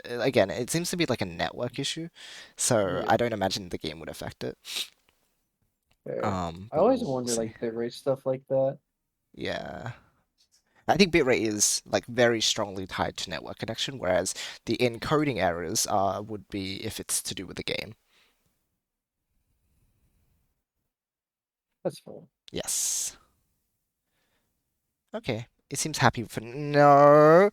again, it seems to be like a network issue, so Yeah, I don't imagine the game would affect it. fair. I But always we'll wonder see. like bitrate stuff like that. Yeah. I think bitrate is like very strongly tied to network connection, whereas the encoding errors would be if it's to do with the game. That's fine. Yes. Okay. It seems happy for no.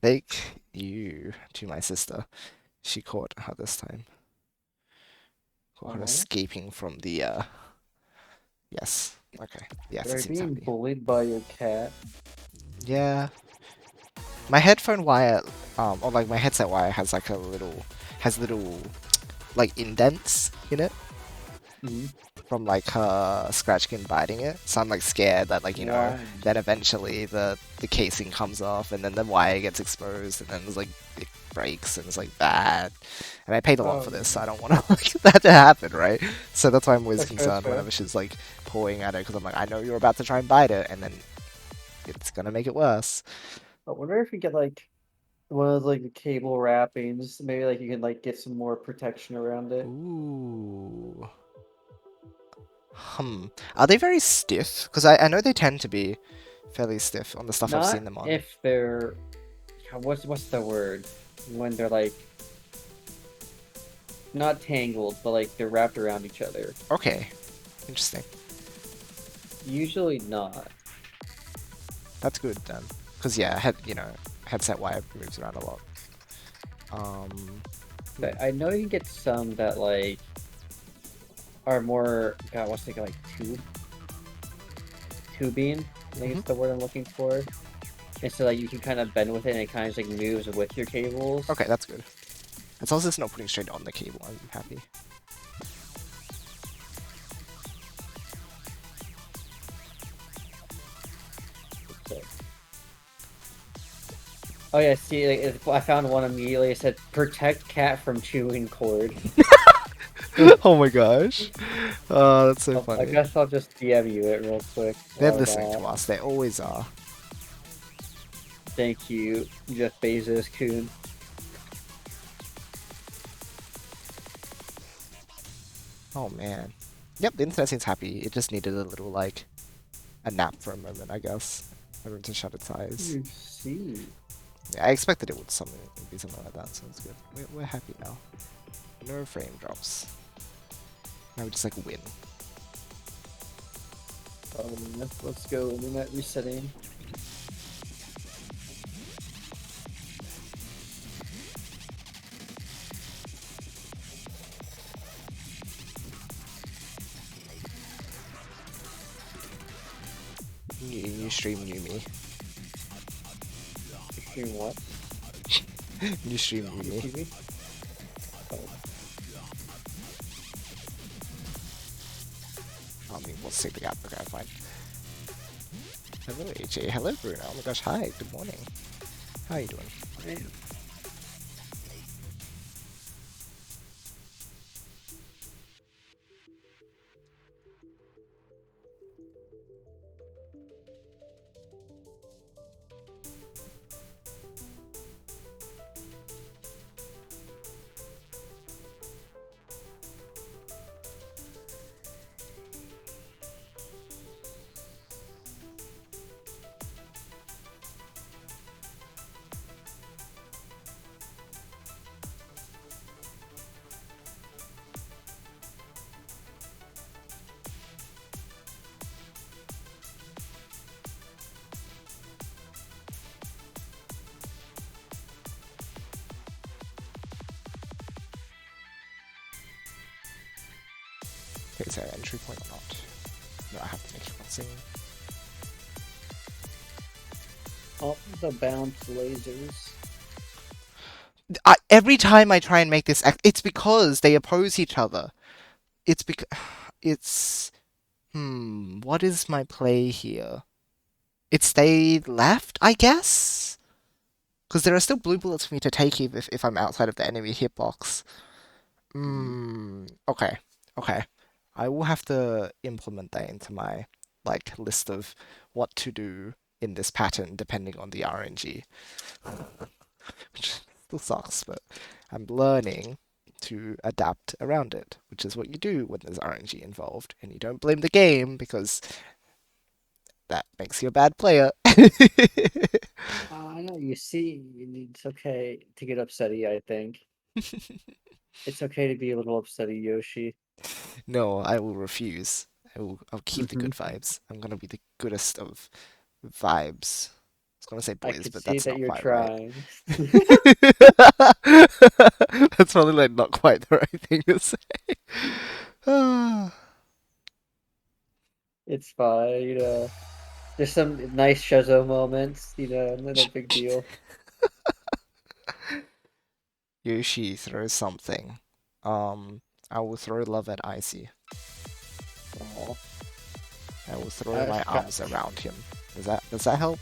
Thank you to my sister. She caught her this time. Caught her Uh-huh. escaping from the yes. Okay. Yes, it They're seems being happy. bullied by your cat. Yeah. My headphone wire or like my headset wire has like a little has little like indents in it Mhm. from like scratching and biting it. So I'm like scared that like, Why? then eventually the casing comes off and then the wire gets exposed and then there's like it breaks and it's like bad. And I paid a lot Oh, for this, so no. I don't want to like that to happen, right? So that's why I'm always That's fair, that's concerned fair. whenever she's like pulling at it because I'm like, I know you're about to try and bite it and then it's gonna make it worse. I wonder if you get like one of like the cable wrappings, maybe like you can like get some more protection around it. Ooh. Are they very stiff? Because I know they tend to be fairly stiff on the stuff I've Not seen them on. if they're what's the word? When they're like not tangled, but like they're wrapped around each other. Okay, interesting. Usually not. That's good then. Because yeah, headset wire moves around a lot. Hmm. But I know you can get some that like are more God, what's it like tubing? I think Hmm. it's the word I'm looking for. And so like you can kind of bend with it and it kind of just like moves with your cables. Okay, that's good. As long as it's not putting straight on the cable, I'm happy. So, oh yeah, see, like, I found one immediately. It said protect cat from chewing cord. Oh my gosh. Oh, that's so I funny. guess I'll just DM you it real quick. They're Why listening to not? us. They always are. Thank you, Jeff Bezos coon. Oh man. Yep, the internet seems happy. It just needed a little like a nap for a moment, I guess. For it to shut its eyes. You see. Yeah, I expected it would be something like that, so it's good. We're happy now. No frame drops. Now we just like win. Let's go. Internet resetting. New stream, new me. Stream what? New stream, new New me. TV? Oh, I mean, we'll see the gap. Okay, fine. Hello, AJ. Hello, Bruno. Oh my gosh, hi. Good morning. How are you doing? man. Okay, is there an entry point or not? No, I have to make it one scene. Oh, the bounce lasers. Every time I try and make this act, it's because they oppose each other. It's because it's what is my play here? It stayed left, I guess, because there are still blue bullets for me to take if I'm outside of the enemy hitbox. Okay, okay. I will have to implement that into my like list of what to do in this pattern depending on the RNG, which still sucks, but I'm learning to adapt around it, which is what you do when there's RNG involved, and you don't blame the game because that makes you a bad player. I know, you see, it's okay to get upsetty, I think. It's okay to be a little upsetty, Yoshi. No, I will refuse. I'll keep the Hmm. good vibes. I'm gonna be the goodest of vibes. I was gonna say I boys, could but see that's that not you're quite right. trying. That's probably like not quite the right thing to say. It's fine, you know. There's some nice Shuzzo moments, you know, no big deal. Yoshi throws something. I will throw love at Icy. Oh, I will throw I my got arms around him. Does that help?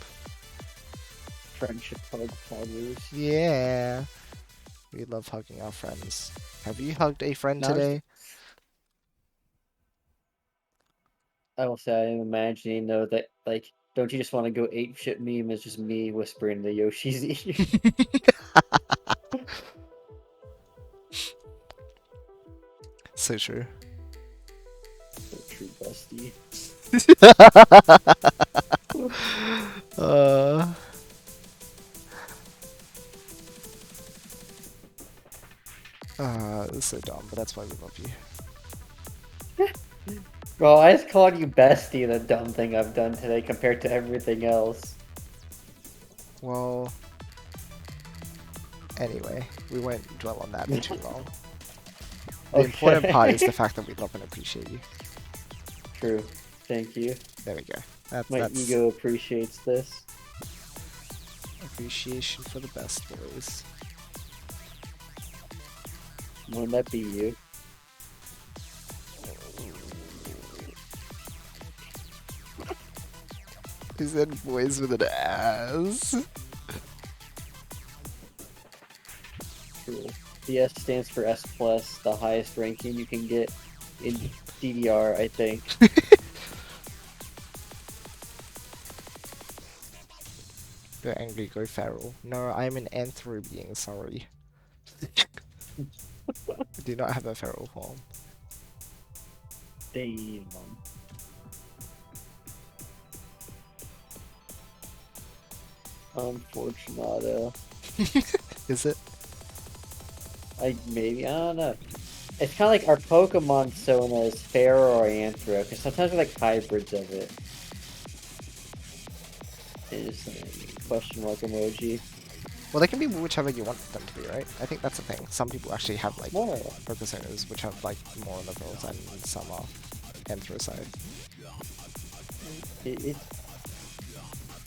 friendship hug huggers. Yeah. We love hugging our friends. Have you hugged a friend Now, today? I will say I am imagining though that like, don't you just want to go ape shit meme is just me whispering to Yoshi's ear. So true. So true, bestie. uh, it's so dumb, but that's why we love you. Bro, I just called you bestie the dumb thing I've done today compared to everything else. Well, anyway, we won't dwell on that for too long. The important part is the Okay. fact that we love and appreciate you. True. Thank you. There we go. That's My that's ego appreciates this. appreciation for the best boys. Wouldn't that be you? He said boys with an ass. True. The S stands for S plus, the highest ranking you can get in DDR, I think. You're angry, go feral. No, I'm an anthro being, sorry. I do not have a feral form. Damn. Unfortunato. Is it? I don't know. It's kind of like our Pokemon Sona is Pharaoh or Anthro, because sometimes we're like hybrids of it. Is question mark emoji. Well, they can be whichever you want them to be, right? I think that's the thing. Some people actually have like More. Pokesonas which have like more on the feral side and some are anthro side. It,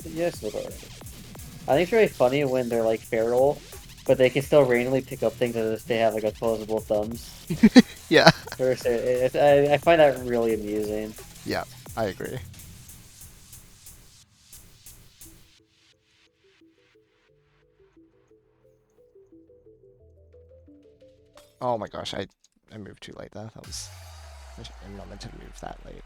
yes, it are. I think it's really funny when they're like feral, but they can still randomly pick up things as if they have like opposable thumbs. Yeah. I find that really amusing. Yeah, I agree. Oh my gosh, I moved too late there. I'm not meant to move that late.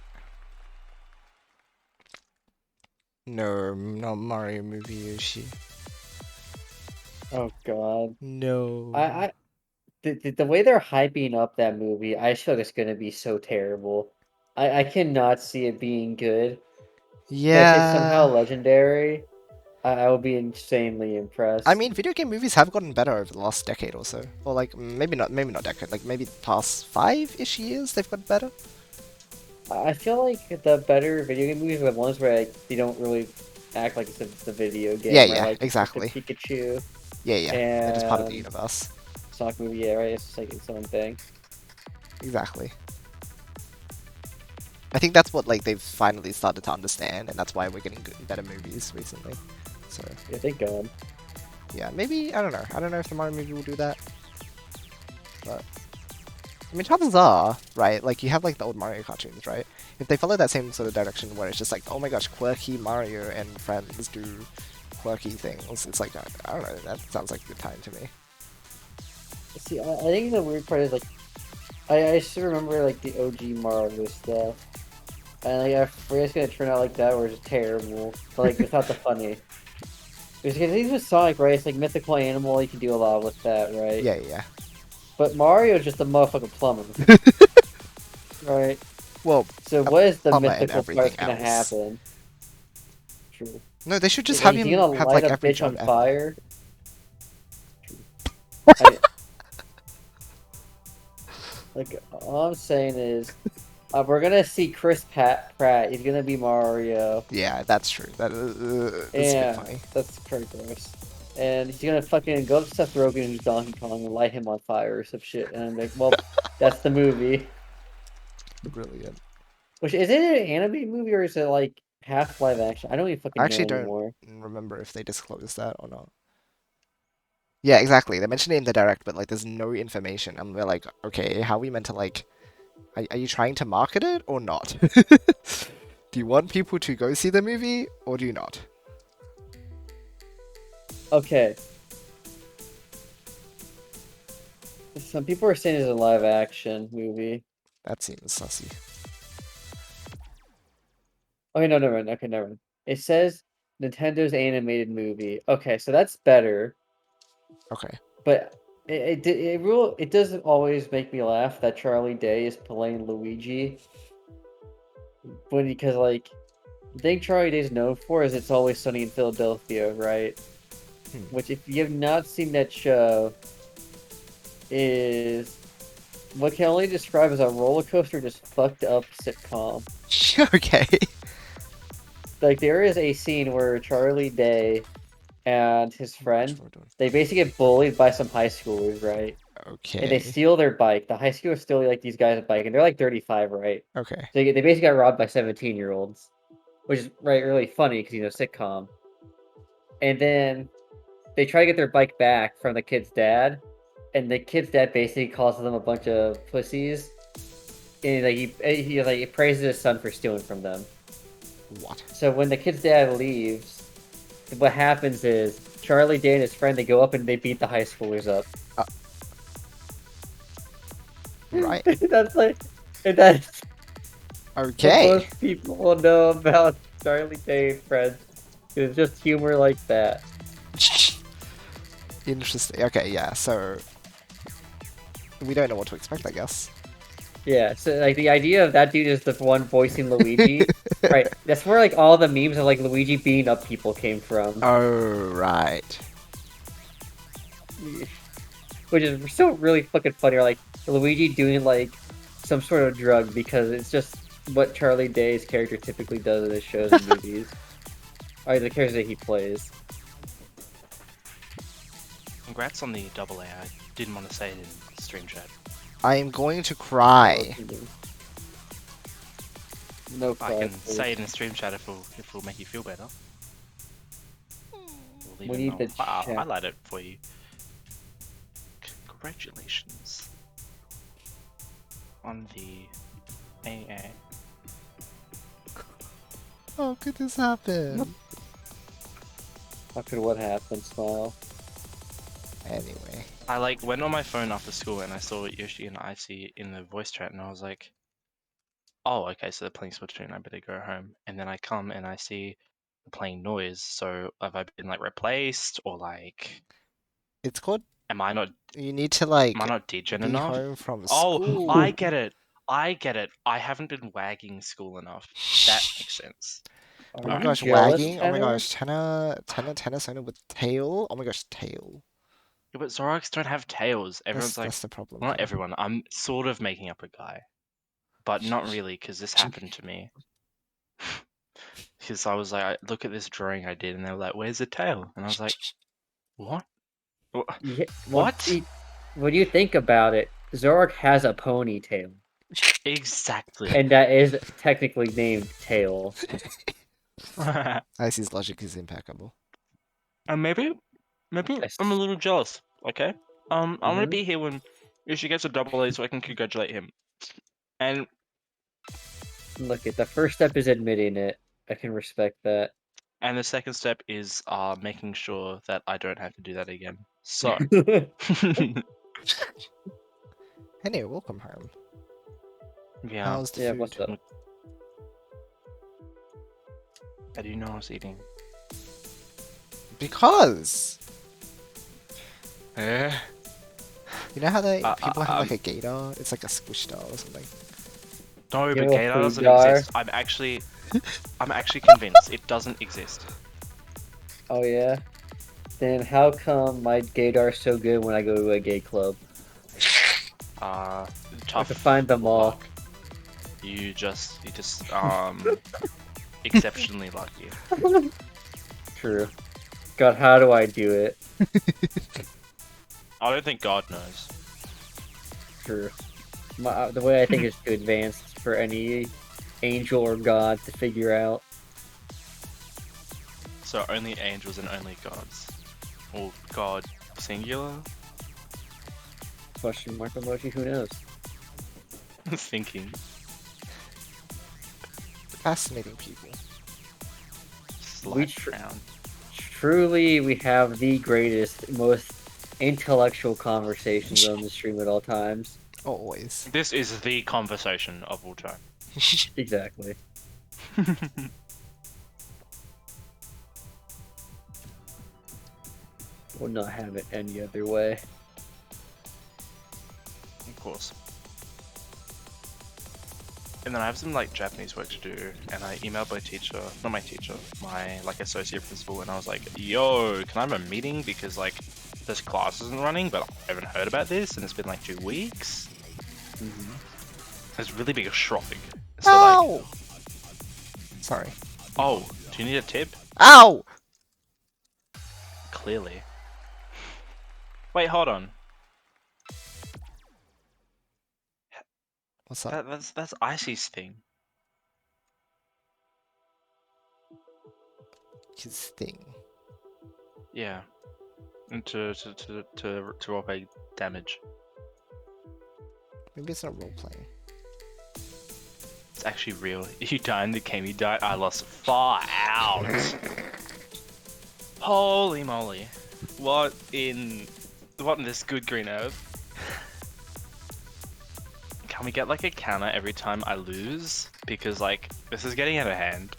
No, not Mario movie Yoshi. Oh God, I, No. I the way they're hyping up that movie, I just feel like it's gonna be so terrible. I cannot see it being good. But if it's somehow Yeah. legendary, I will be insanely I impressed. mean, video game movies have gotten better over the last decade or so. Or like maybe not decade, like maybe the past 5-ish years they've gotten better. I feel like the better video game movies are the ones where like they don't really act like it's the video Yeah, game, right? yeah, Like the exactly. Pikachu Yeah, yeah. They're just part of the and universe. Sonic movie, yeah, right? It's just like its own thing. Exactly. I think that's what like they've finally started to understand, and that's why we're getting good, better movies recently. So Yeah, thank God. yeah, maybe I don't know. I don't know if the Mario movie will do that, but I mean, chances are, right? Like you have like the old Mario cartoons, right? If they follow that same sort of direction where it's just like, oh my gosh, quirky Mario and friends do quirky things, it's like I don't know. That sounds like a good time to me. See, I think the weird part is like I still remember like the OG Mario stuff. And like, I'm afraid it's gonna turn out like that, where it's just terrible. But like, without the funny. Because these with Sonic, right? It's like mythical animal. You can do a lot with that, right? Yeah, yeah. But Mario's just a motherfucking plumber, right? Well, So a what is the plumber and mythical everything part's gonna else. happen? True. No, they should just have Is he him gonna have light like a every bitch job on ever. fire? True. I like all I'm saying is we're gonna see Pratt. He's gonna be Mario. Yeah, that's true. That's a bit Yeah, funny. that's pretty gross. And he's gonna fucking go up to Seth Rogen, who's Donkey Kong, and light him on fire or some shit. And I'm like, well, that's the movie. Brilliant. Which is it an animated movie or is it like half live action? I don't even I fucking know actually don't anymore. remember if they disclosed that or not. Yeah, exactly. They mentioned it in the direct, but like, there's no information, and we're like, okay, how are we meant to like? Are you trying to market it or not? Do you want people to go see the movie or do you not? Okay, some people are saying it's a live action movie. That seems sussy. Okay, no, never mind. Okay, never mind. It says Nintendo's animated movie. Okay, so that's better, Okay. but it doesn't always make me laugh that Charlie Day is playing Luigi when because like the thing Charlie Day is known for is It's Always Sunny in Philadelphia, right? Hmm. Which if you have not seen that show is what can only describe as a roller coaster just fucked up sitcom. Okay. Like there is a scene where Charlie Day and his Oh my gosh, friend what we're doing. they basically get bullied by some high schoolers, right? And they Okay. steal their bike. The high schoolers steal like these guys' bike, and they're like 35, right? Okay. So they basically got robbed by 17-year-olds, which is right really funny because sitcom. And then they try to get their bike back from the kid's dad, and the kid's dad basically calls them a bunch of pussies, and like he praises his son for stealing from them. What? So when the kid's dad leaves, what happens is Charlie Day and his friend they go up and they beat the high schoolers up. Uh, right. That's like, and that's what Okay. most people will know about Charlie Day and friends. It's just humor like that. Interesting. Okay, yeah. So we don't know what to expect, I guess. Yeah, so like the idea of that dude is the one voicing Luigi, right? That's where like all the memes of like Luigi beating up people came from, Oh, right. which is still really fucking funny. Or like Luigi doing like some sort of drug because it's just what Charlie Day's character typically does in his shows and movies, or the characters that he plays. Congrats on the double A. I didn't want to say it in stream chat. I am going to Oh, cry. no I cry, can please. say it in stream chat if it'll make you feel better. We'll We even need the know. I'll chat. highlight it for you. Congratulations on the AA. How could this happen? How could what happen? Smile. Anyway. I like went on my phone after school and I saw Yoshi and Icy in the voice chat and I was like, oh, okay, so they're playing Splatoon. I better go home. And then I come and I see they're playing NOISZ. So have I been like replaced or like, It's called. am I not You need to, Am I like, not degen be enough? home from Oh, I school. get it. I get it. I haven't been wagging school enough. That makes sense. Oh Are my you Alright. gosh, jealous, wagging. Oh my Tanner? gosh, tenor Sona with tail. Oh my gosh, tail. Yeah, but Zoroarks don't have tails. That's Everyone's like, that's the problem well, not here. everyone. I'm sort of making up a guy, but not really, because this happened to me. Because I was like, look at this drawing I did, and they were like, where's the tail? And I was like, what? Yeah, well, What? when you think about it, Zoroark has a ponytail, Exactly. and that is technically named Tail. Icy's logic is impeccable. And maybe I'm a Yes. little jealous. Okay. I'm gonna Mm-hmm. be here when Yoshi gets a double A, so I can congratulate him. And Look, the first step is admitting it. I can respect that. the second step is making sure that I don't have to do that again. So, Anyway, welcome home. yeah, How's the Yeah, what's food? up? How do you know I was eating? Because Eh? you know how they Uh, people have um, like a gator? It's like a squish doll or something. no, You but have a Gator food doesn't jar? exist. I'm actually convinced it doesn't exist. Oh yeah. Then how come my gaydar's so good when I go to a gay club? Uh, I have tough to find them all. luck. You just exceptionally lucky. True. God, how do I do it? I don't think God knows. True. The way I think is too advanced for any angel or god to figure out. So only angels and only gods. Or God singular? Question mark emoji, who knows? Thinking. Fascinating people. We Slight frown. truly we have the greatest, most intellectual conversations on the stream at all times. Always. This is the conversation of all time. Exactly. Would not have it any other way. Of course. And then I have some like Japanese work to do, and I emailed my teacher, not my teacher, my like associate principal, and I was like, "Yo, can I have a meeting because like this class isn't running, but I haven't heard about this, and it's been like 2 weeks." It's really big shopping. So like, Ow! Sorry. oh, do you need a tip? Ow! Clearly. Wait, hold on. What's up? That's Icy's thing. His thing. Yeah. And to roll by damage. Maybe it's not role playing. It's actually real. You died in the game, you died. I lost far out. Holy moly. What in this good green earth? Can we get like a counter every time I lose? Because like this is getting out of hand.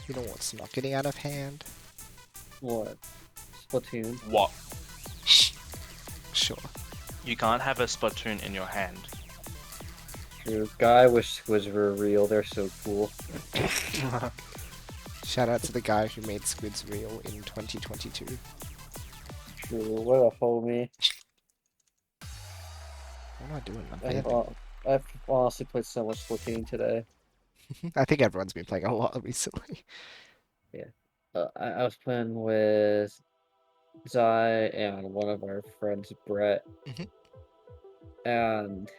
You know what's not getting out of hand? What? Splatoon. What? Sure. You can't have a Splatoon in your hand. True. Guy wish squids were real. They're so cool. Shout out to the guy who made squids real in 2022. True. What a homie. What am I doing? I'm vamping. I've honestly played so much Splatoon today. I think everyone's been playing a lot recently. I was playing with Zai and one of our friends, Brett. Mhm. And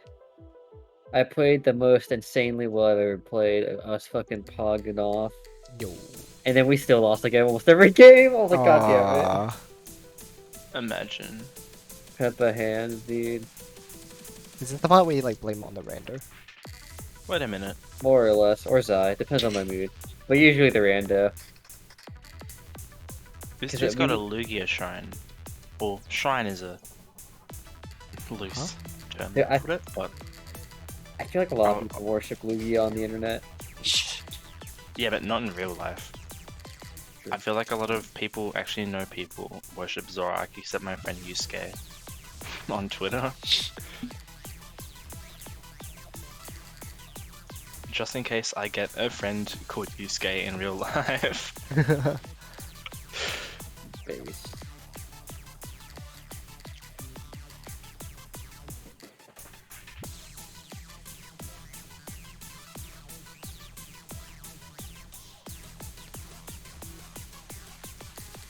I played the most insanely well I've ever played. I was fucking pogging off. Yo. And then we still lost like almost every game. I was like, God damn it. Aw. Imagine. Peppa hands, dude. Is this the part where you like blame on the rando? Wait a minute. More or less. Or Zai. Depends on my mood. But usually the rando. This Is dude's it got a me? Lugia shrine. Or shrine is a loose term. Yeah, What? I feel like a lot Oh. of people worship Lugia on the internet. Yeah, but not in real life. True. I feel like a lot of people actually know people worship Zorak, except my friend Yusuke on Twitter. Just in case I get a friend called Yusuke in real life. Base.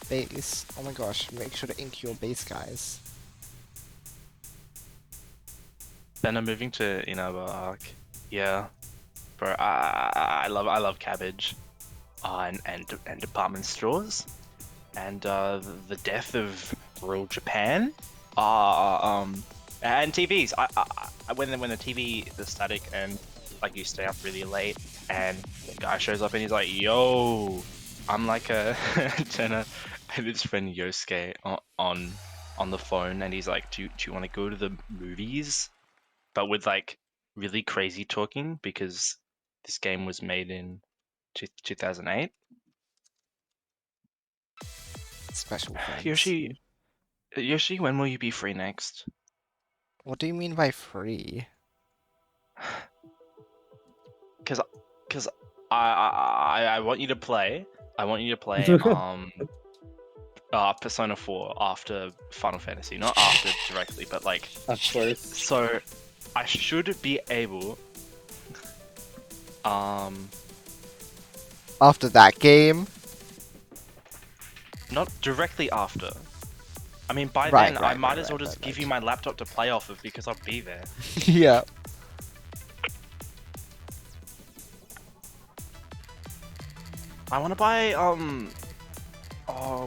Base. Oh my gosh, make sure to ink your base, guys. Then I'm moving to Inaba Arc. Yeah. Bro, I love cabbage. And department stores. And the death of rural Japan. And TVs. When the TV is static and like you stay up really late and the guy shows up and he's like, yo, I'm like a tenor had this friend Yosuke on the phone, and he's like, "Do you want to go to the movies?" But with like really crazy talking because this game was made in 2008. Special friends. Yoshi, when will you be free next? What do you mean by free? Because I want you to play. I want you to play Persona 4 after Final Fantasy, not after directly, but like. Of course. So I should be able. After that game? Not directly after. I mean, by Right, then, right, I might right, as well right, just right, give right. you my laptop to play off of because I'll be there. Yeah. I want to buy, oh,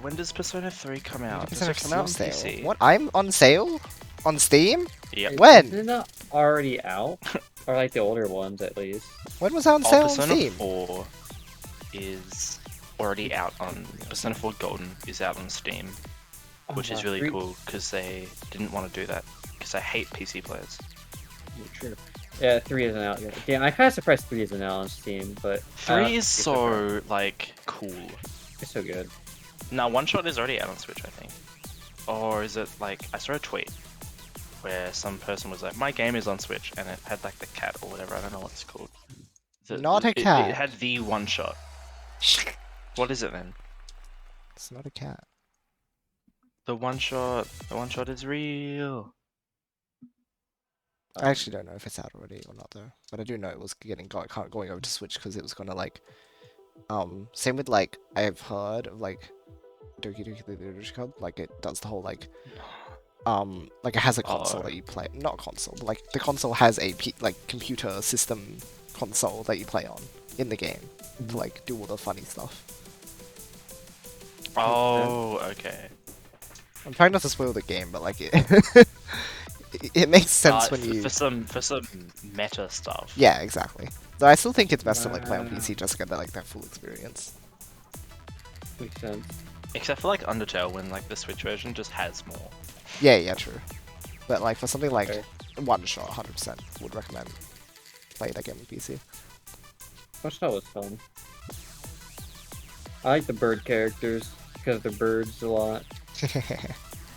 when does Persona 3 come out? Does it come out on sale. PC? What? I'm on sale? On Steam? Yep. When? Isn't it already out? Or like the older ones, at least. When was that on Oh, sale on Persona Steam? 4 is already out on... Persona 4 Golden is out on Steam, which is really cool because they didn't want to do that because I hate PC players. Yeah, true. Yeah, 3 isn't out yet. Damn, I'm kind of surprised 3 isn't out on Steam, but... 3 is so, like, cool. It's so good. Now, One Shot is already out on Switch, I think. Or is it, like... I saw a tweet where some person was like, my game is on Switch, and it had, like, the cat or whatever. I don't know what it's called. Not a cat. It had the One Shot. What is it, then? It's not a cat. The One Shot is real. I actually don't know if it's out already or not though, but I do know it was going over to Switch because it was gonna like, same with like I've heard of like Doki Doki Literature Club, like it does the whole like it has a console that you play, not a console, but like the console has a computer system console that you play on in the game to like do all the funny stuff. Oh, okay. I'm trying not to spoil the game, but like it it makes sense when you for some meta stuff. Yeah, exactly. Though I still think it's best to like play on PC just to get that full experience. Makes sense. Except for like Undertale, when like the Switch version just has more. Yeah, true. But like for something like Okay. One Shot, 100% would recommend play that game on PC. One Shot was fun. I like the bird characters because they're birds a lot.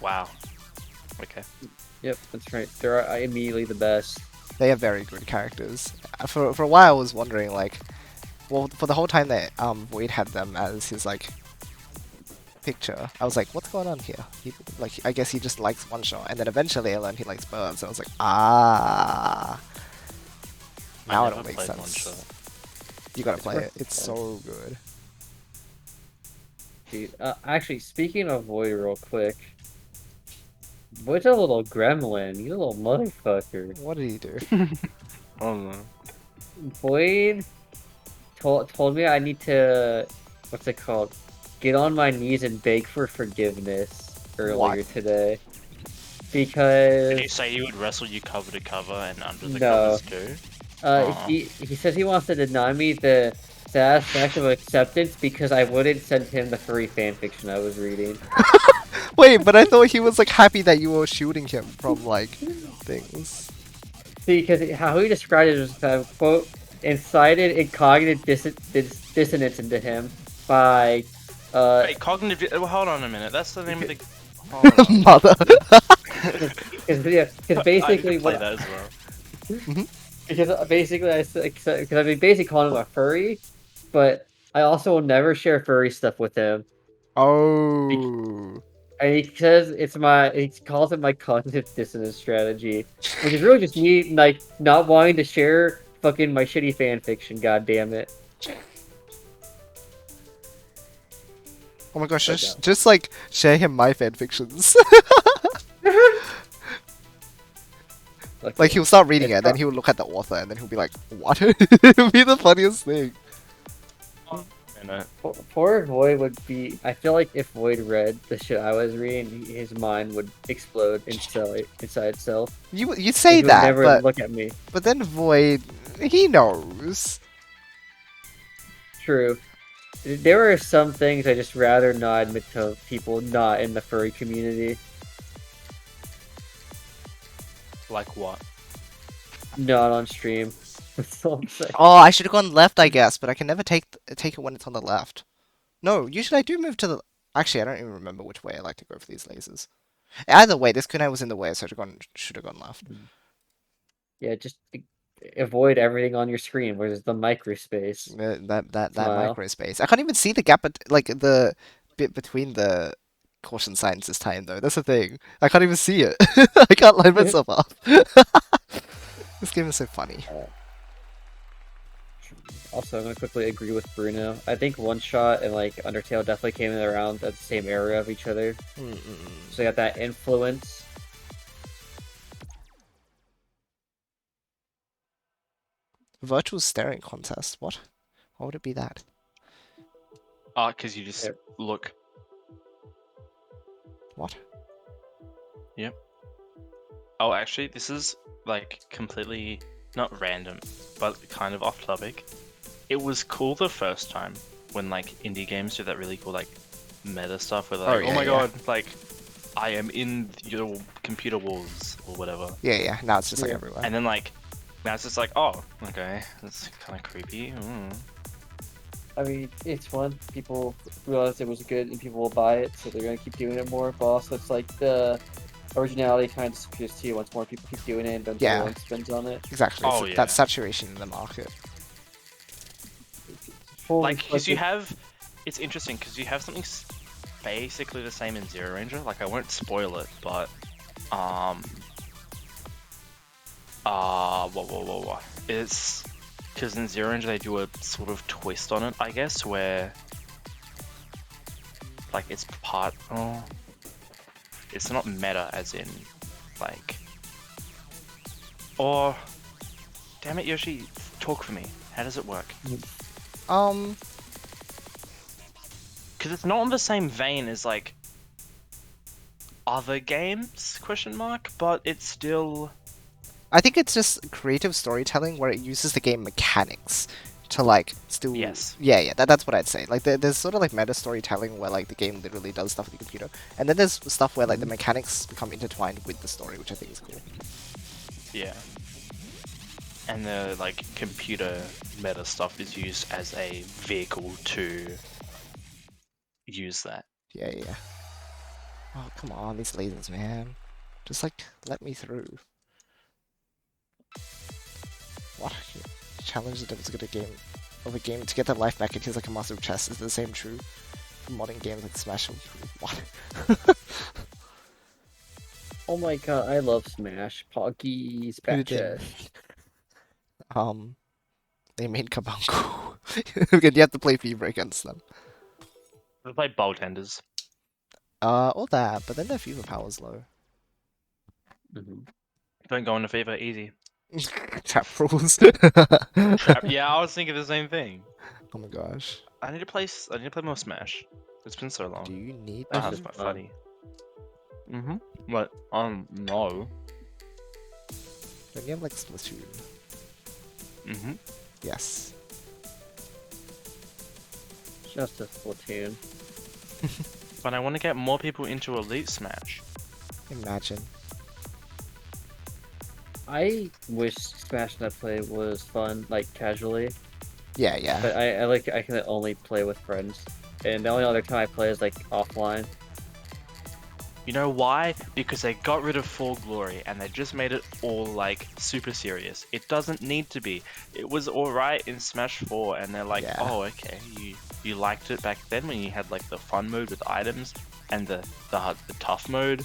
Wow. Okay. Yep, that's right. They're immediately the best. They have very good characters. For a while, I was wondering like, well, for the whole time that Void had them as his like picture, I was like, what's going on here? I guess he just likes One Shot, and then eventually I learned he likes birds. And I was like, ah. Now it all makes sense. One Shot. You gotta play it. It's so good. Dude, actually, speaking of Void real quick, Void's a little gremlin. He's a little motherfucker. What did he do? Oh no. Void told me I need to, what's it called? Get on my knees and beg for forgiveness earlier today. Did you Because say he would wrestle you cover to cover and under the No. covers too? he says he wants to deny me the satisfaction of acceptance because I wouldn't send him the furry fanfiction I was reading. Wait, but I thought he was like happy that you were shooting him from like things. Because how he described it was, quote, incited in cognitive dissonance into him by, Wait, cognitive. Hold on a minute. That's the name of the. Hold on. Mother. Because basically I what, play that as well. because basically because I've been basically calling him a furry, but I also will never share furry stuff with him. Oh. And he says he calls it my cognitive dissonance strategy, which is really just me like not wanting to share fucking my shitty fan fiction. God damn it! Oh my gosh, just like share him my fanfictions. Like he'll start reading it, then he'll look at the author, and then he'll be like, "What?" It'll be the funniest thing. Poor Void would be. I feel like if Void read the shit I was reading, his mind would explode inside itself. You say He would that, never look at me. but then Void, he knows. True. There are some things I just rather not admit to people not in the furry community. Like what? Not on stream. That's all I'm saying. Oh, I should have gone left, I guess, but I can never take it when it's on the left. No, usually I do move to the. Actually, I don't even remember which way I like to go for these lasers. Either way, this kunai was in the way, so should have gone left. Yeah, just avoid everything on your screen where there's the microspace. That Smile. micro space. I can't even see the gap, like the bit between the caution signs this time, though. That's the thing. I can't even see it. I can't line myself up. This game is so funny. Also, I'm gonna quickly agree with Bruno. I think One Shot and like Undertale definitely came in around at the same area of each other. So they got that influence. Virtual staring contest. What? Why would it be that? Oh, because you just Yep. look. What? Yep. Oh, actually, this is like completely not random, but kind of off topic. It was cool the first time when like indie games do that really cool like meta stuff where they're like, yeah, oh my yeah. god, like I am in your computer walls or whatever. Yeah. Now it's just like Yeah. everywhere. And then like now it's just like, oh, okay, that's kind of creepy. I mean, it's fun. People realize it was good and people will buy it, so they're gonna keep doing it more. But also, it's like the originality kind of disappears too once more people keep doing it and then Yeah. everyone spends on it. Exactly. Oh, It's yeah. that saturation in the market. Like, because you have, it's interesting because you have something basically the same in Zero Ranger. Like, I won't spoil it, but what? It's because in Zero Ranger they do a sort of twist on it, I guess, where like it's part. Oh, it's not meta, as in like. Or, damn it, Yoshi, talk for me. How does it work? Because it's not on the same vein as like other games, question mark, but it's still. I think it's just creative storytelling where it uses the game mechanics to like still. Yes. Yeah. That's what I'd say. Like there's sort of like meta storytelling where like the game literally does stuff with the computer, and then there's stuff where like the mechanics become intertwined with the story, which I think is cool. Yeah. And the like computer meta stuff is used as a vehicle to use that. Yeah. Oh come on, these lasers, man. Just like let me through. What? Challenge the devils to get a game to get their life back. It feels like a massive chess. Is the same true for modern games like Smash? What? Oh my god, I love Smash. Poggies, Who back did? chest. They made Kabanku. You have to play FIFA against them. We play Boldenders. All that, but then their FIFA power's low. Don't go into FIFA, easy. Trap rules. Yeah, I was thinking the same thing. Oh my gosh. I need to play more Smash. It's been so long. Do you need Oh, Smash that's is quite fun. funny. But no. Don't you have like Splatoon? Yes. Just a Splatoon. But I want to get more people into Elite Smash. Imagine. I wish Smash Net Play was fun, like casually. Yeah. But I can only play with friends, and the only other time I play is like offline. You know why? Because they got rid of Full Glory and they just made it all like super serious. It doesn't need to be. It was alright in Smash 4 and they're like, Yeah. oh okay, you liked it back then when you had like the fun mode with items and the tough mode.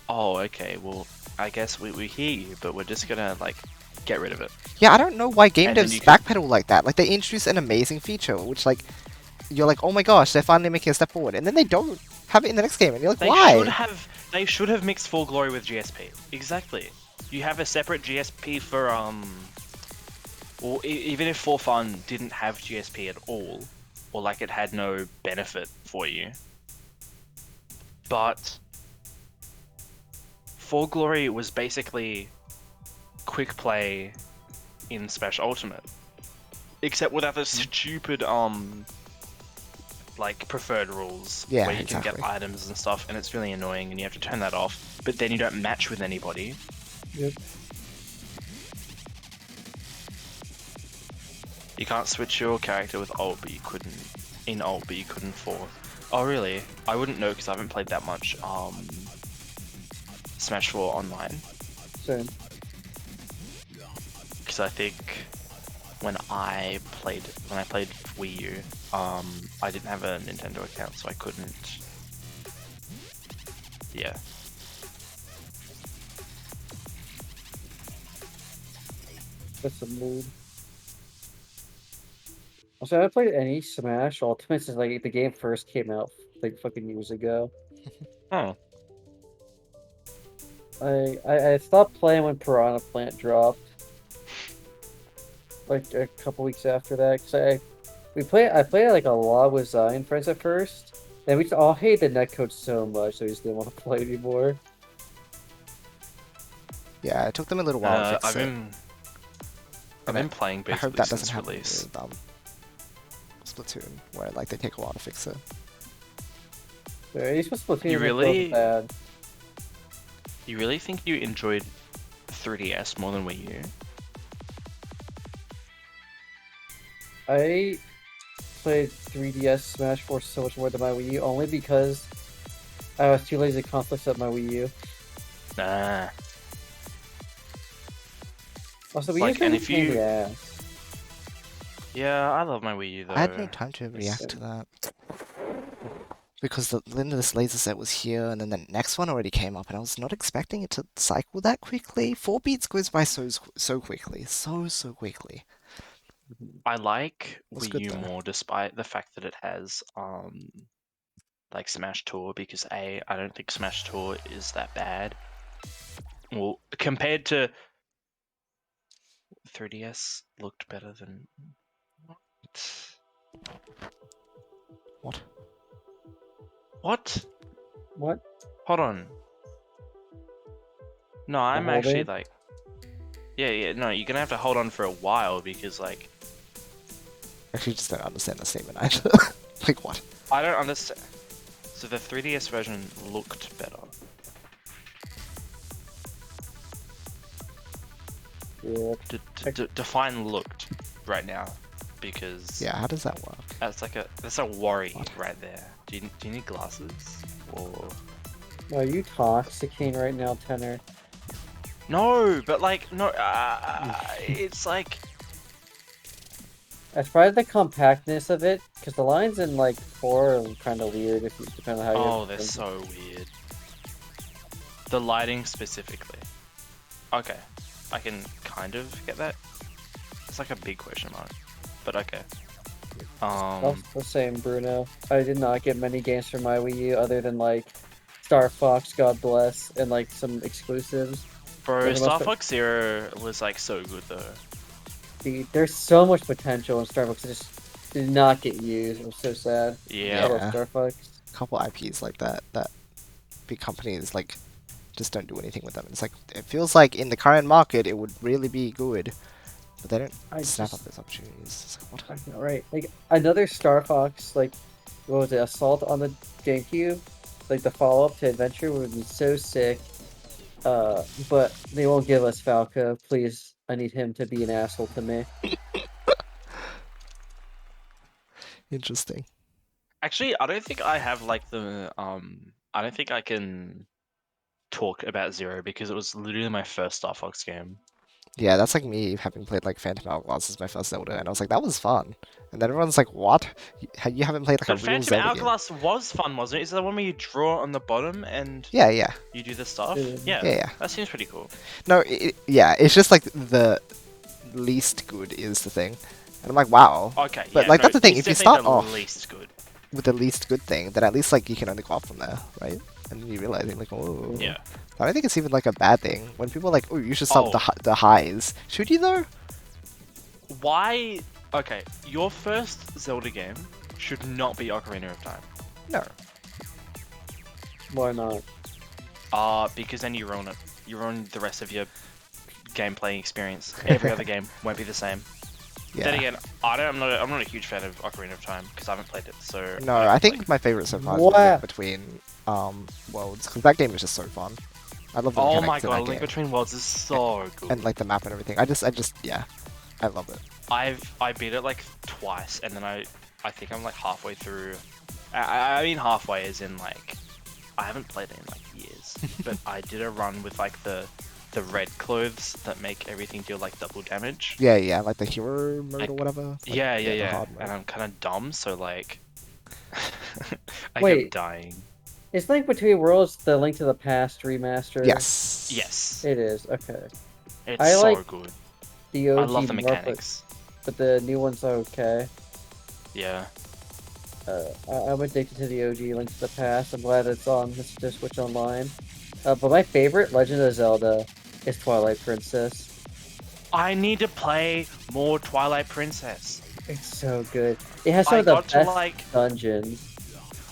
Oh okay, well I guess we hear you, but we're just gonna like get rid of it. Yeah, I don't know why game And then devs you can- backpedal like that. Like they introduce an amazing feature, which like you're like, oh my gosh, they're finally making a step forward, and then they don't have it in the next game, and you're like, why? They should have mixed Full Glory with GSP. Exactly. You have a separate GSP for or even if For Fun didn't have GSP at all, or like it had no benefit for you. But Full Glory was basically quick play in Smash Ultimate. Except without the stupid like preferred rules Yeah, where you can exactly. get items and stuff, and it's really annoying, and you have to turn that off. But then you don't match with anybody. Yep. You can't switch your character with ult, but you couldn't in ult, but you couldn't for. Oh really? I wouldn't know because I haven't played that much. Smash 4 online. Same. Because I think when I played Wii U, I didn't have a Nintendo account, so I couldn't. Yeah. That's a mood. Also, I haven't played any Smash Ultimate since like the game first came out like fucking years ago. Oh. I stopped playing when Piranha Plant dropped. Like a couple weeks after that, because I played like a lot with Zion friends at first, and we just all hated the netcode so much, so we just didn't want to play anymore. Yeah, it took them a little while to fix I've it. been playing I hope basically that doesn't since happen release. with Splatoon, where like they take a while to fix it. Yeah, at least with Splatoon, You it really- wasn't bad. You really think you enjoyed 3DS more than Wii U? I played 3DS Smash 4 so much more than my Wii U, only because I was too lazy to conflict up my Wii U. Nah. Also, Wii Like, U's and kind if of pain in you- the ass. Yeah, I love my Wii U though. I had no time to react to that. Because the Limitless Laser Set was here, and then the next one already came up, and I was not expecting it to cycle that quickly. 4 beats goes by so quickly. So quickly. I like What's Wii good, U though? more despite the fact that it has like Smash Tour, because I don't think Smash Tour is that bad. Well, compared to 3DS looked better than What? What? What? Hold on. No, I'm Hold actually it? like yeah, no, you're gonna have to hold on for a while because like Actually, just don't understand the statement either. Like, what? I don't understand. So the 3DS version looked better. Yeah. Define looked right now, because Yeah, how does that work? that's a worry What? right there. Do you need glasses or Are you toxicking right now, Tenor? no? But like no, it's like That's probably the compactness of it, because the lines in like 4 are kind of weird if you depend on how oh, you're. they're so weird. The lighting specifically. Okay, I can kind of get that. It's like a big question mark, but okay. That's the same, Bruno. I did not get many games for my Wii U other than like Star Fox, God bless, and like some exclusives. Bro, For the most Star part- Fox Zero was like so good though. Dude, there's so much potential in Star Fox that just did not get used. I'm so sad. Yeah. I love Yeah. Star Fox. A couple IPs like that big companies like just don't do anything with them. It's like it feels like in the current market it would really be good, but they don't I snap up just- those opportunities. It's like, what? I know, right? Like another Star Fox, like what was it, Assault on the GameCube? Like the follow-up to Adventure would be so sick. But they won't give us Falco. Please, I need him to be an asshole to me. Interesting. Actually, I don't think I have like the I don't think I can talk about Zero because it was literally my first Star Fox game. Yeah, that's like me having played like Phantom Hourglass as my first Zelda, and I was like, that was fun. And then everyone's like, what? You haven't played like a But real Phantom Zelda game? Hourglass was fun, wasn't it? Is that the one where you draw on the bottom and Yeah, yeah, you do the stuff? Yeah. yeah. That seems pretty cool. No, yeah, it's just like the least good is the thing. And I'm like, wow. Okay, But yeah, like no, that's the thing. it's If you definitely start the off least good. with the least good thing, then at least like you can only go up from there, right? And then you realize you're like, oh. Yeah. I don't think it's even like a bad thing when people are like, oh, you should start with Oh. the highs. Should you though? Why? Okay, your first Zelda game should not be Ocarina of Time. No. Why not? Because then you ruin it. You ruin the rest of your gameplay experience. Every other game won't be the same. Then Yeah. again, I'm not a huge fan of Ocarina of Time because I haven't played it. So No, I I don't, think like. my favorite so far is the Wow. Link Between Worlds, because that game is just so fun. I love the Oh mechanics my in god, that Link game. Between Worlds is so good. And like the map and everything. Yeah, I love it. I beat it like twice, and then I think I'm like halfway through. I mean halfway as in like I haven't played it in like years, but I did a run with like the red clothes that make everything deal like double damage. Yeah, yeah, like the hero mode Like or whatever. Like, yeah, yeah, the yeah, hard and mode. I'm kind of dumb, so like I kept Wait, dying. is Link Between Worlds the Link to the Past remaster? Yes. Yes, It is, okay. it's I so like good. the I OG love the more, mechanics. but the new one's okay. Yeah. I'm addicted to the OG Link to the Past. I'm glad it's on the Switch Online. But my favorite Legend of Zelda is Twilight Princess. I need to play more Twilight Princess. It's so good. It has some I of the got to best like dungeons.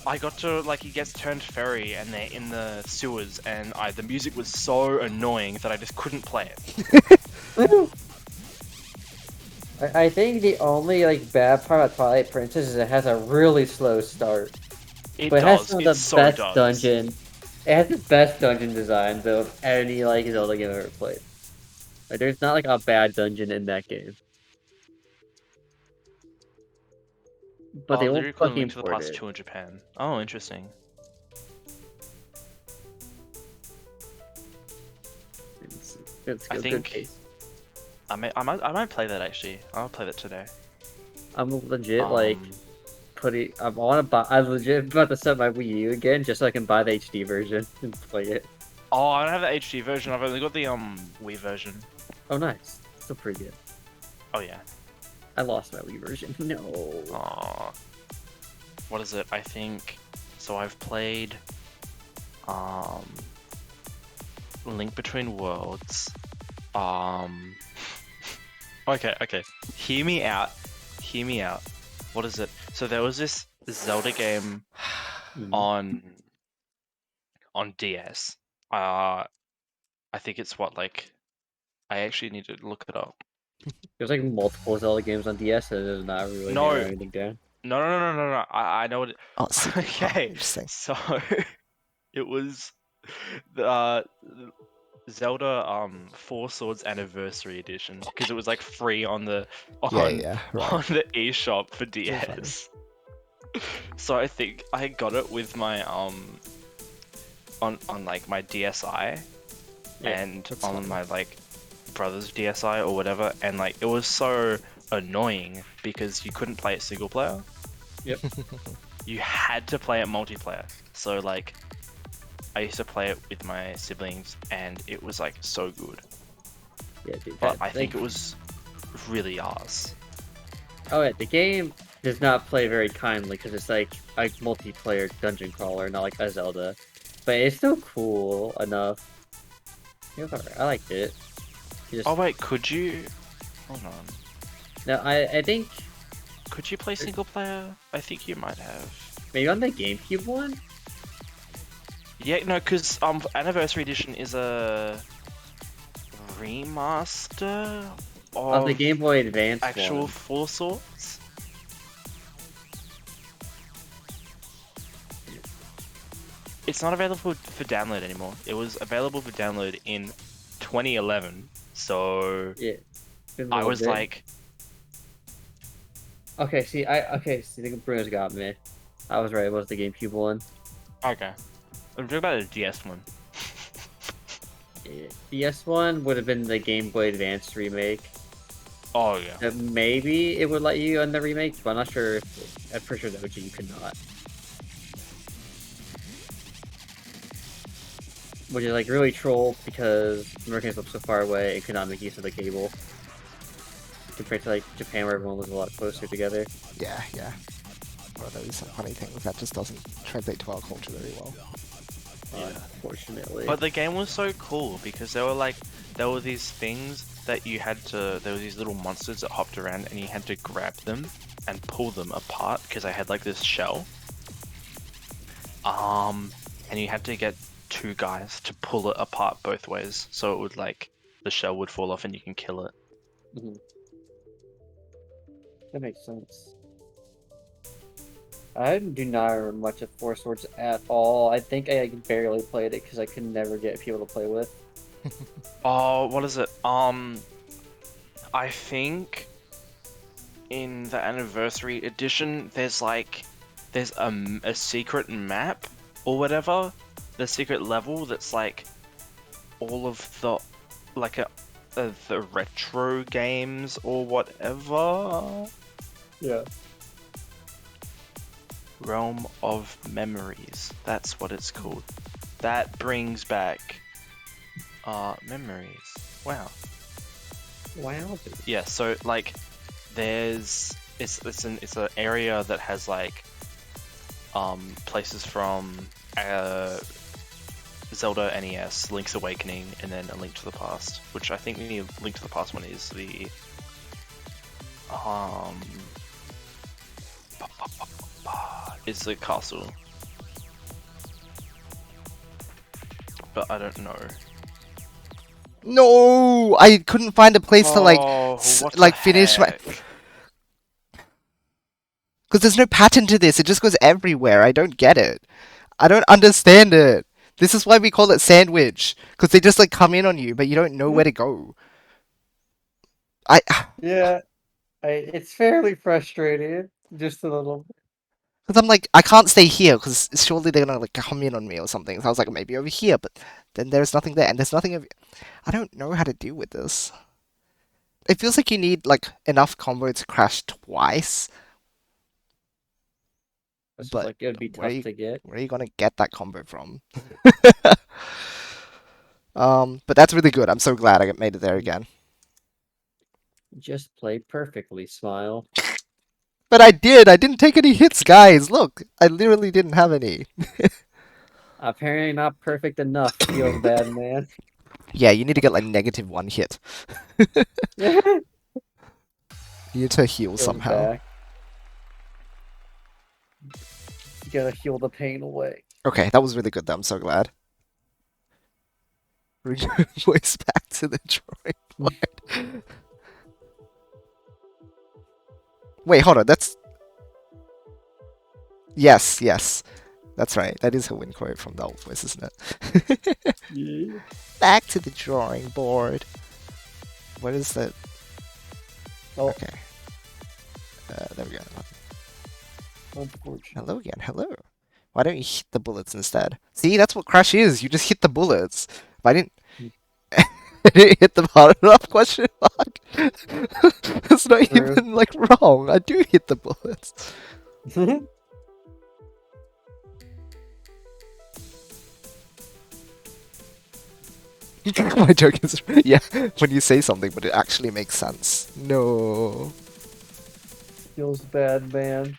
I got to like he gets turned fairy and they're in the sewers and the music was so annoying that I just couldn't play it. I think the only like bad part about Twilight Princess is it has a really slow start. It But it has does. some of It the so best does. dungeon. It has the best dungeon designs of any like Zelda game I've ever played. Like, there's not like a bad dungeon in that game. But Oh, they won't lyrically fucking Link to the port Past it. 2 in Japan. Oh, interesting. It's I good, good think case. I might play that actually. I'll play that today. I'm legit like Um, I want to buy. I'm legit about to set my Wii U again just so I can buy the HD version and play it. oh, I don't have the HD version. I've only got the Wii version. Oh, nice. Still pretty good. Oh yeah. I lost my Wii version. No. Oh, what is it? I think so. I've played um Link Between Worlds. Um, okay. Hear me out. Hear me out. What is it? So there was this Zelda game Mhm. on DS. I think it's what like I actually need to look it up. There's like multiple Zelda games on DS, and it's not really No, narrowing anything down. no. I know what. Oh, secret. Oh, Okay, interesting. so it was the Zelda Four Swords Anniversary Edition because it was like free on the Yeah, on yeah, right. on the eShop for So funny. DS. So I think I got it with my on like my DSi Yeah, and that's on funny. my like brother's DSi or whatever, and like it was so annoying because you couldn't play it single player. Yep. You had to play it multiplayer. So like I used to play it with my siblings and it was like so good. Yeah, dude. But I think it was really ours. Oh, yeah, the game does not play very kindly because it's like a multiplayer dungeon crawler, not like a Zelda. But it's still cool enough. It was alright. I liked it. You just... Oh wait, could you? Hold on. No, I think Could you play single player? I think you might have. maybe on the GameCube one. Yeah, no, because Anniversary Edition is a remaster On the of Game Boy Advance actual one. Four Swords. It's not available for download anymore. It was available for download in 2011. So Yeah. Been a I little was bit. like, Okay, see, the Bruno's got me. I was right. It was the GameCube one. okay. I'm talking about the DS one. Yeah. DS one would have been the Game Boy Advance remake. Oh yeah. Maybe it would let you on the remake, but I'm not sure. I'm pretty sure the OG you could not. Which is like really troll because Americans live so far away and could not make use of the cable. Compared to like Japan where everyone was a lot closer together. Yeah, yeah. One of those funny things that just doesn't translate to our culture very well. Yeah. Unfortunately. But the game was so cool because there were these things that you had to, there were these little monsters that hopped around and you had to grab them and pull them apart because I had like this shell. And you had to get two guys to pull it apart both ways so it would like, the shell would fall off and you can kill it. Mhm. That makes sense. I do not remember much of Four Swords at all. I think I barely played it because I could never get people to play with. Oh, what is it? I think in the anniversary edition, there's a secret map or whatever, the secret level that's like all of the the retro games or whatever. Yeah. Realm of Memories. That's what it's called. That brings back memories. Wow. Wow. Yeah, so like it's an area that has like places from Zelda NES, Link's Awakening, and then A Link to the Past, which I think the Link to the Past one is the is the castle. But I don't know. No, I couldn't find a place to like what like the finish my. heck? Because there's no pattern to this. It just goes everywhere. I don't get it. I don't understand it. This is why we call it sandwich. Because they just like come in on you, but you don't know where to go. Yeah. It's fairly frustrating. Just a little. Because I'm like, I can't stay here because surely they're gonna like come in on me or something. So I was like, maybe over here, but then there's nothing there, and there's nothing over. I don't know how to deal with this. It feels like you need like enough combo to crash twice, It's but like it would be where are tough you to get. where are you gonna get that combo from? But that's really good. I'm so glad I made it there again. Just play perfectly, Smile. But I did. I didn't take any hits, guys. Look, I literally didn't have any. Apparently not perfect enough. Feels bad, man. Yeah, you need to get like -1 hit. Feels You need to heal somehow. back. You gotta heal the pain away. Okay, that was really good though. I'm so glad. Bring your voice back to the drawing board. Wait, hold on. That's yes, yes. That's right. That is a win quote from the old voice, isn't it? Yeah. Back to the drawing board. What is that? Oh, Okay. There we go. unfortunate. Hello again. Hello. Why don't you hit the bullets instead? See, that's what Crash is. You just hit the bullets. If I didn't, I didn't hit them hard enough? Question mark. That's not True. even like wrong. I do hit the bullets. My joke is yeah. When you say something, but it actually makes sense. No. Feels bad, man.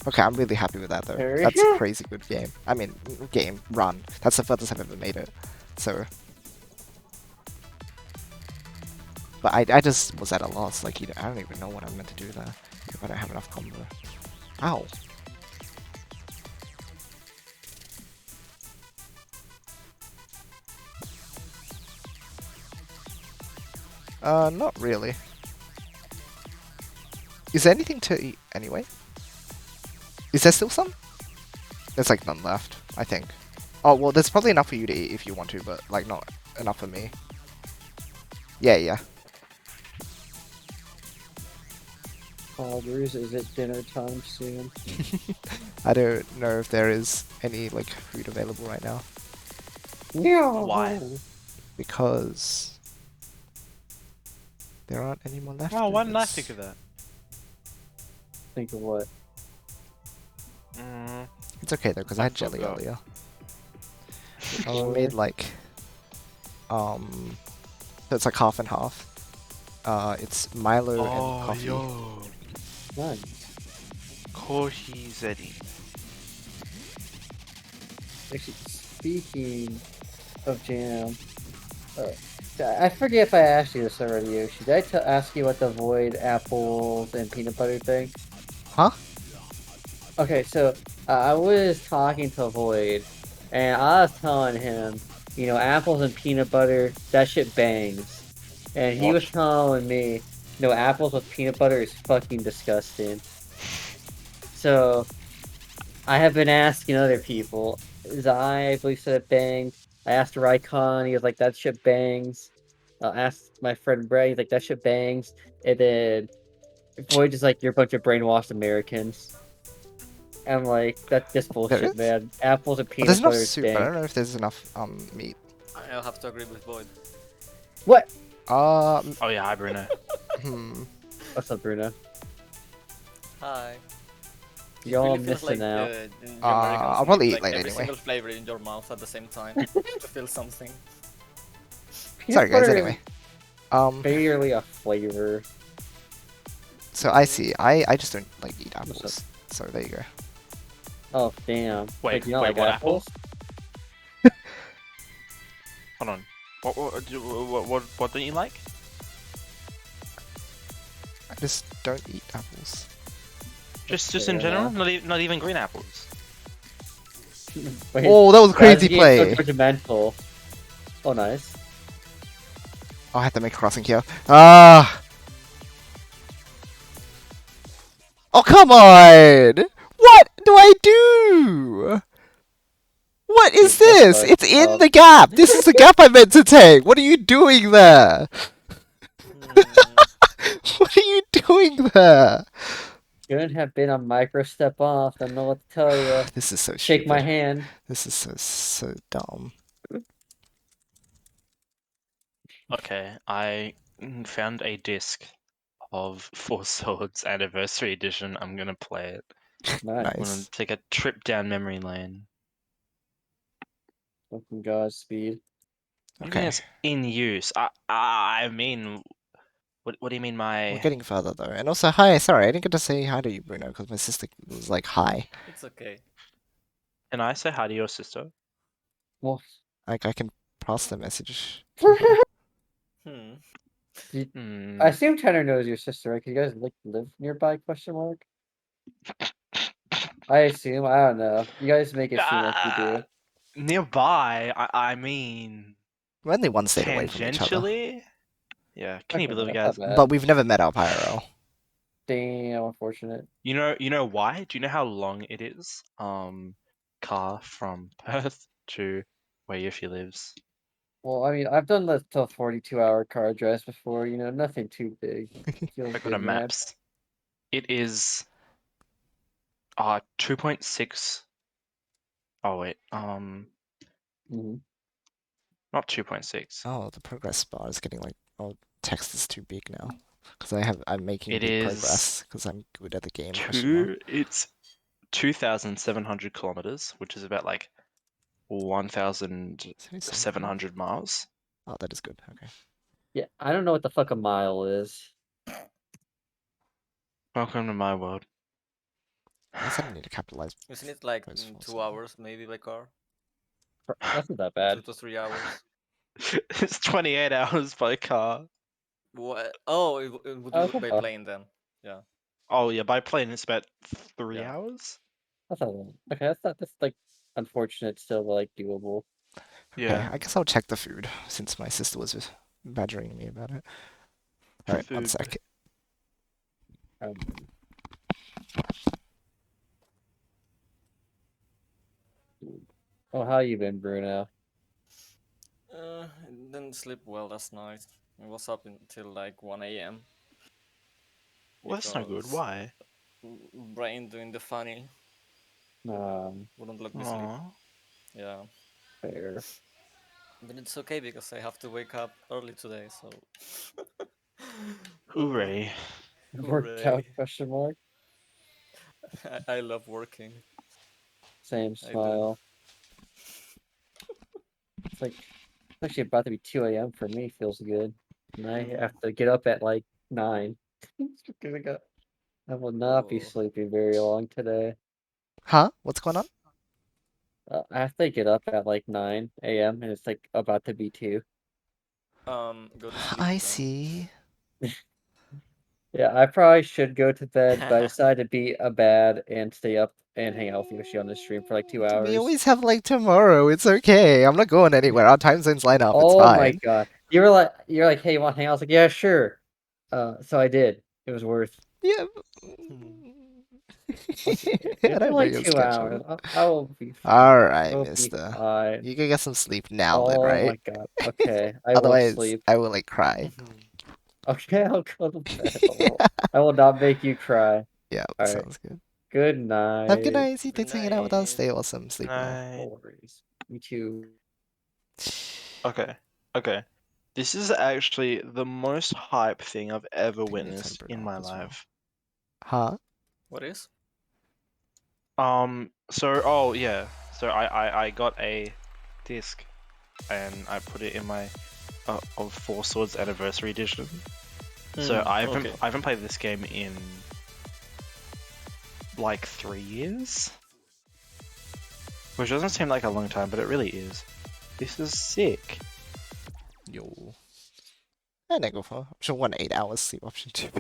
Okay, I'm really happy with that though. Harry. That's a crazy good game. I mean, run. That's the furthest I've ever made it. So, but I just was at a loss. Like, I don't even know what I'm meant to do there if I don't have enough combo. Ow. Not really. Is there anything to eat anyway? Is there still some? There's like none left, I think. Oh, well, there's probably enough for you to eat if you want to, but like not enough for me. Yeah, yeah. Fathers, is it dinner time soon? I don't know if there is any like food available right now Yeah. Why? because there aren't any more left. Oh, why didn't I think of that? Think of what? It's okay though, because I had jelly forgot. earlier. I Oh, made like so it's like half and half. It's Milo and coffee. Yo, nice. Koshi Zeddy. Actually, speaking of jam, I forget if I asked you this already, Yoshi. Did I ask you what the void apples and peanut butter thing? Huh? Okay, so I was talking to Void, and I was telling him, apples and peanut butter, that shit bangs. and he was Watch. telling me, no, apples with peanut butter is fucking disgusting. So I have been asking other people. I believe said it banged. I asked Rycon, he was like, that shit bangs. I asked my friend Brad, he's like, that shit bangs. And then Voyage is like, you're a bunch of brainwashed Americans. I'm like, that's just There bullshit, is? man. Apples and But there's peanut enough butter is soup. I don't dank. know if there's enough meat. I'll have to agree with Void. What? Um, Oh yeah, hi Bruno. hmm. What's up, Bruno? Hi. It Y'all really feels missing like out. the Americans I'll need probably eat like later every anyway. single flavor in your mouth at the same time to feel something. Sorry Peanut guys, butter anyway. is barely a flavor. So I see. I just don't like eat What's apples. So there you go. Oh, damn. Wait, you don't wait, like what apples? Hold on. What don't you like? I just don't eat apples. Just fair in general? enough. Not even green apples. Wait, Oh, that was a crazy strategy is play. so judgmental. Oh, nice. Oh, I have to make a crossing here. Ah! Oh, come on! What do I do? What is Dude, that's this? fucked It's in up. the gap! This is the gap I meant to take! What are you doing there? What are you doing there? Shouldn't have been a micro step off. Don't know what to tell you. This is so Shake my stupid. hand. This is so dumb. Okay, I found a disc of Four Swords Anniversary Edition. I'm gonna play it. Nice. I'm gonna Nice. take a trip down memory lane. Fucking Godspeed. What do you mean Okay. it's in use? I mean, what do you mean We're my... getting further though. And also, hi, sorry, I didn't get to say hi to you, Bruno, because my sister was like, hi. It's okay. Can I say hi to your sister? Well, Like, I can pass the message to her. Hmm. Hmm. I assume Tanner knows your sister, right? 'Cause you guys like live nearby? Question mark. I assume. I don't know. You guys make it seem like you do. Nearby, I mean... We're only one state away from each other. Tangentially? Yeah, can you Okay, believe it, that's guys? not bad. But we've never met up IRL. Damn, unfortunate. You know why? Do you know how long it is? Car from Perth to where Yoshi lives. Well, I mean, I've done the 42-hour car drives before. You know, nothing too big. Feels I got a good, man. maps. It is 2.6. Oh wait, hmm not 2.6. Oh, the progress bar is getting like, oh, text is too big now. Because I'm making It big is progress, because I'm good at the game, question mark. It's 2,700 kilometers, which is about like 1,700 miles. Oh, that is good, okay. Yeah, I don't know what the fuck a mile is. Welcome to my world. I guess I don't need to capitalize. Isn't it like Those four 2 seconds. hours maybe by car? That's not that 2 bad. to 3 hours. It's 28 hours by car. What? Oh, it would Oh, be that's not by bad. plane then. Yeah. Oh yeah, by plane it's about 3 Yeah. hours. That's not okay. That's not. That's like unfortunate. Still like doable. Okay, Yeah. I guess I'll check the food, since my sister was badgering me about it. Alright, one Food. sec. Um, oh, how you been, Bruno? Didn't sleep well last night. I was up until like 1 a.m. Well, that's not good. because Why? brain doing the funny wouldn't let me sleep. Aww. Yeah. Fair. But it's okay because I have to wake up early today, so. Hooray. Worked out? Hooray. Question mark. I love working. Same I do. smile. It's like it's actually about to be 2 a.m. for me. Feels good. And I have to get up at like 9. I will not be Oh. sleeping very long today. Huh? What's going on? I have to get up at like 9 a.m. and it's like about to be 2. Go to sleep I then. see. Yeah, I probably should go to bed, but I decided to be a bad and stay up and hang out with Yoshi on the stream for like 2 We hours. always have like tomorrow. It's okay. I'm not going anywhere. Our time zones line up. It's Oh my fine. god. You're like, hey, you want to hang out? I was like, yeah, sure. So I did. It was worth. Yeah. I It's don't know only your 2 hours. schedule. I will be fine. Alright, I'll be mister. fine. You can get some sleep now then, Oh right? my god. Okay, I will Otherwise, sleep. I will like cry. Okay, I'll go to bed. I will not make you cry. Yeah, All right. sounds good. Good Have a good night. night. See, thanks for hanging out with us. Stay awesome. Sleep well. No worries. Me too. Okay. Okay. This is actually the most hype thing I've ever Turn your witnessed temper in off my as well. life. Huh? What is? Oh yeah. So I got a disc and I put it in my of Four Swords Anniversary Edition. So I haven't played this game in like 3 years, which doesn't seem like a long time, but it really is. This is sick. Yo. And I go for option 1, 8 hours sleep. Option 2,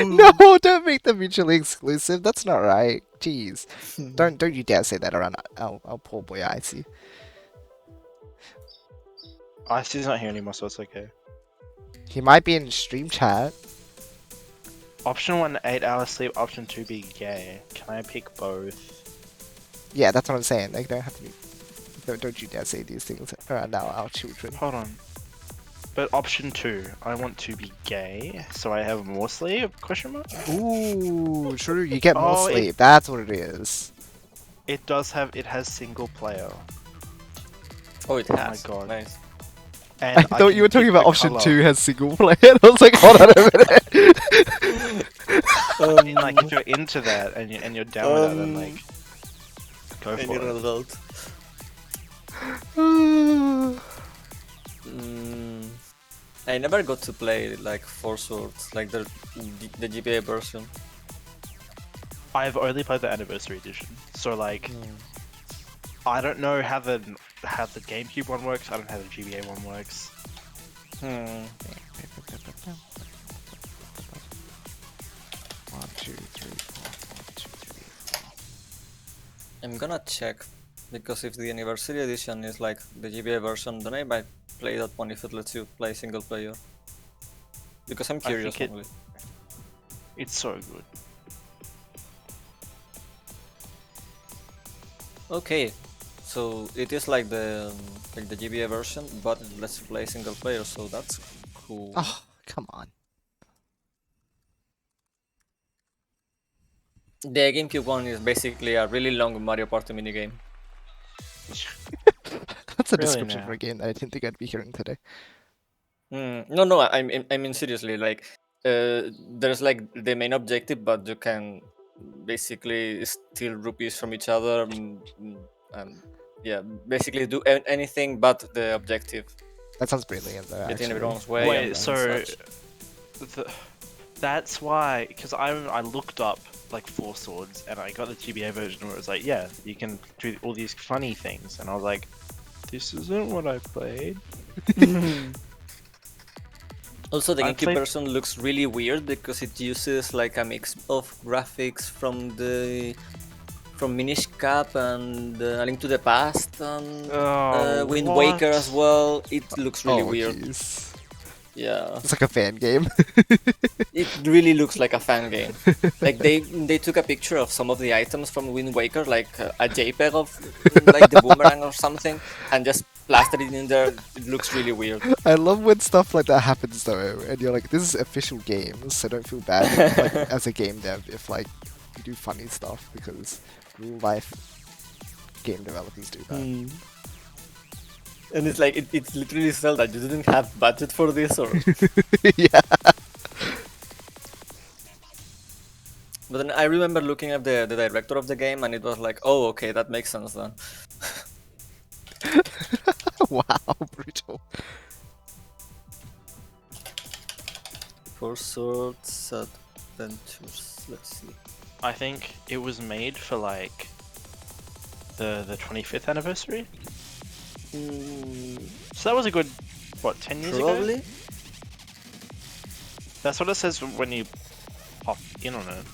no, don't make them mutually exclusive. That's not right. Jeez. Don't you dare say that around our poor boy Icy. Icy's not here anymore, so it's okay. He might be in stream chat. Option 1, 8 hours sleep. Option 2, be gay. Can I pick both? Yeah, that's what I'm saying. Like, don't have to be. Don't you dare say these things around our children. Hold on. But option 2, I want to be gay, so I have more sleep? Question mark? Ooh, true. You get more Oh, sleep. That's what it is. It has single player. Oh, it Oh has. my god. Nice. And I thought you were talking pick about the option colour. 2 has single player. And I was like, hold on a minute. I mean, like, if you're into that and you're down with that, then like, go And for you're an it. adult. I never got to play like Four Swords, like the GBA version. I've only played the Anniversary Edition, so like, I don't know how the GameCube one works. I don't know how the GBA one works. Hmm. 1, 2, 3, 4. 1, 2, 3, 4. I'm gonna check, because if the Anniversary Edition is like the GBA version, then I might play that one if it lets you play single player. Because I'm curious think only. It's so good. Okay, so it is like the GBA version, but it lets you play single player, so that's cool. Oh, come on. The GameCube one is basically a really long Mario Party minigame. That's a Really description now? for a game that I didn't think I'd be hearing today. No, I mean seriously, like there's like the main objective, but you can basically steal rupees from each other, and yeah, basically do anything but the objective. That sounds brilliant, though, Get in actually. everyone's way. Wait, and so such. that's why, because I looked up like Four Swords and I got the GBA version where it was like, yeah, you can do all these funny things, and I was like, this isn't what I played. Also, the I GameCube played- version looks really weird because it uses like a mix of graphics from Minish Cap and A Link to the Past and Wind Waker as well. It looks really weird. Jeez. Yeah, It's like a fan game. it really looks like a fan game. Like they took a picture of some of the items from Wind Waker, like a JPEG of like the boomerang or something, and just plastered it in there. It looks really weird. I love when stuff like that happens, though, and you're like, this is official games, so don't feel bad like, as a game dev if like you do funny stuff, because real life game developers do that. And it's like it's literally said that you didn't have budget for this, or Yeah. but then I remember looking at the director of the game, and it was like, oh, okay, that makes sense then. Wow, brutal. Four Swords Adventures. Let's see. I think it was made for like the 25th anniversary. So that was a good, what, 10 years ago? Probably. That's what it says when you pop in on it.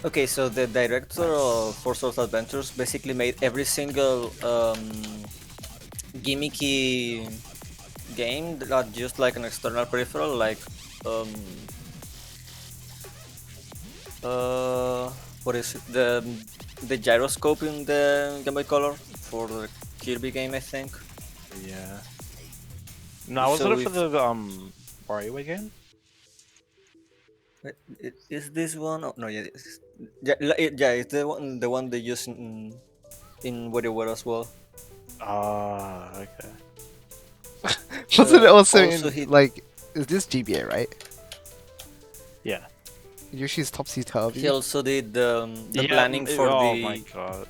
Okay, so the director of Four Swords Adventures basically made every single gimmicky game that used like an external peripheral, like um, what is it? The gyroscope in the Game Boy Color for the Kirby game, I think. Yeah. No, wasn't So it for if the WarioWare game? is this one? Oh, no, yeah, yeah, it's the one they use in WarioWare as well. Ah, okay. Wasn't it also Also, in he like? Is this GBA, right? Yeah. Yoshi's he Topsy-Turvy. also did the Yeah. planning for Oh my god.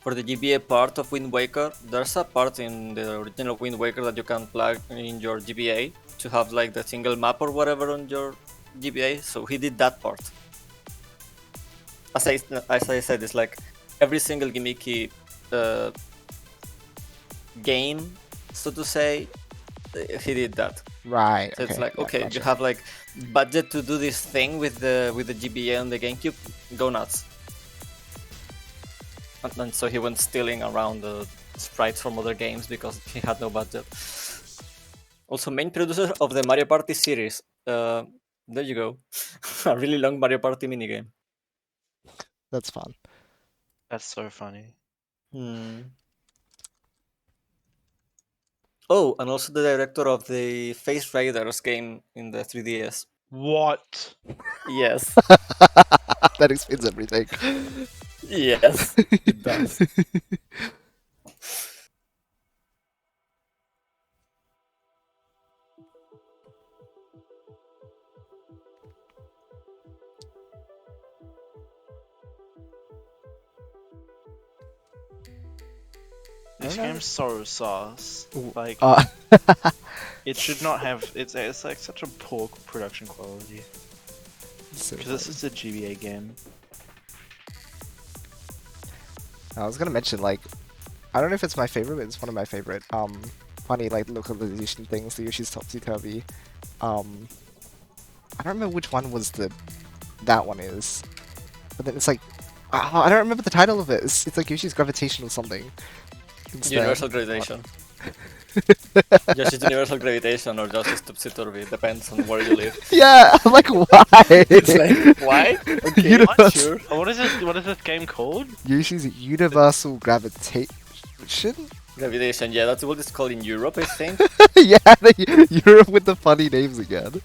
the GBA part of Wind Waker. There's a part in the original Wind Waker that you can plug in your GBA to have like the single map or whatever on your GBA. So he did that part. As I said, it's like every single gimmicky game, so to say, he did that. Right. So Okay. it's like, Yeah, okay, gotcha. you have like budget to do this thing with the GBA on the GameCube, go nuts. And so he went stealing around the sprites from other games because he had no budget. Also, main producer of the Mario Party series. There you go. A really long Mario Party minigame. That's fun. That's so funny. Oh, and also the director of the Face Raiders game in the 3DS. What? Yes. That explains everything. Yes, it does. This game's so sus. Like, Uh, it should not have. It's like such a poor production quality. so Because this funny. is a GBA game. I was gonna mention like, I don't know if it's my favorite, but it's one of my favorite funny like localization things. The Yoshi's Topsy-Turvy. I don't remember which one was that one is, but then it's like I don't remember the title of it. It's like Yoshi's Gravitational something. Instead. Universal Gravitation. Yoshi's Universal Gravitation or Yoshi's Topsy-Turvy, depends on where you live. Yeah, I'm like why? It's like, why? Okay, Universe- sure. What is this? What is this game called? Yoshi's Universal Gravitation. Gravitation, yeah, that's what it's called in Europe, I think. Yeah, Europe with the funny names again.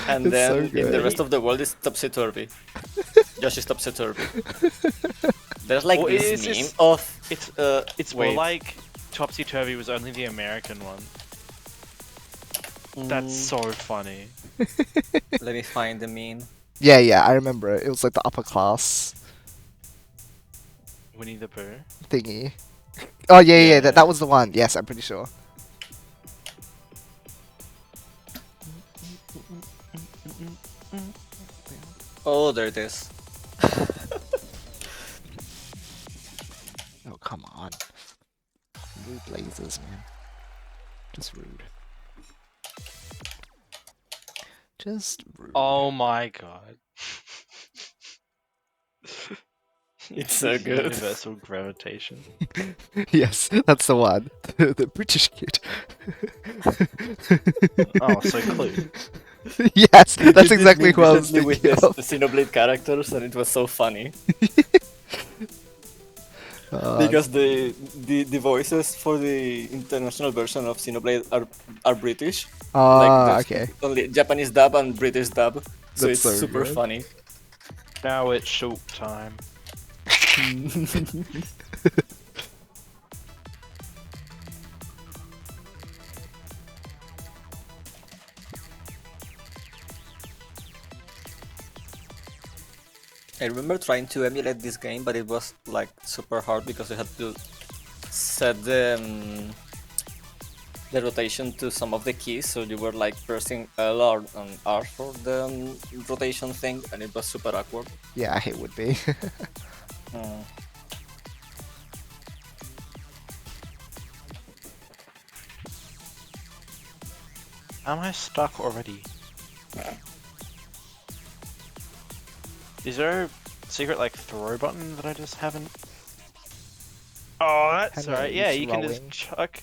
And It's so then in the good. rest of the world, it's Topsy-Turvy. Yoshi's Topsy-Turvy. There's like Well, this it's meme just- of... It's more wait. like Topsy Turvy was only the American one. That's so funny. Let me find the meme. Yeah, I remember it. It was like the upper class Winnie the Pooh. thingy. Oh yeah, Yeah. that was the one. Yes, I'm pretty sure. Oh, there it is. Oh come on, rude blazers, man. Just rude. Just rude. Oh my god. It's so good. Universal gravitation. Yes, that's the one. The British kid. Oh, so Clue. Yes, They that's did exactly this what I was recently with thinking of. the Xenoblade characters, and it was so funny Uh, because the voices for the international version of Xenoblade are British. There's okay. only Japanese dub and British dub, so That's it's so super good. funny. Now it's short time. I remember trying to emulate this game, but it was like super hard because you had to set the rotation to some of the keys, so you were like pressing L or R for the rotation thing, and it was super awkward. Yeah, it would be. Mm. Am I stuck already? Is there a secret like throw button that I just haven't? Oh, that's Hello, right. Yeah, you can just throwing. chuck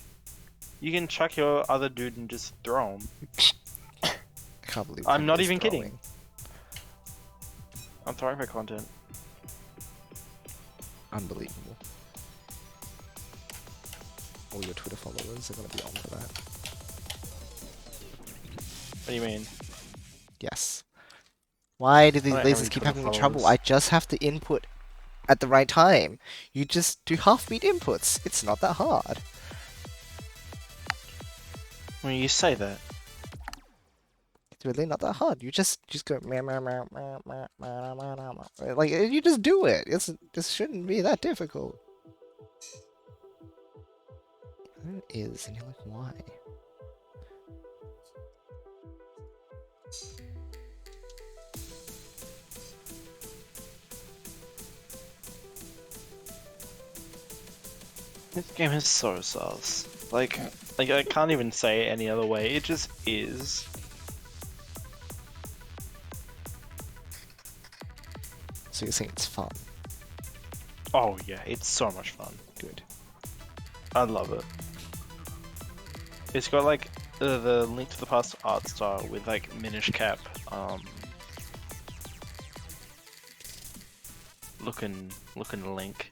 You can chuck your other dude and just throw him. I can't believe I'm not Timber's even kidding. throwing. I'm throwing for content. Unbelievable. All your Twitter followers are gonna be on for that. What do you mean? Yes. Why do these I don't have lasers any keep Twitter having trouble? followers. I just have to input at the right time. You just do half-beat inputs. It's not that hard. When you say that. It's really not that hard. You just go meow, meow, meow, meow, meow, meow, meow, meow, meow. Like you just do it. This shouldn't be that difficult. It is, and you're like, why? This game is so sus. Like I can't even say it any other way. It just is. So you're saying it's fun? Oh yeah, it's so much fun. Good. I love it. It's got like the Link to the Past art style with like Minish Cap, looking Link.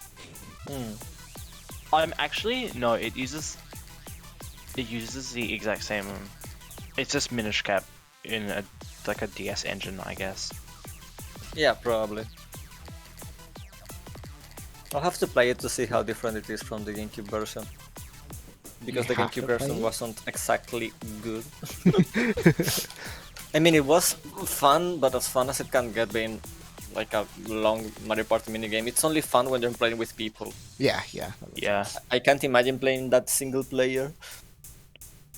I'm actually no. It uses the exact same. It's just Minish Cap in like a DS engine, I guess. Yeah, probably. I'll have to play it to see how different it is from the GameCube version. Because You the have to GameCube play version it? wasn't exactly good. I mean, it was fun, but as fun as it can get being like a long Mario Party minigame. It's only fun when you're playing with people. Yeah, yeah. that makes Yeah. sense. I can't imagine playing that single player.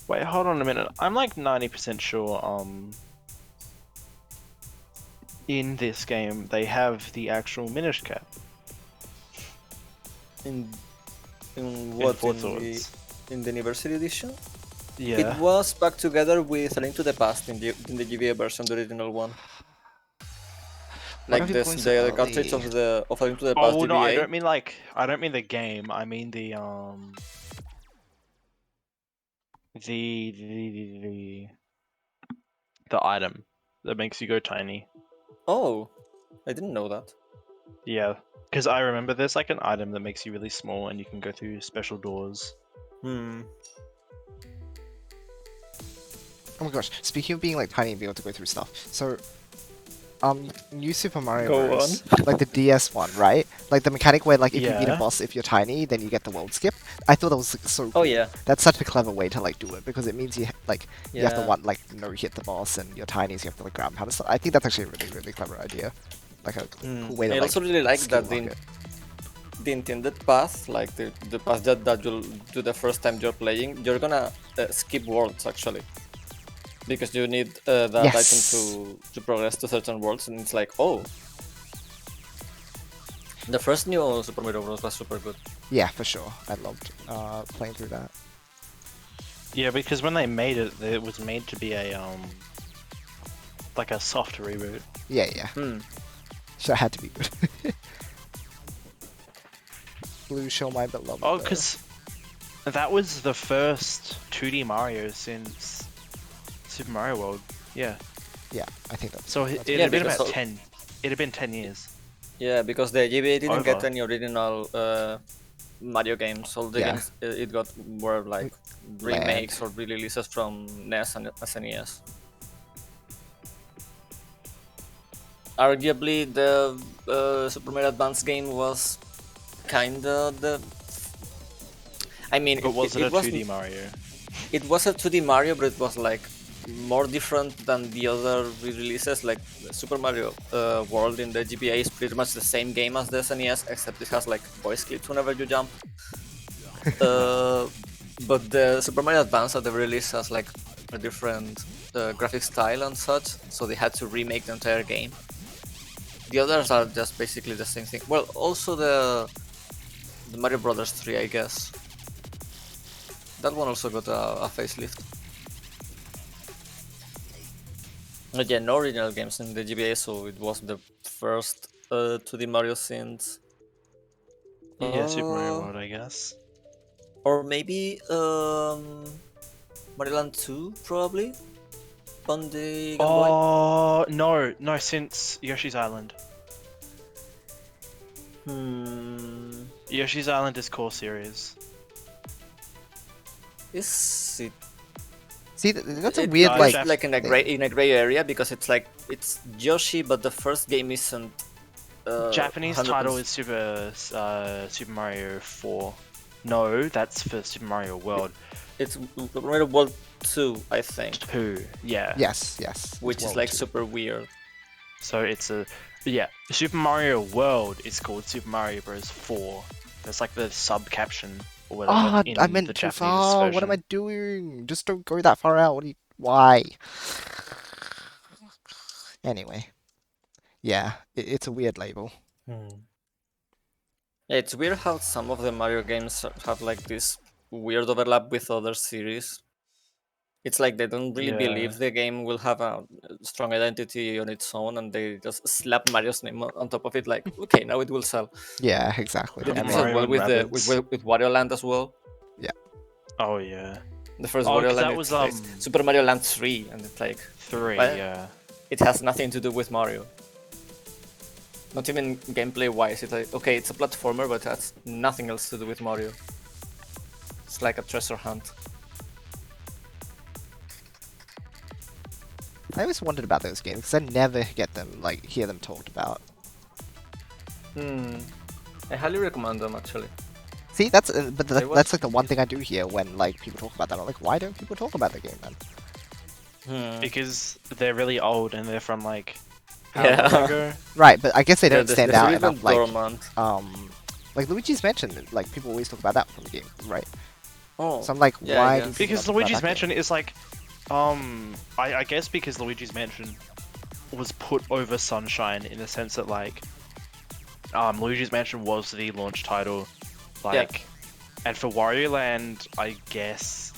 Wait, hold on a minute. I'm like 90% sure. In this game, they have the actual Minish Cap. In In what? Four In Swords. the Anniversary Edition? Yeah. It was back together with A Link to the Past in the GBA version, the original one. Why Like are people this, going so the cartridge early? of A Link to the Oh Past well, no, I GBA. don't mean like I don't mean the game. I mean the the item that makes you go tiny. Oh, I didn't know that. Yeah, because I remember there's like an item that makes you really small and you can go through special doors. Hmm. Oh my gosh! Speaking of being like tiny and being able to go through stuff, so New Super Mario Go Bros. Like the DS one, right? Like the mechanic where like if you beat a Yeah. boss if you're tiny, then you get the world skip. I thought that was like, so cool. Oh yeah. That's such a clever way to like do it because it means you you have to Yeah. no hit the boss and you're tiny, so you have to like grab pound and stuff. I think that's actually a really clever idea. Like a cool way to I like also really like skill that lock it. the intended path, like the path that you'll do the first time you're playing, you're gonna skip worlds actually. Because you need that Yes. item to progress to certain worlds, and it's like, oh. The first new Super Mario Bros. Was super good. Yeah, for sure. I loved playing through that. Yeah, because when they made it, it was made to be a like a soft reboot. Yeah, yeah. So it had to be good. Blue Show My Beloved. Oh, though. because that was the first 2D Mario since Super Mario World. Yeah. Yeah, I think that's So that's it Yeah, had been because about so- 10. It had been 10 years. Yeah, because the GBA didn't get Over. any original Mario games. All the Yeah. games it got were like Land. remakes or re-releases from NES and SNES. Arguably, the Super Mario Advance game was kinda the. I mean, But was it a wasn't- 2D Mario? It was a 2D Mario, but it was like more different than the other re-releases. Like Super Mario World in the GBA is pretty much the same game as the SNES, except it has like voice clips whenever you jump. But the Super Mario Advance at the release has like a different graphic style and such, so they had to remake the entire game. The others are just basically the same thing. Well, also the Mario Brothers 3, I guess. That one also got a facelift. But yeah, no original games in the GBA, so it was the first 2D Mario since. Yeah, Super Mario Uh, World, I guess. Or maybe Mario Land 2 probably on the Game Boy. Oh no, since Yoshi's Island. Yoshi's Island is core series. Is it? See, that's a It weird does like. like in a gray area because it's like it's Yoshi, but the first game isn't. Japanese 100%. title is Super Mario 4. No, that's for Super Mario World It's Mario World 2, I think, 2. Yeah. Yes, yes. which it's is World like 2. super weird. So it's Super Mario World is called Super Mario Bros. 4. That's like the sub caption or whatever Ah, in I the meant too Japanese far. version. What am I doing? Just don't go that far out. Why? Anyway, yeah, it's a weird label. Yeah, it's weird how some of the Mario games have like this weird overlap with other series. It's like they don't really Yeah. believe the game will have a strong identity on its own, and they just slap Mario's name on top of it. Like, okay, now it will sell. Yeah, exactly. They And did this as Mario well and with Rabbids. with Wario Land as well. Oh yeah. The first Oh, Wario 'cause Land, that was it's Super Mario Land 3, and it's like 3. What? Yeah. it has nothing to do with Mario. Not even gameplay wise. It's like, okay, it's a platformer, but it has nothing else to do with Mario. It's like a treasure hunt. I always wondered about those games because I never hear them talked about. I highly recommend them actually. See, that's that's was- like the one thing I do hear when like people talk about them. I'm like, why don't people talk about the game then? Because they're really old and they're from like how Yeah. long ago? Right, but I guess they Yeah, don't they're- stand they're out really enough. Like, dormant. like Luigi's Mansion. Like people always talk about that from the game, right? Oh, So I'm like, yeah, why? yeah. Do people Because not talk about Luigi's that game? Mansion is like, I guess because Luigi's Mansion was put over Sunshine in the sense that like, Luigi's Mansion was the launch title, like, and for Wario Land, I guess,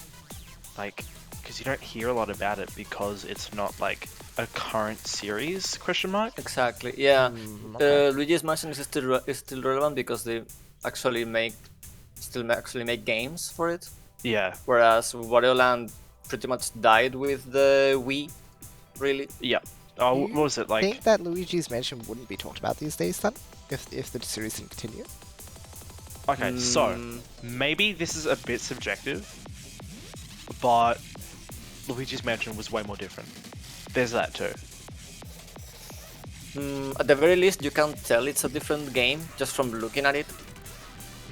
like, because you don't hear a lot about it because it's not like a current series question mark. Exactly. Yeah. Okay. Luigi's Mansion is still relevant because they actually actually make games for it. Yeah, Whereas Wario Land pretty much died with the Wii. Really. yeah. Oh, Do what you was it like? think that Luigi's Mansion wouldn't be talked about these days then, if the series didn't continue? Okay, so maybe this is a bit subjective, but Luigi's Mansion was way more different. There's that too. At the very least, you can tell it's a different game just from looking at it.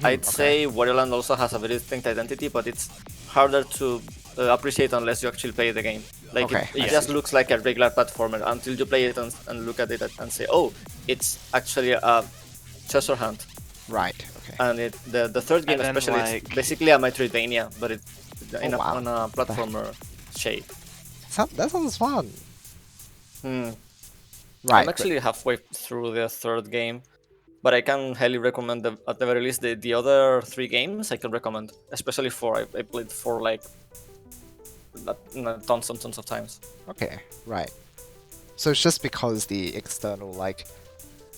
I'd say Wario Land also has a very distinct identity, but it's harder to appreciate unless you actually play the game. Like Okay, it I just see. looks like a regular platformer until you play it and look at it and say, oh, it's actually a treasure hunt. Right. Okay. And the third game And then, especially like- is basically a Metroidvania, but it's wow. on a platformer shape. That sounds fun. Hmm. Right. I'm actually halfway through the third game, but I can highly recommend at the very least the other 3 games. I can recommend, especially 4. I played 4 like tons and tons of times. Okay. Right. So it's just because the external like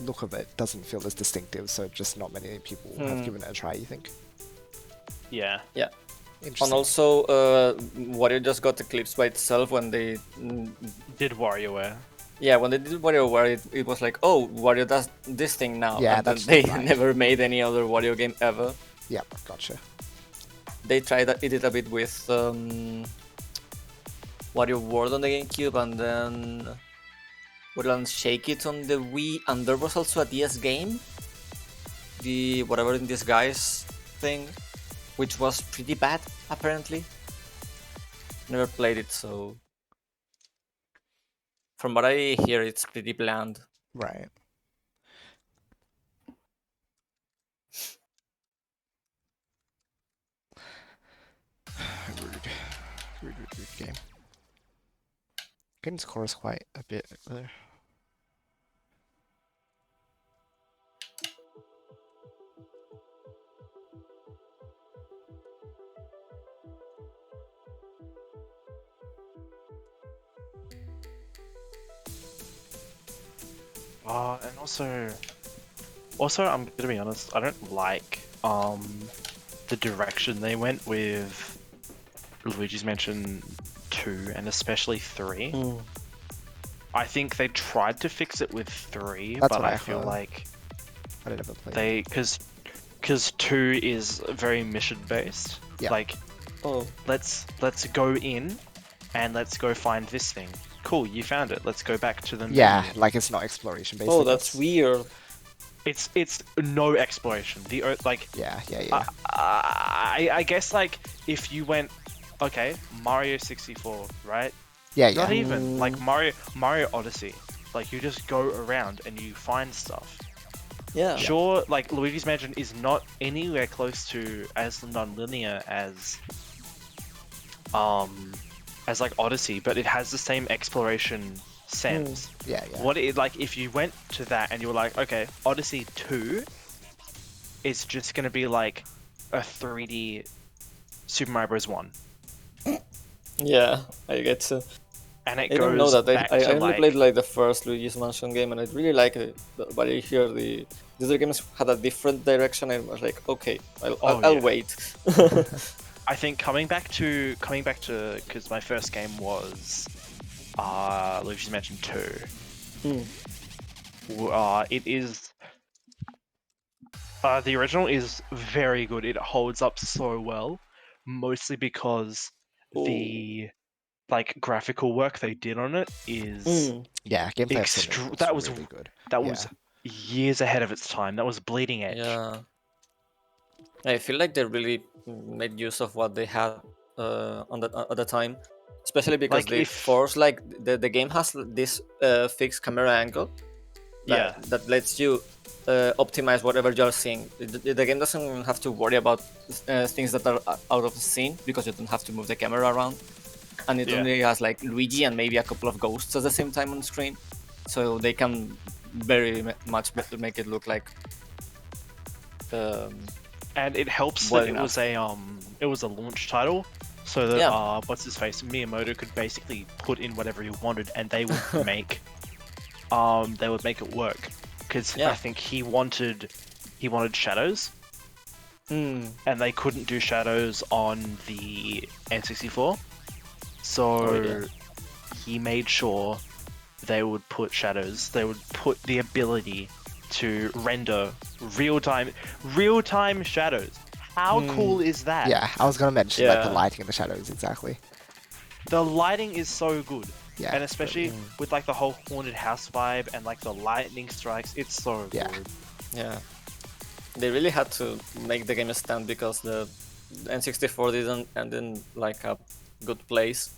look of it doesn't feel as distinctive, so just not many people have given it a try. You think? Yeah. Yeah. Interesting. And also, Wario just got eclipsed by itself when they Did WarioWare. when they did WarioWare, it was like, oh, Wario does this thing now. Yeah, and then that's they right. never made any other Wario game ever. Yep. Gotcha. They tried it a bit with Wario World on the GameCube, and then Wario Land Shake It on the Wii, and there was also a DS game, the whatever in disguise thing, which was pretty bad apparently. Never played it, so from what I hear, it's pretty bland. Right. Rude game. Getting score is quite a bit there. And also, I'm gonna be honest. I don't like the direction they went with Luigi's Mansion 2 and especially 3. I think they tried to fix it with 3, That's but what I I feel heard. like I didn't ever play. they because 2 is very mission based. Yeah. Like Oh, let's go in and let's go find this thing. Cool, you found it. Let's go back to the menu. Yeah, like it's not exploration based. oh, I that's guess. weird. It's no exploration. Like Yeah. I guess like if you went okay, Mario 64, right? Yeah. Not even like Mario Odyssey. Like you just go around and you find stuff. Yeah. Sure, like Luigi's Mansion is not anywhere close to as non-linear as like Odyssey, but it has the same exploration sense. Yeah. What it like if you went to that and you were like, okay, Odyssey 2 is just gonna be like a 3D Super Mario Bros. 1. Yeah, I get to. And it I goes don't know that. back I to only like played like the first Luigi's Mansion game, and I really like it. But I hear the other games had a different direction. And I was like, okay, I'll yeah. wait. I think coming back to because my first game was Luigi's Mansion 2. It is the original is very good. It holds up so well, mostly because the like graphical work they did on it is Yeah. Gameplay of Cinnamon was that was really good. that was years ahead of its time. That was bleeding edge. Yeah, I feel like they really made use of what they had at the time, especially because Like, they if- force like the game has this fixed camera angle that lets you optimize whatever you're seeing. The game doesn't have to worry about things that are out of the scene because you don't have to move the camera around, and it only has like Luigi and maybe a couple of ghosts at the same time on screen, so they can very much better make it look like. And it helps well that it was a launch title, so that what's his face Miyamoto could basically put in whatever he wanted, and they would make it work. Because I think he wanted shadows, and they couldn't do shadows on the N64, so he made sure they would put shadows. They would put the ability to render real-time shadows. How cool is that? Yeah, I was gonna mention like the lighting and the shadows exactly. The lighting is so good. Yeah, And especially with like the whole haunted house vibe and like the lightning strikes, it's so good. Yeah, they really had to make the game stand because the N64 didn't end in like a good place.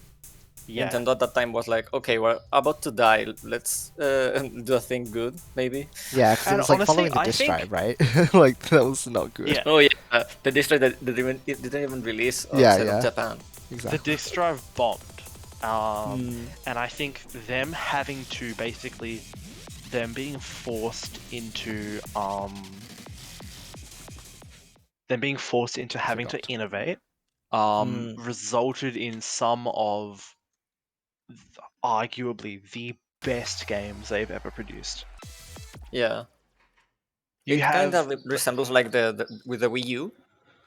Yeah. Nintendo at that time was like, okay, we're about to die. Let's do a thing good, maybe. Yeah, because it And was like honestly, following the I disk think- drive, right? Like that was not good. Yeah. Oh yeah, the disc drive that didn't even release Yeah, outside yeah. of Japan. Exactly. The disk drive bombed. And I think them having to basically being forced into having to Forgot. innovate resulted in some of arguably the best games they've ever produced. Yeah, You it have kind of resembles like the with the Wii U.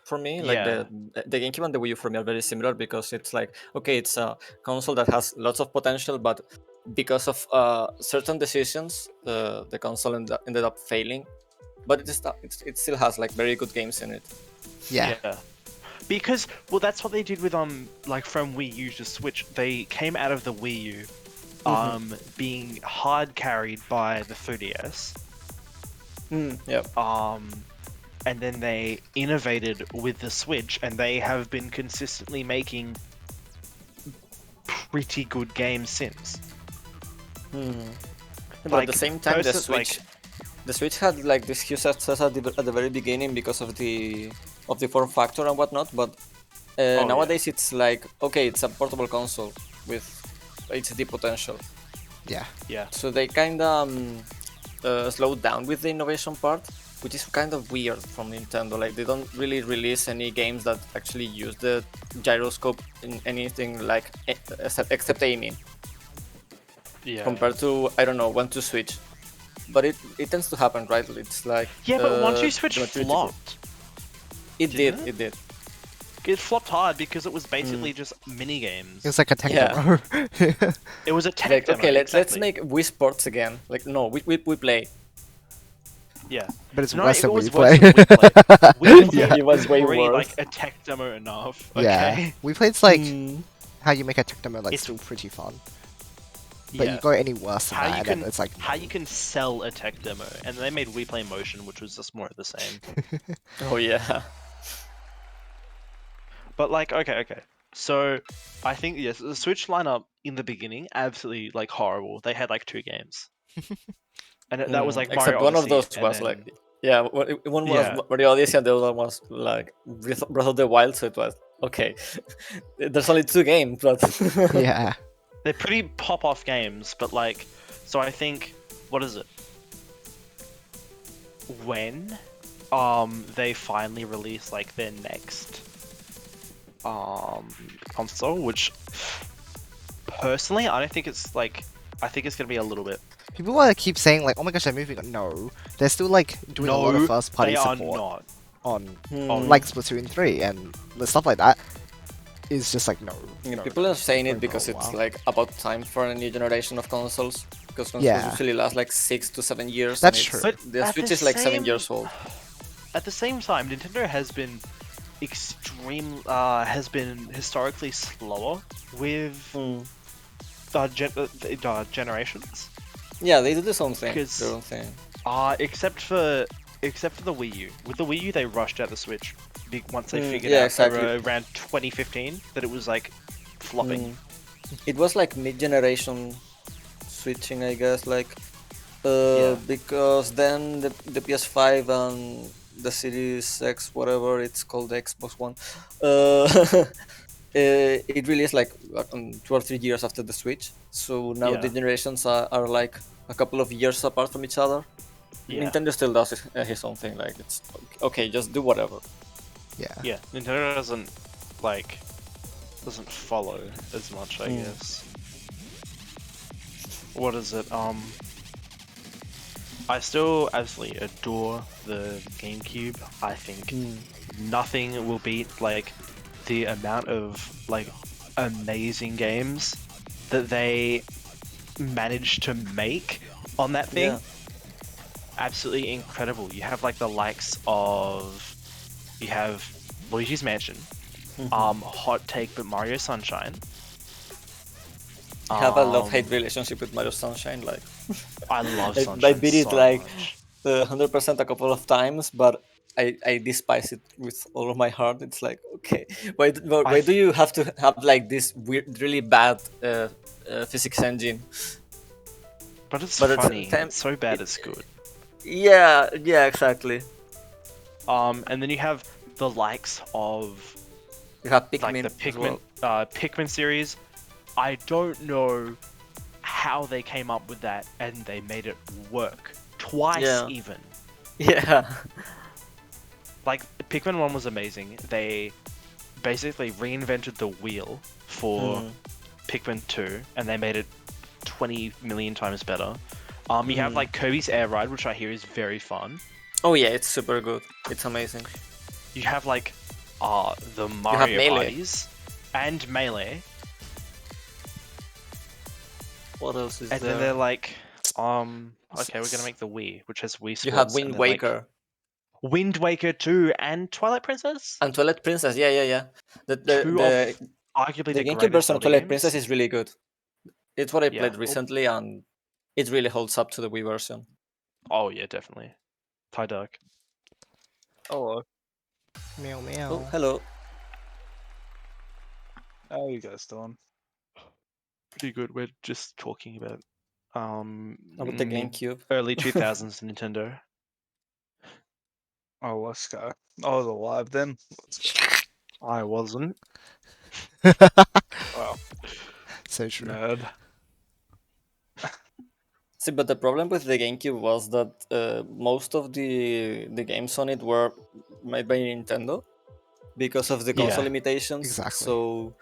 For me, like Yeah. the GameCube and the Wii U for me are very similar because it's like, okay, it's a console that has lots of potential, but because of certain decisions, the console ended up failing. But it still has like very good games in it. Yeah. Because that's what they did with like from Wii U to Switch. They came out of the Wii U being hard carried by the 3DS. Yep. And then they innovated with the Switch, and they have been consistently making pretty good games since. But at the same time, the Switch had like this huge success at the very beginning because of the form factor and whatnot. But nowadays, it's like, okay, it's a portable console with HD potential. Yeah. So they kind of slowed down with the innovation part, which is kind of weird from Nintendo. Like they don't really release any games that actually use the gyroscope in anything like except aiming. Yeah. Compared to, I don't know, One to Switch. But it tends to happen, right? It's like Yeah, but One to Switch the maturity flopped. It Did did. it? It did. It flopped hard because it was basically just mini games. It was like a tech Yeah. demo. It was a tech Like, demo. okay, let's exactly. make Wii Sports again. Like, no, we play. Yeah. But it's No, worse if than it was we worse play. than WePlay. WePlay Yeah. It was way already worse. like a tech demo enough. Yeah. Okay. We played like Mm. how you make a tech demo like It's- still pretty fun. But Yeah. you go any worse than How that, you and can it's like how you can sell a tech demo, and they made WePlay Motion, which was just more of the same. Oh yeah. But like, okay. So I think yes, the Switch lineup in the beginning absolutely like horrible. They had like 2 games, and that was like Except Mario one of Odyssey, those and was then like, yeah, one was Yeah. Mario Odyssey and the other one was like Breath of the Wild. So it was okay. There's only 2 games, but yeah. they're pretty pop-off games. But like, so I think what is it? When they finally release like their next console, which personally I don't think it's like, I think it's gonna be a little bit. People keep saying like, oh my gosh, they're moving on. No, they're still like doing a lot of first party they are support not. on Mm. like Splatoon 3 and the stuff like that. Is just like no. people are saying it Won't go because it's well. like about time for a new generation of consoles. Because consoles Yeah. usually last like 6 to 7 years. That's and true. But The at Switch the is like 7 same- years old. At the same time, Nintendo has been has been historically slower with generations. Yeah, they do the same thing. Because- Their own thing. Except for the Wii U. With the Wii U, they rushed out the Switch once they figured yeah, out exactly. around 2015 that it was like flopping. It was like mid-generation switching, I guess, like Yeah. because then the PS5 and the Series X, whatever it's called, the Xbox One, it released like 2 or 3 years after the Switch. So now Yeah. the generations are like a couple of years apart from each other. Yeah. Nintendo still does his own thing. Like it's okay, just do whatever. Yeah. Yeah, Nintendo doesn't follow as much, I guess. What is it? I still absolutely adore the GameCube. I think nothing will beat like the amount of like amazing games that they managed to make on that thing. Yeah. Absolutely incredible. You have like the likes of, you have Luigi's Mansion, Hot Take, but Mario Sunshine. I have a love-hate relationship with Mario Sunshine. Like I love I Sunshine beat it so like much. 100% a couple of times, but I despise it with all of my heart. It's like, okay, why do you have to have like this weird, really bad physics engine? But it's but at the funny. same time, It's so bad it's good. Yeah, exactly. And then you have the likes of You have like Pikmin. the as Pikmin, well. Pikmin series. I don't know how they came up with that and they made it work twice Yeah. even. Yeah. Like Pikmin 1 was amazing. They basically reinvented the wheel for Pikmin 2 and they made it 20 million times better. You have like Kirby's Air Ride, which I hear is very fun. Oh yeah, it's super good. It's amazing. You have like the Mario Melee. Parties and Melee. What else is And there? then they're like, okay, we're gonna make the Wii, which has Wii Sports. You have and Wind then, like, Waker Wind Waker 2, and Twilight Princess. and Twilight Princess. Yeah. The Two of arguably the the GameCube greatest version of Zelda Twilight games. Princess is really good. It's what I Yeah. played recently, and it really holds up to the Wii version. Oh yeah, definitely. Ty Dark. Oh, Meow meow. Oh, hello. how are you guys doing? Pretty good. We're just talking about About the GameCube. early 2000s Nintendo. Oh, let's go. I was alive then. Let's go. I wasn't. Wow, So true. nerd. See, but the problem with the GameCube was that most of the games on it were made by Nintendo because of the console Yeah, limitations. exactly. So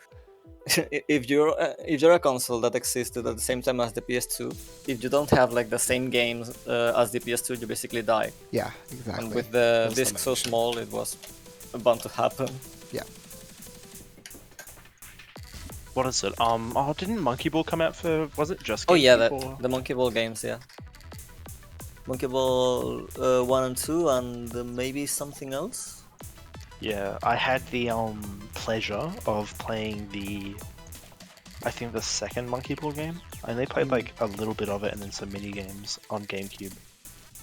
if you're a console that existed at the same time as the PS2, if you don't have like the same games as the PS2, you basically die. Yeah, exactly. And with the That's the disc so main issue. small, it was bound to happen. What is it? Oh, didn't Monkey Ball come out for? Was it just? Oh yeah, GameCube, or- the Monkey Ball games, yeah. Monkey Ball 1 and 2 and maybe something else? Yeah, I had the pleasure of playing I think the second Monkey Ball game. I only played like a little bit of it and then some mini games on GameCube,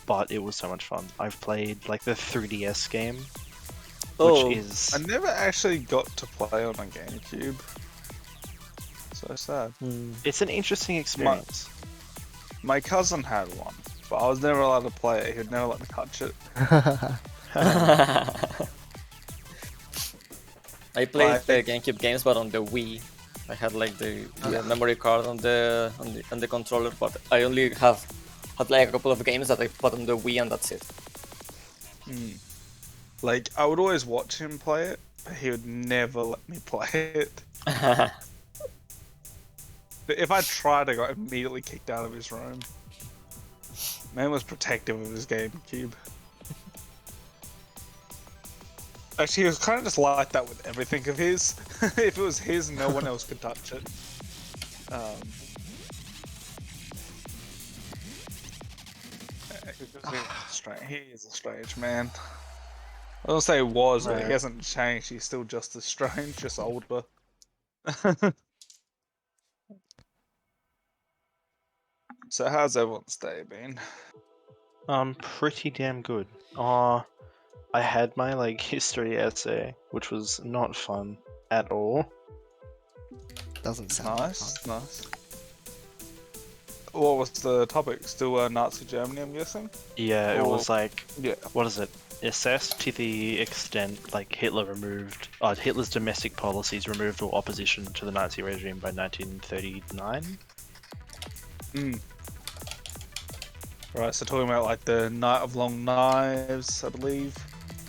but it was so much fun. I've played like the 3DS game, Oh, which is I never actually got to play on a GameCube. So sad. it's an interesting experience. My cousin had one, but I was never allowed to play it. He'd never let me touch it. I played the GameCube games, but on the Wii. I had like the memory card on the controller, but I only had like a couple of games that I put on the Wii, and that's it. Like, I would always watch him play it, but he would never let me play it. But if I tried, I got immediately kicked out of his room. Man was protective of his GameCube. Actually, he was kind of just like that with everything of his. If it was his, no one else could touch it. He is a strange man. I don't say was, but he hasn't changed. He's still just as strange, just older. So how's everyone's day been? Pretty damn good. I had my like history essay, which was not fun at all. Doesn't sound like fun. Nice. What was the topic? Still Nazi Germany, I'm guessing? Yeah, it Or- was like, Yeah. what is it? Assessed to the extent like Hitler's domestic policies removed all opposition to the Nazi regime by 1939. Right, so talking about like the Night of Long Knives, I believe.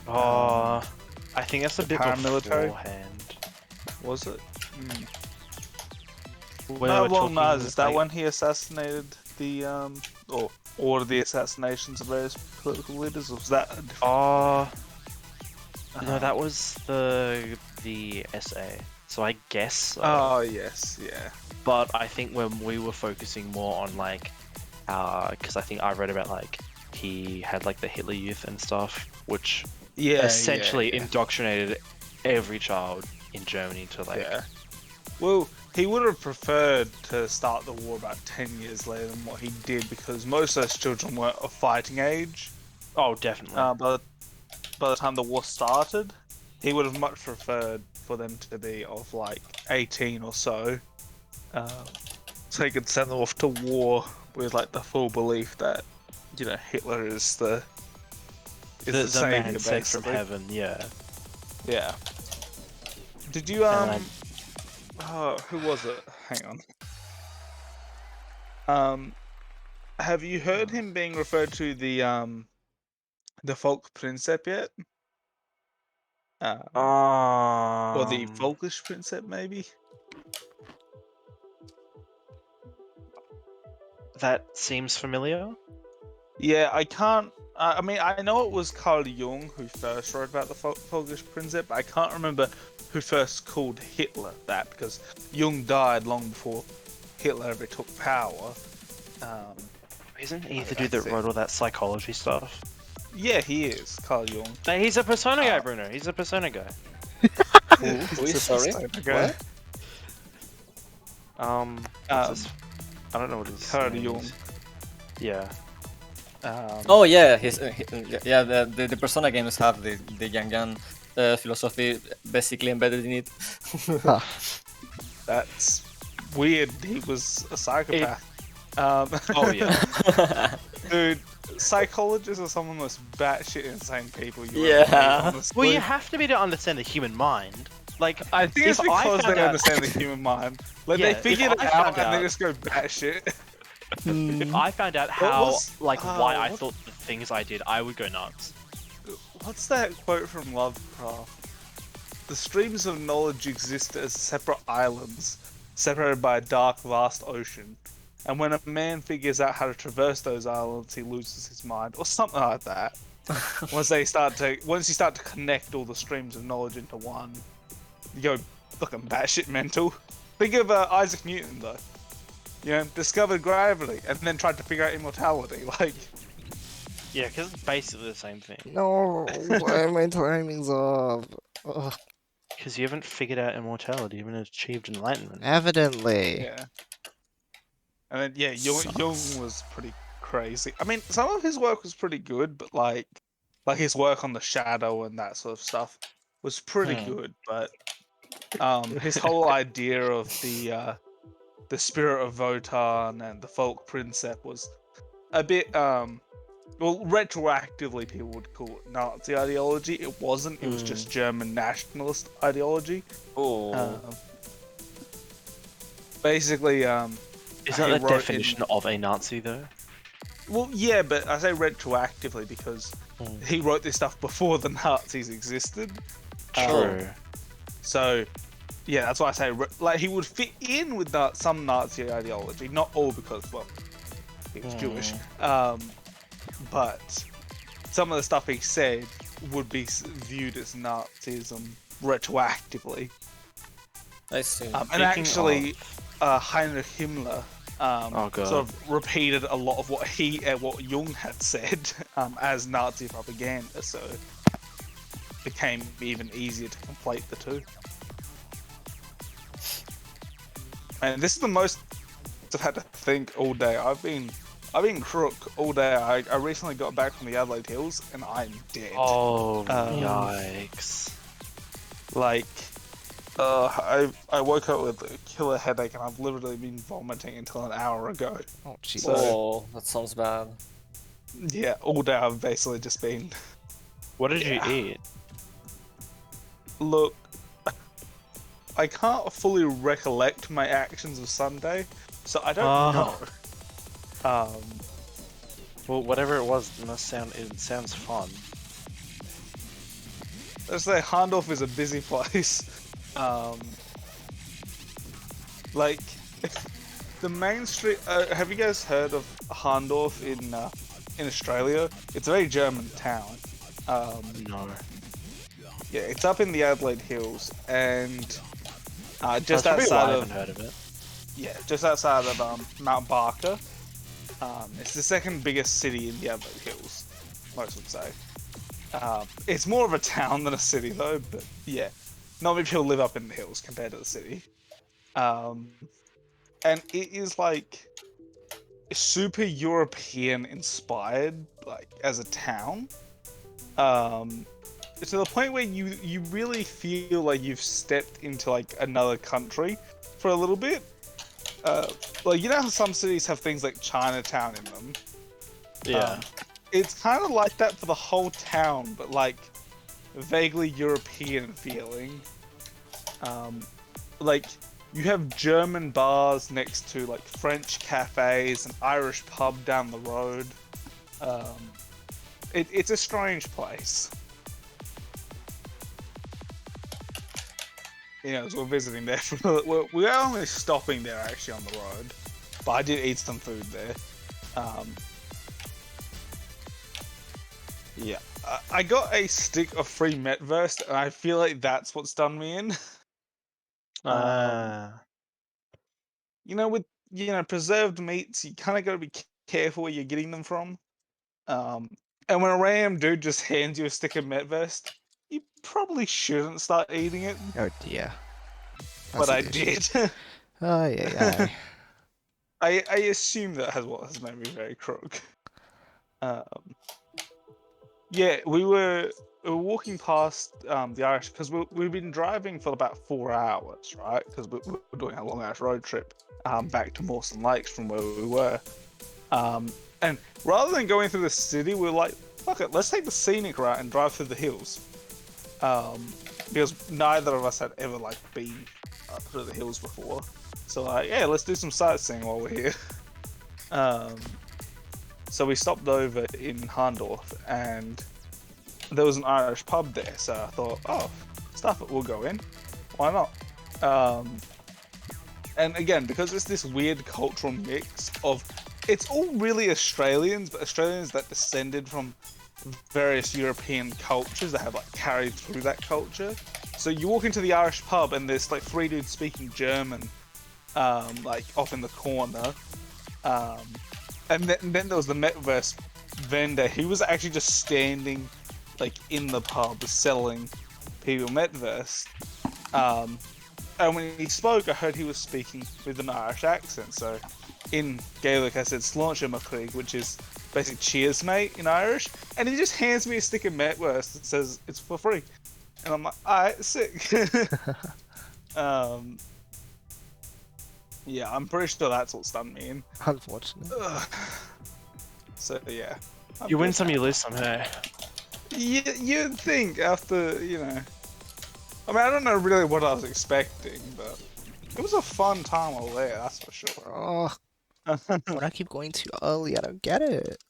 I think that's a bit paramilitary? beforehand. Was it? Where Night we're of Long talking, Knives, is that like- when he assassinated the or ordered the assassinations of various political leaders, or was that a different... No, that was the essay. So I guess so. Oh yes, yeah. But I think when we were focusing more on like, because I think I read about like he had like the Hitler Youth and stuff, which Yeah, essentially yeah. indoctrinated every child in Germany to like. Yeah. Well, he would have preferred to start the war about 10 years later than what he did, because most of those children weren't of fighting age. Oh, definitely. But by the time the war started, he would have much preferred for them to be of like 18 or so, so he could send them off to war with like the full belief that, you know, Hitler is the the savior, man sent from basically. heaven. Yeah. Yeah. Did you And who was it? Hang on. Have you heard him being referred to the Volksprinzip yet? Or the Volkischprinzip, maybe? That seems familiar. Yeah, I can't. I mean, I know it was Carl Jung who first wrote about the Volkischprinzip, but I can't remember who first called Hitler that, because Jung died long before Hitler ever took power. Isn't he the dude that wrote all that psychology stuff? Yeah, he is, Carl Jung. No, he's a Persona guy, Bruno. He's a Persona guy. Who is sorry? Okay. What's his- I don't know what his Carl name Jung. is. Yeah. Oh yeah, the Persona games have the Jungian philosophy basically embedded in it. That's weird. He was a psychopath. Oh yeah. Dude, psychologists are some of the most batshit insane people you Yeah. ever meet, honestly. Well, you have to be to understand the human mind. Like, I think it's if I because they found don't out- understand the human mind. Like, Yeah, they if figured it I out found and they out- just go batshit. If I found out how, was- why I what- thought the things I did, I would go nuts. What's that quote from Lovecraft? The streams of knowledge exist as separate islands, separated by a dark, vast ocean. And when a man figures out how to traverse those islands, he loses his mind, or something like that. Once you start to connect all the streams of knowledge into one, you go fucking batshit mental. Think of Isaac Newton though. You know, discovered gravity and then tried to figure out immortality. Like, Yeah, because it's basically the same thing. No, why my timing's off? Ugh, Because you haven't figured out immortality, you haven't achieved enlightenment. evidently. yeah. And then yeah, Jung Sucks. was pretty crazy. I mean, some of his work was pretty good, but like his work on the shadow and that sort of stuff was pretty good. But his whole idea of the spirit of Votan and the folk princeps was a bit well, retroactively people would call it Nazi ideology. It wasn't. It was just German nationalist ideology. Oh, Basically, Is that he the wrote definition of a Nazi, though? Well, yeah, but I say retroactively because he wrote this stuff before the Nazis existed. True. So, yeah, that's why I say like he would fit in with some Nazi ideology, not all because well, he was Jewish. But some of the stuff he said would be viewed as Nazism retroactively. I see. And actually, Heinrich Himmler God. sort of repeated a lot of what Jung had said as Nazi propaganda, so it became even easier to conflate the two. And this is the most I've had to think all day. I've been crook all day. I recently got back from the Adelaide Hills and I'm dead. Oh, yikes. Like, I woke up with a killer headache and I've literally been vomiting until an hour ago. Oh, jeez. Oh, that sounds bad. Yeah, all day I've basically just been... What did you eat? Look, I can't fully recollect my actions of Sunday, so I don't know. Well, whatever it was, it sounds fun. Let's say Handorf is a busy place. Like, the main street... have you guys heard of Handorf in Australia? It's a very German town. No. Yeah, it's up in the Adelaide Hills, and just That's probably why I outside haven't of... heard of it. Yeah, just outside of Mount Barker. It's the second biggest city in the Adelaide Hills, most would say. It's more of a town than a city though, but yeah. Not many people live up in the hills compared to the city. And it is like super European inspired, like as a town. To the point where you really feel like you've stepped into like another country for a little bit. Like, you know how some cities have things like Chinatown in them? Yeah. It's kind of like that for the whole town, but like vaguely European feeling. Like, you have German bars next to like French cafes, an Irish pub down the road. It's a strange place. You know, as we're visiting there, we're only stopping there actually on the road, but I did eat some food there. Yeah, I got a stick of free Metverse, and I feel like that's what's done me in. You know, with preserved meats, you kind of got to be careful where you're getting them from. And when a random dude just hands you a stick of Metverse, you probably shouldn't start eating it. Oh dear. But I did. Oh yeah. I assume that has made me very crook. Yeah, we were walking past the Irish because we've been driving for about 4 hours, right? Because we're doing a long ass road trip back to Mawson Lakes from where we were. And rather than going through the city, we were like, fuck it, let's take the scenic route and drive through the hills. Because neither of us had ever like been through the hills before. So yeah, let's do some sightseeing while we're here. So we stopped over in Handorf and there was an Irish pub there. So I thought, oh, stuff it, we'll go in. Why not? And again, because it's this weird cultural mix of, it's all really Australians, but Australians that descended from various European cultures that have like carried through that culture. So you walk into the Irish pub and there's like 3 dudes speaking German, like off in the corner. And then there was the Metaverse vendor. He was actually just standing like in the pub selling people Metaverse. And when he spoke, I heard he was speaking with an Irish accent. So in Gaelic, I said "Sláinte Macraig," which is basically "Cheers, mate" in Irish. And he just hands me a stick of Metaverse that says it's for free. And I'm like, alright, sick. Yeah, I'm pretty sure that's what stunned me in. Unfortunately. So yeah. You win some, you lose some, hey. You'd think after, you know. I mean, I don't know really what I was expecting, but it was a fun time over there, that's for sure. Oh, when I keep going too early, I don't get it.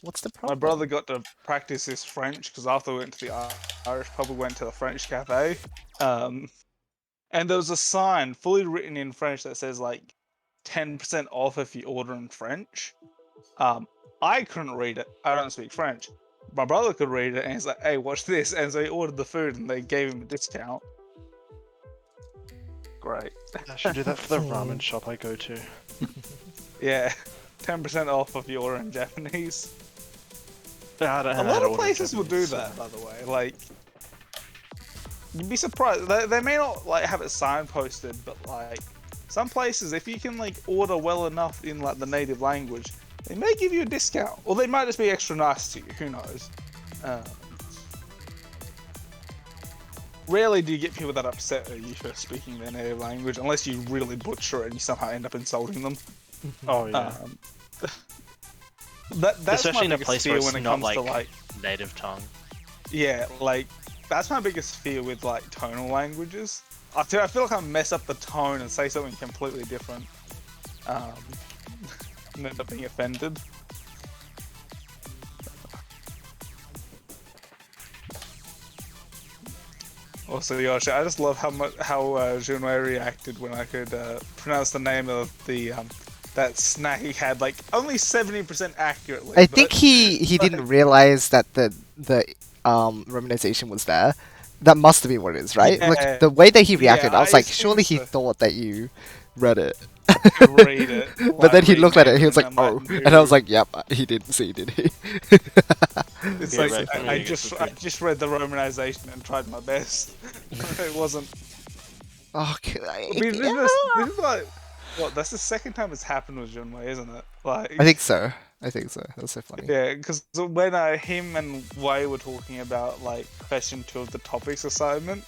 What's the My problem? brother got to practice his French because after we went to the Irish pub, we went to the French cafe. And there was a sign fully written in French that says like 10% off if you order in French. I couldn't read it. I don't speak French. My brother could read it and he's like, hey, watch this. And so he ordered the food and they gave him a discount. Great. I should do that for the ramen shop I go to. Yeah. 10% off if you order in Japanese. Yeah, I don't A know how lot to of order places will do Japanese, that, by the way. Like, you'd be surprised. They may not like have it signposted, but like some places, if you can like order well enough in like the native language, they may give you a discount, or they might just be extra nice to you. Who knows? Rarely do you get people that upset at you for speaking their native language, unless you really butcher it and you somehow end up insulting them. Oh yeah. That's Especially in my a biggest place where fear it's when it not comes to like native tongue. yeah, like that's my biggest fear with like tonal languages. I feel like I mess up the tone and say something completely different, and end up being offended. Also, Yoshi, I just love how Junwei reacted when I could pronounce the name of the that snack he had like only 70% accurately. I think he didn't realize that the romanization was there. That must have been what it is, right? Yeah, Like the way that he reacted, I was like, assume surely he so. thought that you read it. Could read it. But then he read looked at it, he was like, Mandarin, "Oh," I'm like, and I was "No." like, "Yep, he didn't see, did he?" It's Yeah, like right, for me, I I guess just it's good. read the romanization and tried my best. It wasn't. Oh, I mean, this is like what? That's the second time it's happened with Junwei, isn't it? Like I think so. I think so. That's so funny. yeah, because when him and Wei were talking about like question 2 of the topics assignment,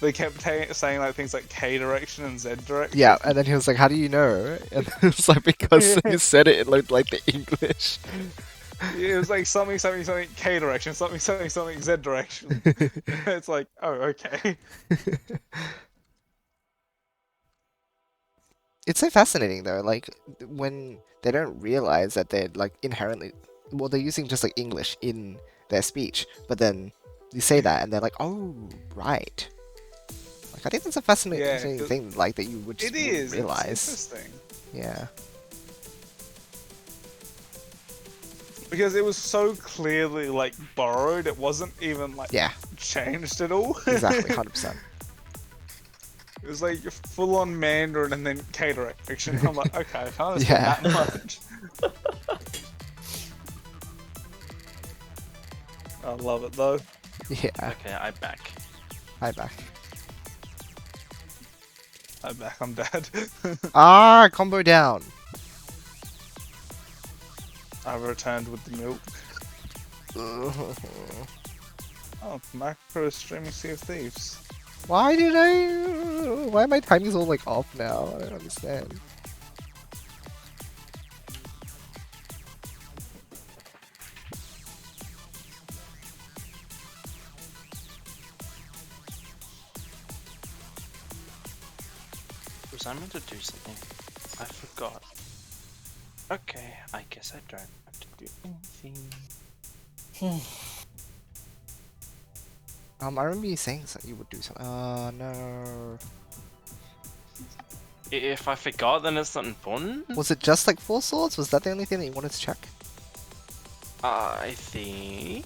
they kept saying like things like K direction and Z direction. Yeah, and then he was like, "How do you know?" And it was like, "Because you said it, it looked like the English." It was like something K direction, something Z direction. It's like, oh, okay. It's so fascinating though, like when they don't realize that they're like inherently, well, they're using just like English in their speech, but then you say that and they're like, "Oh, right." Like I think that's a fascinating 'cause thing, like that you would just It is. wouldn't realize. It's interesting. Yeah. Because it was so clearly like borrowed, it wasn't even like Yeah. changed at all. Exactly. 100%. It was like full on Mandarin and then K direction. I'm like, okay, I can't understand Yeah. that much. I love it though. Yeah. Okay, I'm back. Hi back. I'm back, I'm dead. Ah, combo down. I've returned with the milk. Oh, macro streaming Sea of Thieves. Why Why are my timings all like off now? I don't understand. Was I meant to do something? I forgot. Okay, I guess I don't have to do anything. I remember you saying that you would do something. Oh no. If I forgot, then it's not important. Was it just like 4 swords? Was that the only thing that you wanted to check? I think.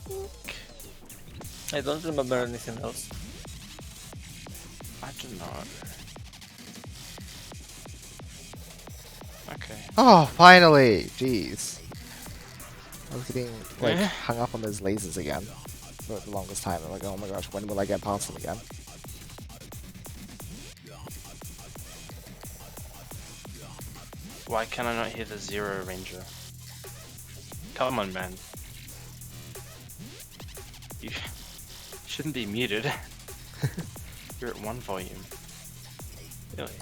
I don't remember anything else. I do not. Okay. Oh, finally! Jeez. I was getting, like, Eh? hung up on those lasers again for the longest time. I'm like, oh my gosh, when will I get past them again? Why can I not hear the Zero Ranger? Come on, man. You shouldn't be muted. You're at 1 volume. Really?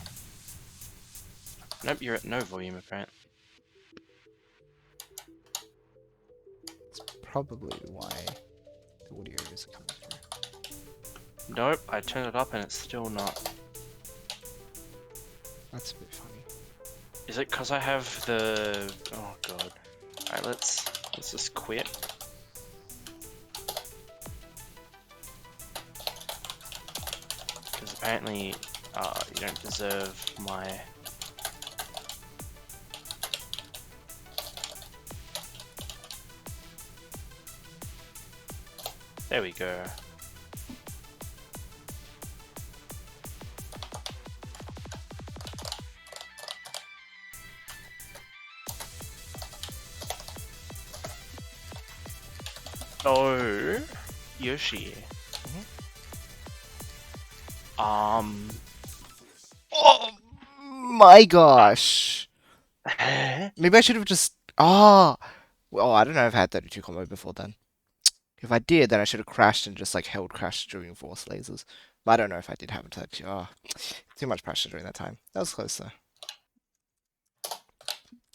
Nope, you're at no volume apparently. Probably why the audio is coming through. Nope, I turned it up and it's still not. That's a bit funny. Is it because I have the... Oh god. Alright, let's just quit. Because apparently you don't deserve my... There we go. So, Yoshi. Oh my gosh! Maybe I should have just... Oh! Well, I don't know if I had 32 combo before then. If I did, then I should have crashed and just like held crash during force lasers. But I don't know if I did have it actually. Oh, too much pressure during that time. That was close though.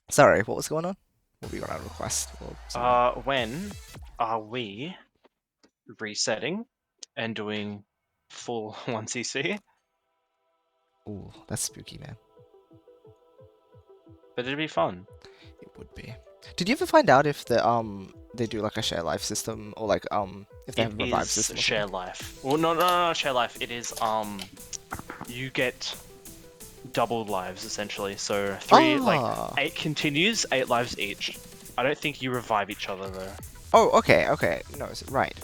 Sorry, what was going on? What we got our request? Or something? When are we resetting and doing full 1cc? Ooh, that's spooky, man. But it'd be fun. It would be. Did you ever find out if they do like a share life system or like if they have a It revive is system? Or share something? life. Well, no, share life. It is you get double lives essentially. So 3 Ah. like 8 continues, 8 lives each. I don't think you revive each other though. Oh, okay. No, right.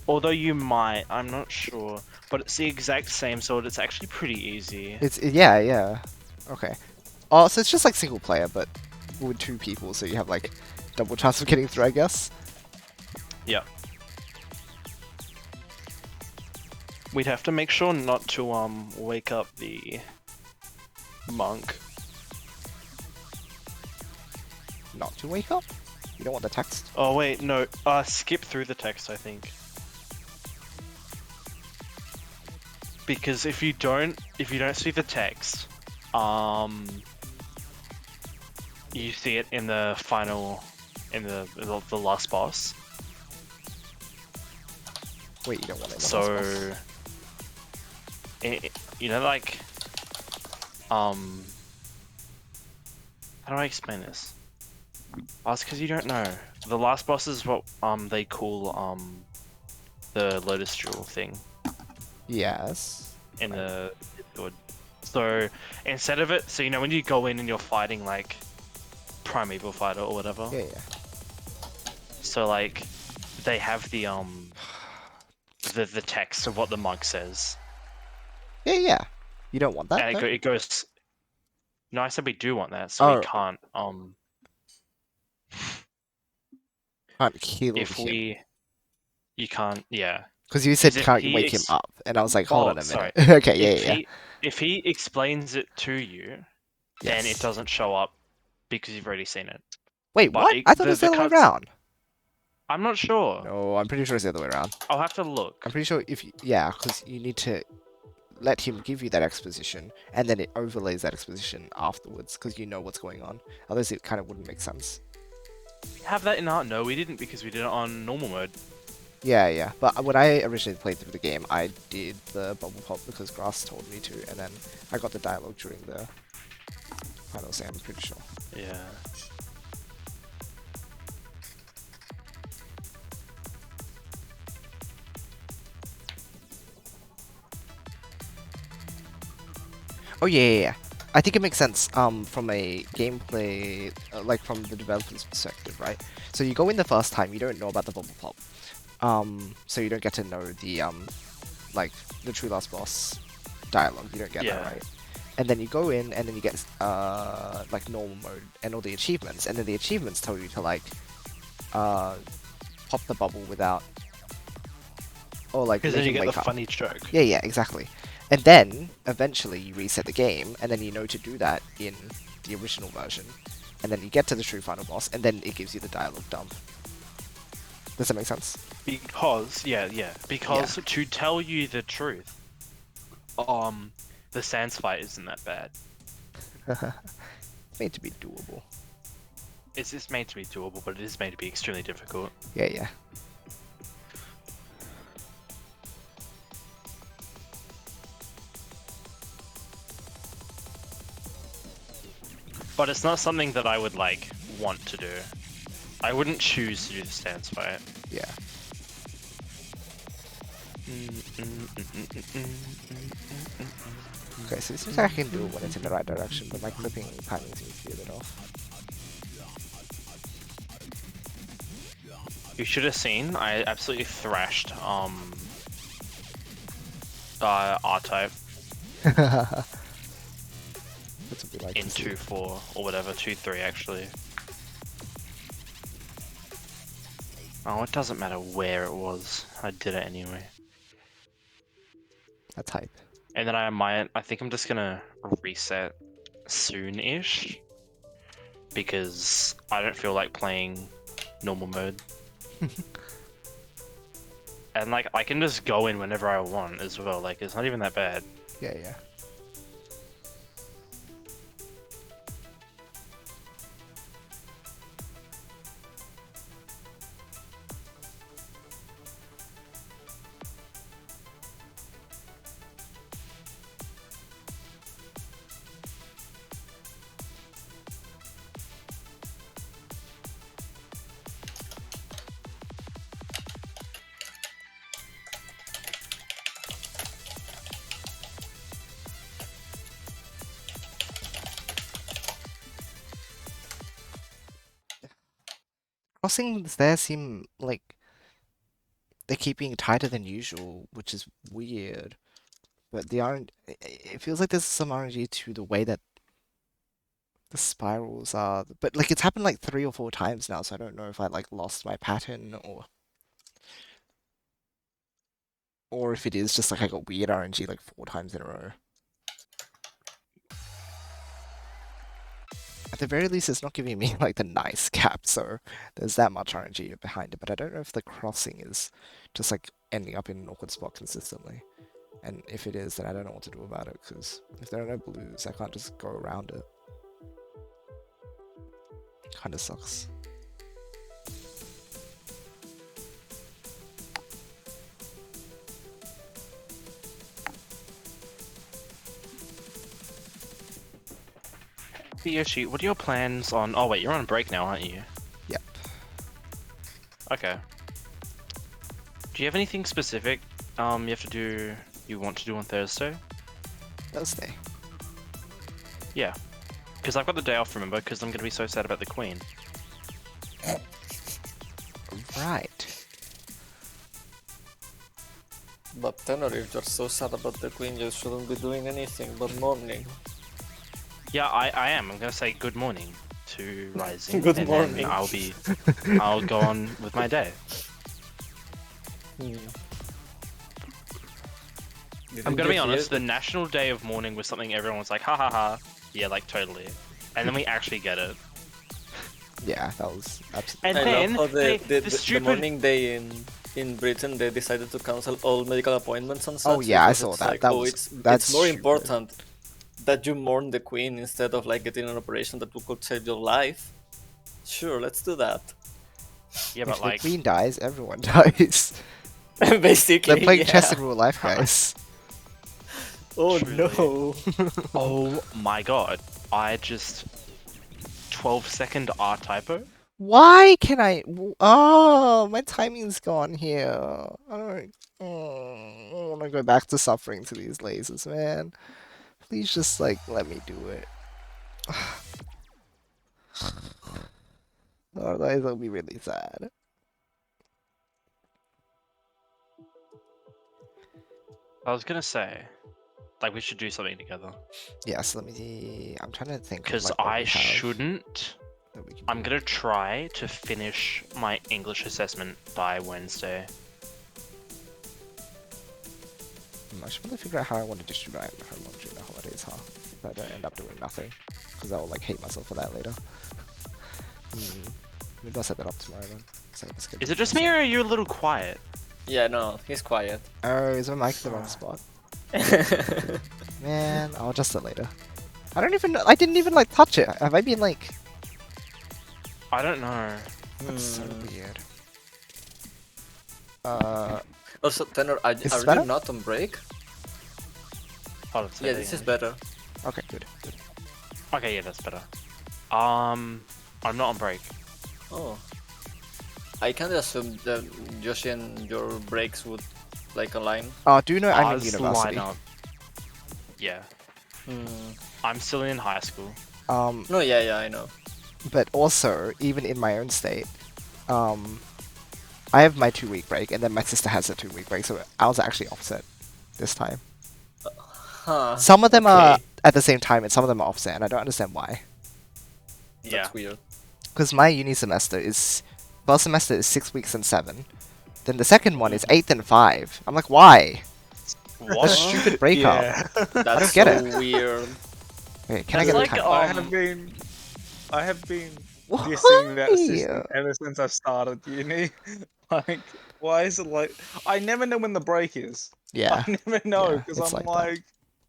Although you might, I'm not sure. But it's the exact same sword. It's actually pretty easy. Yeah. Okay. Oh, so it's just like single player, but with 2 people, so you have like double chance of getting through, I guess. Yeah. We'd have to make sure not to wake up the monk. Not to wake up? You don't want the text? Oh wait, no. Skip through the text, I think. Because if you don't see the text, you see it in the final, in the last boss. Wait, you don't want it. So, you know, like, how do I explain this? Oh, it's because you don't know. The last boss is what they call the Lotus Jewel thing Yes. in the Discord. So instead of it, so you know when you go in and you're fighting like Primeval Fighter or whatever. Yeah. So like they have the text of what the monk says. Yeah. You don't want that? And though? it goes. No, I said we do want that, so we can't. Can't kill If him. you can't. Yeah. Because you said 'Cause if can't he wake him up, and I was like, hold Oh, on a minute. sorry. Okay, yeah. If he explains it to you, then it Yes. doesn't show up because you've already seen it. Wait, But what? I thought it was the other way around. I'm not sure. No, I'm pretty sure it's the other way around. I'll have to look. I'm pretty sure because you need to let him give you that exposition, and then it overlays that exposition afterwards, because you know what's going on. Otherwise, it kind of wouldn't make sense. We have that in art? No, we didn't because we did it on normal mode. Yeah. But when I originally played through the game, I did the bubble pop because Grass told me to, and then I got the dialogue during the final say, I'm pretty sure. Yeah. Oh, yeah. I think it makes sense from a gameplay, like from the developer's perspective, right? So you go in the first time, you don't know about the bubble pop, so you don't get to know the like the true last boss dialogue. You don't get that, Yeah. right? And then you go in, and then you get like normal mode and all the achievements, and then the achievements tell you to like pop the bubble without, or like Because make then you him get wake the up. funny joke. Yeah, exactly. And then eventually you reset the game, and then you know to do that in the original version, and then you get to the true final boss, and then it gives you the dialogue dump. Does that make sense? Because because to tell you the truth, the Sans fight isn't that bad. It's made to be doable. It's just made to be doable, but it is made to be extremely difficult. Yeah. But it's not something that I would like want to do. I wouldn't choose to do the Sans fight. Yeah. Okay, so it seems like I can do it when it's in the right direction, but my clipping timing seems to be a bit off. You should have seen. I absolutely thrashed R-Type That's what we like in to see. 2-4 or whatever, 2-3 actually. Oh, it doesn't matter where it was. I did it anyway. That's hype. And then I think I'm just gonna reset soon-ish because I don't feel like playing normal mode. And like I can just go in whenever I want as well. Like it's not even that bad. Yeah. Crossings there seem like they keep being tighter than usual, which is weird. But the RNG, it feels like there's some RNG to the way that the spirals are. But like it's happened like 3 or 4 times now, so I don't know if I like lost my pattern or if it is just like I got weird RNG like 4 times in a row. At the very least, it's not giving me like the nice cap, so there's that much RNG behind it. But I don't know if the crossing is just like ending up in an awkward spot consistently. And if it is, then I don't know what to do about it, because if there are no blues, I can't just go around it. Kinda sucks. Hey, Yoshi, what are your plans on... Oh wait, you're on break now, aren't you? Yep. Okay. Do you have anything specific you want to do on Thursday? Thursday. Yeah. Because I've got the day off, remember, because I'm going to be so sad about the Queen. Right. But Tenor, if you're so sad about the queen, you shouldn't be doing anything but mourning. Yeah, I am. I'm going to say good morning to Rising. Good and morning. Then I'll go on with my day. I'm gonna be honest, the National Day of Mourning was something everyone was like, ha ha ha. Yeah, like totally. And then we actually get it. Yeah, that was absolutely. And I then love how the stupid... morning day in Britain they decided to cancel all medical appointments and such. Oh yeah, I because saw it's that. like, That oh, was it's more stupid. important that you mourn the queen instead of like getting an operation that could save your life. Sure, let's do that. Yeah, If but the like... queen dies, everyone dies. Basically, They're playing yeah. chess in real life, guys. Oh Truly. no. Oh my god. I just... 12-second R typo? Why can I? Oh, my timing's gone here. I don't want to go back to suffering to these lasers, man. Please just like let me do it. Otherwise, I'll be really sad. I was gonna say, like, we should do something together. Yes, let me see. I'm trying to think of Because like what I we have shouldn't. that we can I'm do. gonna try to finish my English assessment by Wednesday. I should probably figure out how I want to distribute my homework during the holidays, huh? If I don't end up doing nothing, because I'll like hate myself for that later. Maybe I'll set that up tomorrow then. Set up a schedule Is it for just me, myself. or are you a little quiet? Yeah, no, he's quiet. Oh, is my mic in the wrong spot? Man, I'll adjust it later. I don't even know. I didn't even like touch it. Have I been like? I don't know. That's so Hmm. weird. Also, Tenor, are this you better? not on break? Hold on a Yeah, second. this is better. Okay, good. Good. Okay, yeah, that's better. I'm not on break. Oh. I can assume that Yoshi and your breaks would like align. Oh, do you know I'm in Ours university? line up. Yeah, Hmm. I'm still in high school. No, yeah, I know. But also, even in my own state, I have my 2-week break, and then my sister has a 2-week break, so ours are actually offset this time. Huh. Some of them are okay. at the same time, and some of them are offset, and I don't understand why. That's Yeah. weird. Because my uni semester is, first semester is 6 weeks and 7. Then the second one is 8 and 5. I'm like, why? A What? stupid breakup. Yeah. That's don't get so it. weird. Okay, can I That's get like, the time? I have been Why? dissing that system ever since I started uni. Like, why is it like I never know when the break is. Yeah, I never know yeah, because it's I'm like that. like,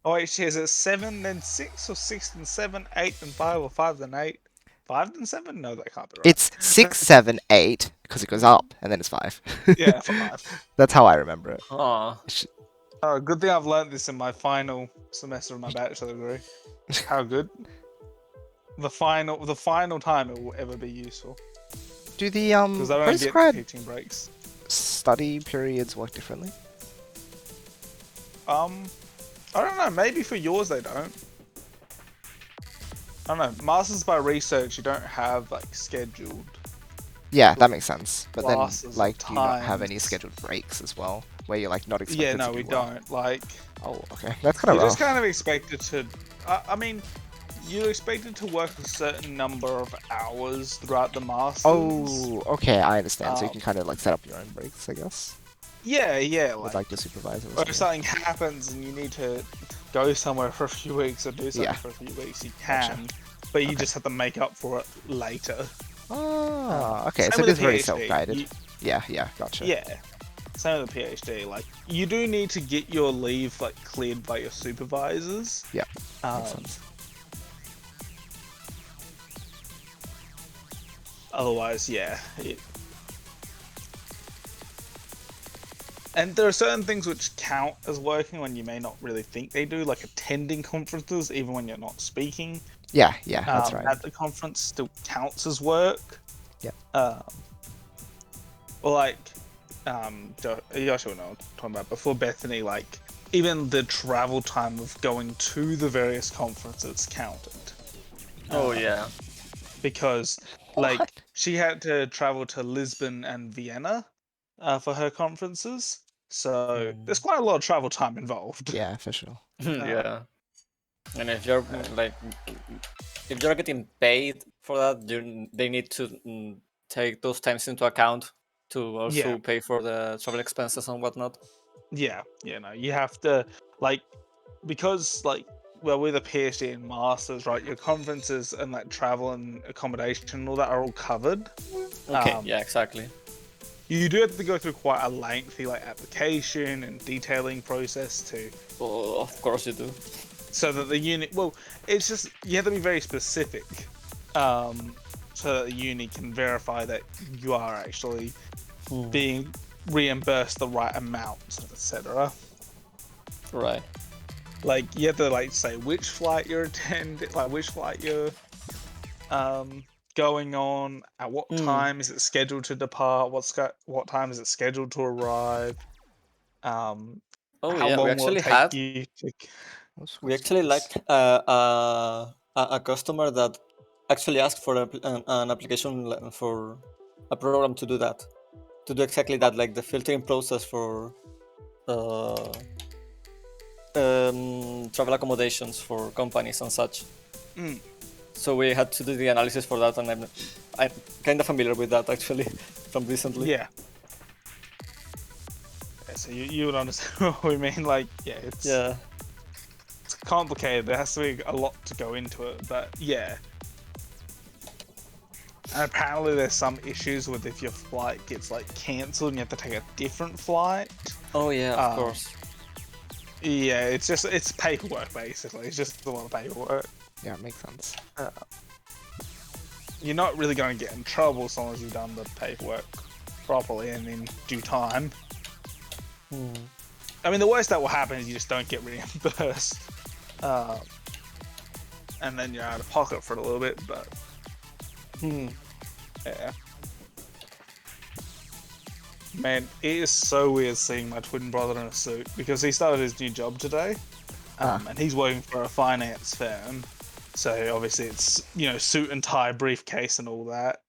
oh wait, is it 7 then 6 or 6 then 7, 8 then 5 or 5 then 8? 5 then 7? No, that can't be right. It's 6, 7, 8, because it goes up, and then it's 5. Yeah, 5. That's how I remember it. Huh. Oh, good thing I've learned this in my final semester of my bachelor degree. How good. The final time it will ever be useful. Do the Because I don't get postgrad teaching breaks. study periods work differently? I don't know, maybe for yours they don't. I don't know, Masters by Research you don't have like scheduled. Yeah, that makes sense. But then, Classes like, or do you not have any times. scheduled breaks as well, where you're like not expected Yeah, to no, do we well? don't. Like, Oh, okay, that's kind of you're rough. just kind of expected to. I mean, you're expected to work a certain number of hours throughout the Masters. Oh, okay, I understand. So you Um, can kind of like set up your own breaks, I guess, Yeah, with like your supervisor. Or or if something. something happens and you need to go somewhere for a few weeks or do something Yeah. for a few weeks, you Gotcha. can, but you Okay. just have to make up for it later. Ah, okay. Same So it with is the very PhD. self-guided. Yeah, gotcha. Yeah, same with the PhD. Like, you do need to get your leave like cleared by your supervisors. Yeah, Um, makes sense. Otherwise, yeah. And there are certain things which count as working when you may not really think they do, like attending conferences, even when you're not speaking. Yeah, that's right. At the conference still counts as work. Yep. Or like, Yoshi and I were talking about before, Bethany, like, even the travel time of going to the various conferences counted. Oh yeah. Because, like, What? she had to travel to Lisbon and Vienna for her conferences. So there's quite a lot of travel time involved. Yeah, for sure. Yeah. And if you're like, if you're getting paid for that, they need to take those times into account to also Yeah. pay for the travel expenses and whatnot. Yeah, no, you have to, like, because, like, well, with a PhD and masters, right, your conferences and like travel and accommodation and all that are all covered. Okay, Um, yeah, exactly. You do have to go through quite a lengthy like application and detailing process too, Oh, of course you do. so that the unit. Well, it's just you have to be very specific, so that the uni can verify that you are actually being reimbursed the right amounts, etc. Right. Like you have to like say which flight you're attending, like which flight you're going on, at what time is it scheduled to depart, what time is it scheduled to arrive, Oh how yeah, we long will it actually take had you to We actually liked a customer that actually asked for an application for a program to do that, to do exactly that, like the filtering process for uh, travel accommodations for companies and such. Mm. So we had to do the analysis for that, and I'm kind of familiar with that actually from recently. Yeah. So you would understand what we mean. Like, yeah, Yeah. it's complicated. There has to be a lot to go into it, but yeah. And apparently there's some issues with if your flight gets like cancelled and you have to take a different flight. Oh yeah, of Um, course. Yeah, it's paperwork basically. It's just a lot of paperwork. Yeah, it makes sense. You're not really going to get in trouble as long as you've done the paperwork properly and in due time. I mean, the worst that will happen is you just don't get reimbursed, and then you're out of pocket for a little bit. But yeah, man, it is so weird seeing my twin brother in a suit because he started his new job today, and he's working for a finance firm. So obviously it's, you know, suit and tie, briefcase, and all that.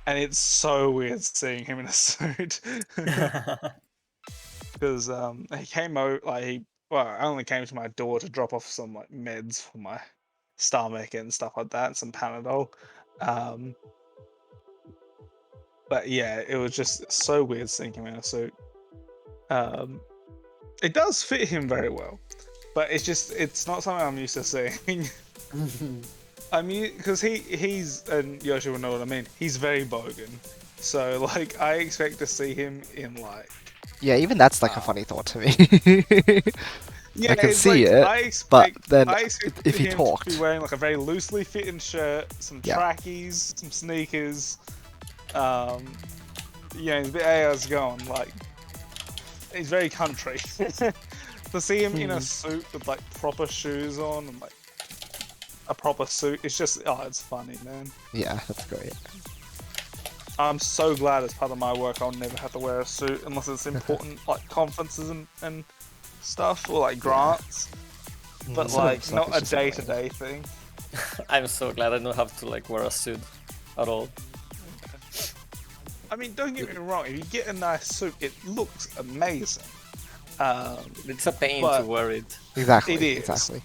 And it's so weird seeing him in a suit because he came out like I only came to my door to drop off some like meds for my stomach and stuff like that, some Panadol. But yeah, it was just so weird seeing him in a suit. It does fit him very well, but it's not something I'm used to seeing. I mean, because he's, and Yoshi will know what I mean, he's very bogan. So, like, I expect to see him in, like... Yeah, even that's like a funny thought to me. Yeah, I can it's see like, it, but then I expect if he him talked... to be wearing, like, a very loosely fitting shirt, some trackies, some sneakers. Yeah, he's a bit AO's going, like... He's very country. To see him in a suit with, like, proper shoes on and, like, a proper suit, it's just, oh, it's funny, man. Yeah, that's great. I'm so glad as part of my work I'll never have to wear a suit unless it's important, like conferences and stuff, or like grants. But Some of like, the stuff not is a just annoying. day-to-day thing. I'm so glad I don't have to like wear a suit at all. I mean, don't get me wrong, if you get a nice suit, it looks amazing. It's a pain but to wear it. Exactly, It is. exactly.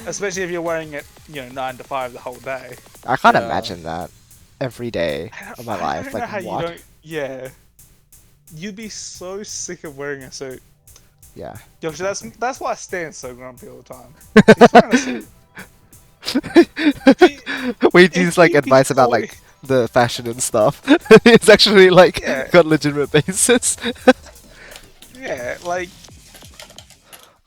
Especially if you're wearing it, you know, 9 to 5 the whole day. I can't Yeah. imagine that every day of my I life. don't know Like, how what? you don't. Yeah, you'd be so sick of wearing a suit. Yeah. Yoshi, that's why Stan's so grumpy all the time. He's wearing a suit. Wait, he's like advice about like the fashion and stuff. It's actually like Yeah. got legitimate basis. Yeah, like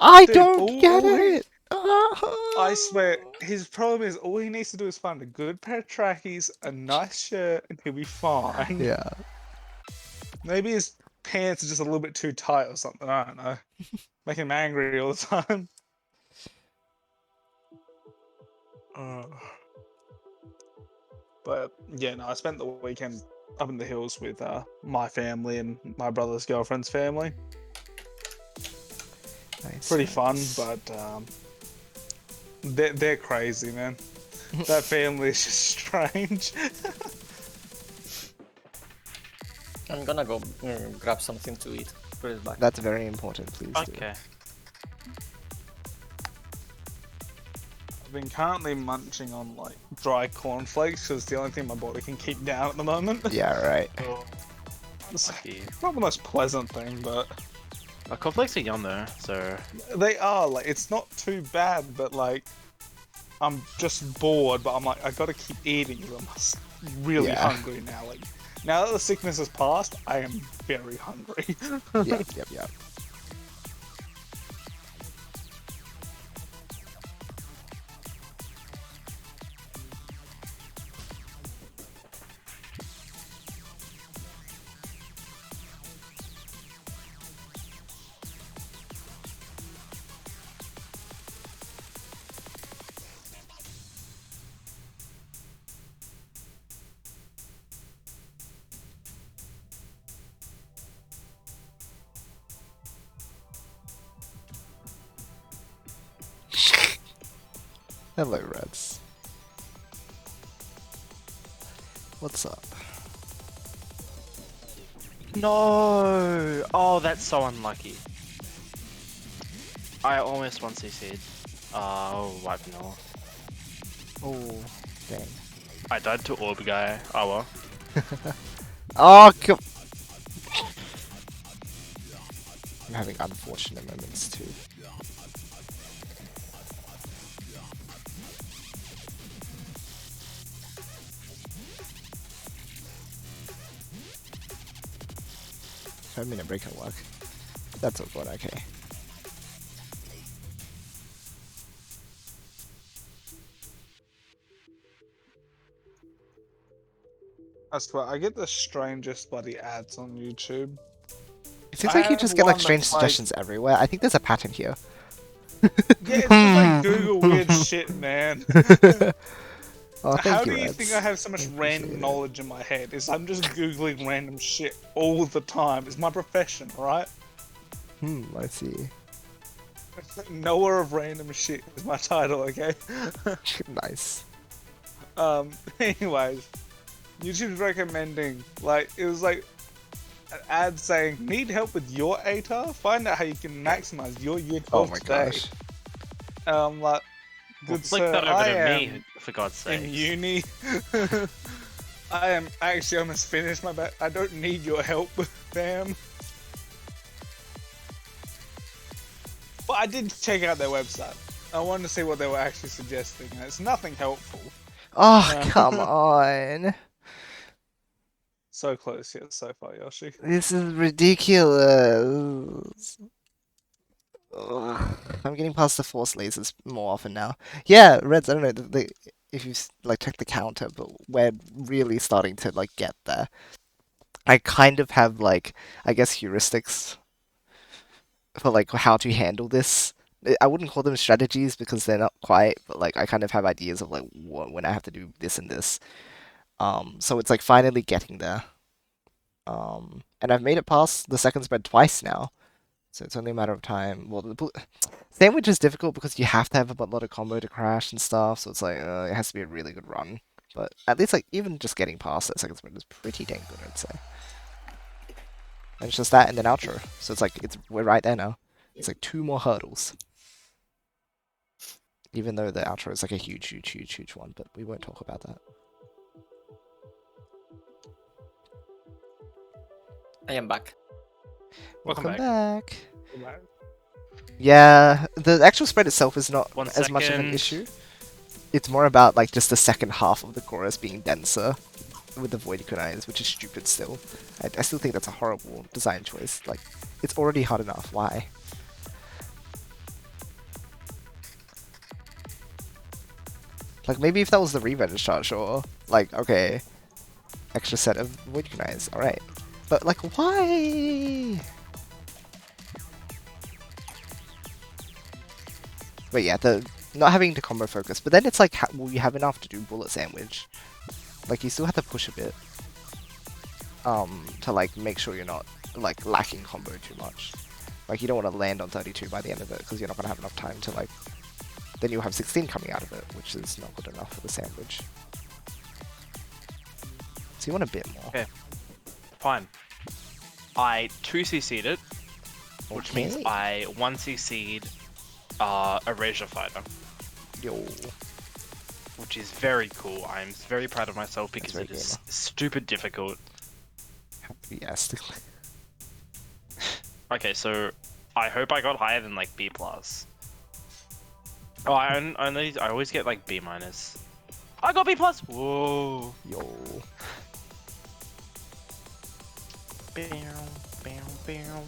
I Dude, don't get all he- it. I swear, his problem is all he needs to do is find a good pair of trackies, a nice shirt, and he'll be fine. Yeah. Maybe his pants are just a little bit too tight or something. I don't know. Make him angry all the time. But yeah, no, I spent the weekend up in the hills with my family and my brother's girlfriend's family. Nice, Pretty fun, nice. but they're crazy, man. That family is just strange. I'm gonna go grab something to eat. Put it back. That's very important, please. do. Okay. I've been currently munching on like dry cornflakes because it's the only thing my body can keep down at the moment. Yeah, right. It's Lucky. not the most pleasant thing, but Cornflakes are yum though, so they are like it's not too bad. But like, I'm just bored. But I'm like, I gotta keep eating because I'm really Yeah. hungry now. Like, now that the sickness has passed, I am very hungry. Yep. Hello, Reds. What's up? No! Oh, that's so unlucky. I almost 1CC'd. Oh, wipe no. Oh, dang. I died to Orb guy. Oh well. Oh, come. I'm having unfortunate moments too. I mean, a break at work. That's all good, okay. I swear, I get the strangest bloody ads on YouTube. It seems I like you have just get like one strange that's like, suggestions everywhere. I think there's a pattern here. yeah, it's just like Google weird shit, man. Oh, thank How you, do you Reds. think I have so much I appreciate random it. knowledge in my head? Is I'm just googling random shit all the time. It's my profession, right? I see. Knower of random shit is my title, okay? Nice. Anyways, YouTube's recommending, like, it was like an ad saying, need help with your ATAR? Find out how you can maximize your year Oh 12 my today. gosh. Like, Well, good flick sir, that over I to am me, for God's in sake. uni. I am actually almost finished my I don't need your help, fam. But I did check out their website. I wanted to see what they were actually suggesting, and it's nothing helpful. Oh, No. come on. So close yet so far, Yoshi. This is ridiculous. Ugh. I'm getting past the force lasers more often now. Yeah, Reds, I don't know if you like check the counter, but we're really starting to like get there. I kind of have like, I guess, heuristics for like how to handle this. I wouldn't call them strategies because they're not quite, but like I kind of have ideas of like when I have to do this and this. So it's like finally getting there. And I've made it past the second spread twice now, so it's only a matter of time. Well, the sandwich is difficult because you have to have a lot of combo to crash and stuff, so it's like it has to be a really good run. But at least like even just getting past that second spread is pretty dang good, I'd say. And it's just that and then outro, so it's like we're right there now. It's like 2 more hurdles. Even though the outro is like a huge one, but we won't talk about that. I am back. Welcome back. Yeah, the actual spread itself is not One as much of an second. issue. It's more about like just the second half of the chorus being denser with the void equinize, which is stupid still. I still think that's a horrible design choice. Like, it's already hard enough. Why? Like, maybe if that was the revenge chart, sure. Like, okay, extra set of void equinize, alright. But like, why? But yeah, the not having to combo focus. But then it's like, will you have enough to do bullet sandwich? Like, you still have to push a bit. To like make sure you're not like lacking combo too much. Like, you don't want to land on 32 by the end of it because you're not gonna have enough time to like. Then you'll have 16 coming out of it, which is not good enough for the sandwich. So you want a bit more. Okay. Fine. I 2CC'd it, which means Okay. I 1CC'd Erasure Fighter, Yo. which is very cool. I'm very proud of myself because very it is gamer. stupid difficult. Yes. Okay, so I hope I got higher than like B+. Oh, I always get like B-. I got B+! Whoa! Yo. Bam, bam, bam.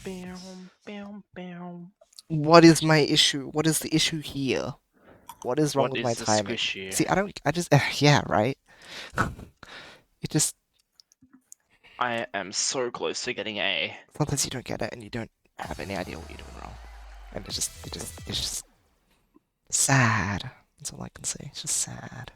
Bam, bam, bam. What is my issue? What is the issue here? What is wrong What with is my the timing? squishy? See, I just, yeah, right? It just, I am so close to getting A. sometimes you don't get it and you don't have any idea what you're doing wrong. And it's just sad. That's all I can say. It's just sad.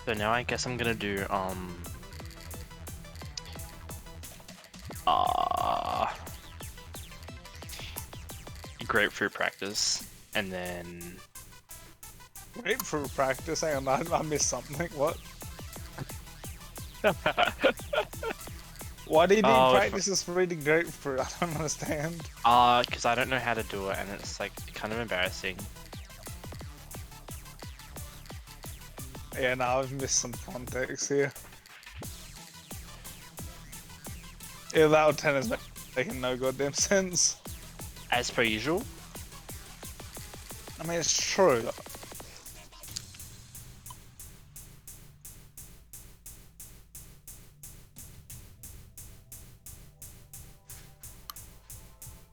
So now I guess I'm gonna do grapefruit practice, and then Grapefruit practice. Hang on, I missed something. What? Why do you need Oh, practices for reading grapefruit? I don't understand. because I don't know how to do it, and it's like kind of embarrassing. Yeah, no, I've missed some context here. Yeah, that would tend to making no goddamn sense. As per usual. I mean, it's true.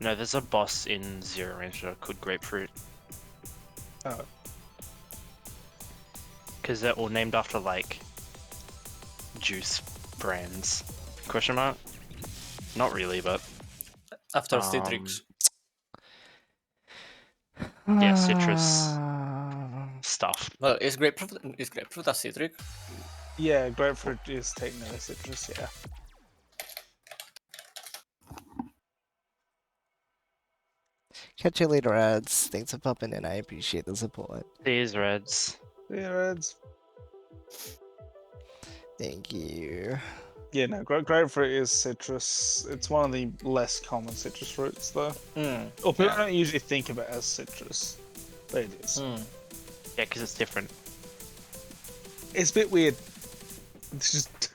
No, there's a boss in Zero Ranger called Grapefruit. Oh. Because they're all named after, like, juice brands. Question mark? Not really, but... After citrus. Yeah, citrus stuff. Well, is grapefruit a citric? Yeah, grapefruit is technically citrus, yeah. Catch you later, ads. Thanks for popping in. I appreciate the support. These reds. Yeah, Reds. Thank you. Yeah, no, grapefruit is citrus. It's one of the less common citrus fruits, though. Or people don't usually think of it as citrus, but it is. Yeah, because it's different. It's a bit weird. It's just...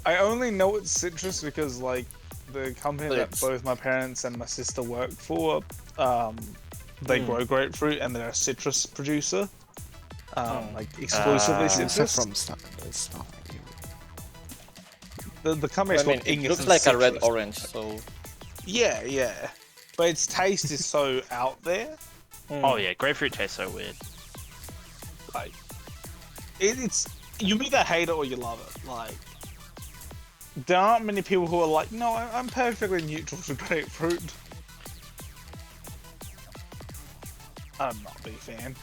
I only know it's citrus because, like, the company that both my parents and my sister work for, they grow grapefruit and they're a citrus producer. Like, exclusively citrus. From stuff. The company is called it Ingus looks and like a red Citrus. orange, so... Yeah, yeah. But its taste is so out there. Oh yeah, grapefruit tastes so weird. Like, it's... You either hate it or you love it. Like, there aren't many people who are like, no, I'm perfectly neutral to grapefruit. I'm not a big fan.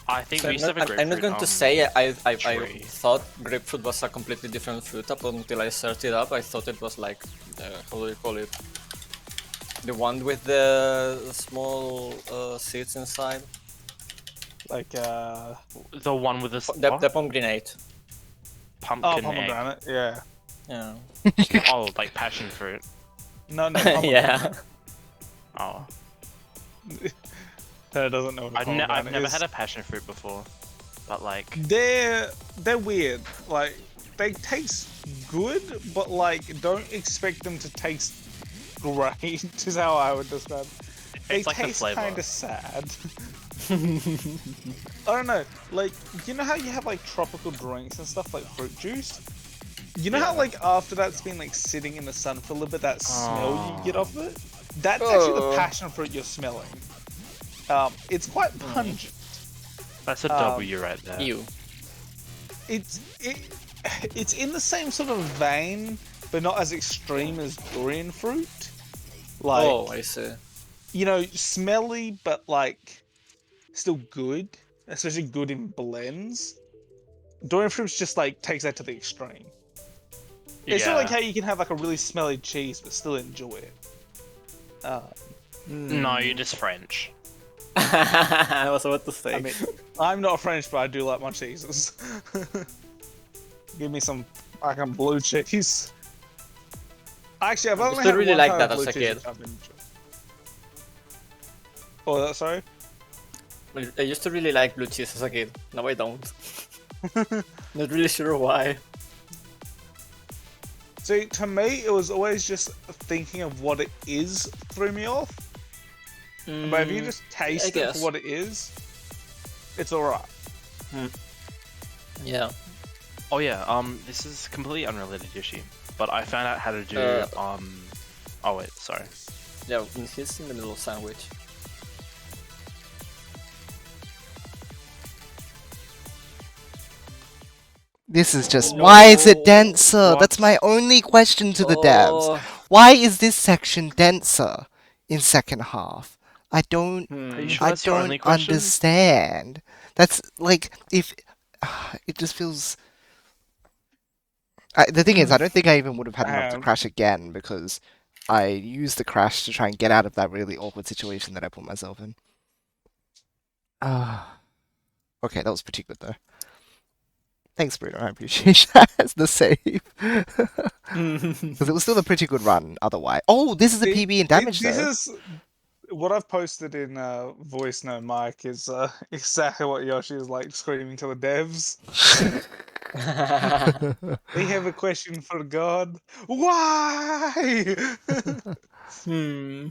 I think So we used to have a grapefruit. I'm not going to say I tree. thought grapefruit was a completely different fruit up until I searched it up. I thought it was like, how do you call it? The one with the small seeds inside. Like, The one with the The pomegranate. pumpkin egg. pomegranate, yeah. Yeah. Oh, like passion fruit. No, pomegranate. Yeah. Oh, Taylor doesn't know what a I've pomegranate never is. had a passion fruit before, but like They're weird. Like, they taste good, but like, don't expect them to taste great. Is how I would describe it. They it's like the taste flavor. kind of sad. I don't know. Like, you know how you have like tropical drinks and stuff like fruit juice? You know how like after that's been like sitting in the sun for a little bit, that smell you get off it? That's actually the passion fruit you're smelling. It's quite pungent. That's a W right there. Ew. It's in the same sort of vein, but not as extreme as durian fruit. Like, Oh, I see. you know, smelly, but like still good, especially good in blends. Durian fruit's just like takes that to the extreme. It's not like how you can have like a really smelly cheese but still enjoy it. No, you're just French. I was about to say. I mean, I'm not French, but I do like my cheeses. Give me some fucking blue cheese. Actually, I've only used to had really one like kind that of as blue a cheese kid. which I've enjoyed. Oh, sorry? I used to really like blue cheese as a kid. Now I don't. Not really sure why. See, to me, it was always just thinking of what it is threw me off. But if you just taste it guess. for what it is, it's alright. Yeah. Oh yeah, this is completely unrelated, Yoshi, but I found out how to do oh wait, sorry. Yeah, he's in the middle of sandwich. This is just... Why is it denser? What? That's my only question to the devs. Why is this section denser in second half? I don't... Are you sure I that's your only don't question? understand. That's like if it just feels. The thing is, I don't think I even would have had enough to Um, crash again because I used the crash to try and get out of that really awkward situation that I put myself in. Okay, that was pretty good though. Thanks, Bruno. I appreciate that as the save. Because it was still a pretty good run otherwise. Oh, this is a PB in damage this though. is what I've posted in voice no mic is exactly what Yoshi is like screaming to the devs. We have a question for God. Why? Hmm.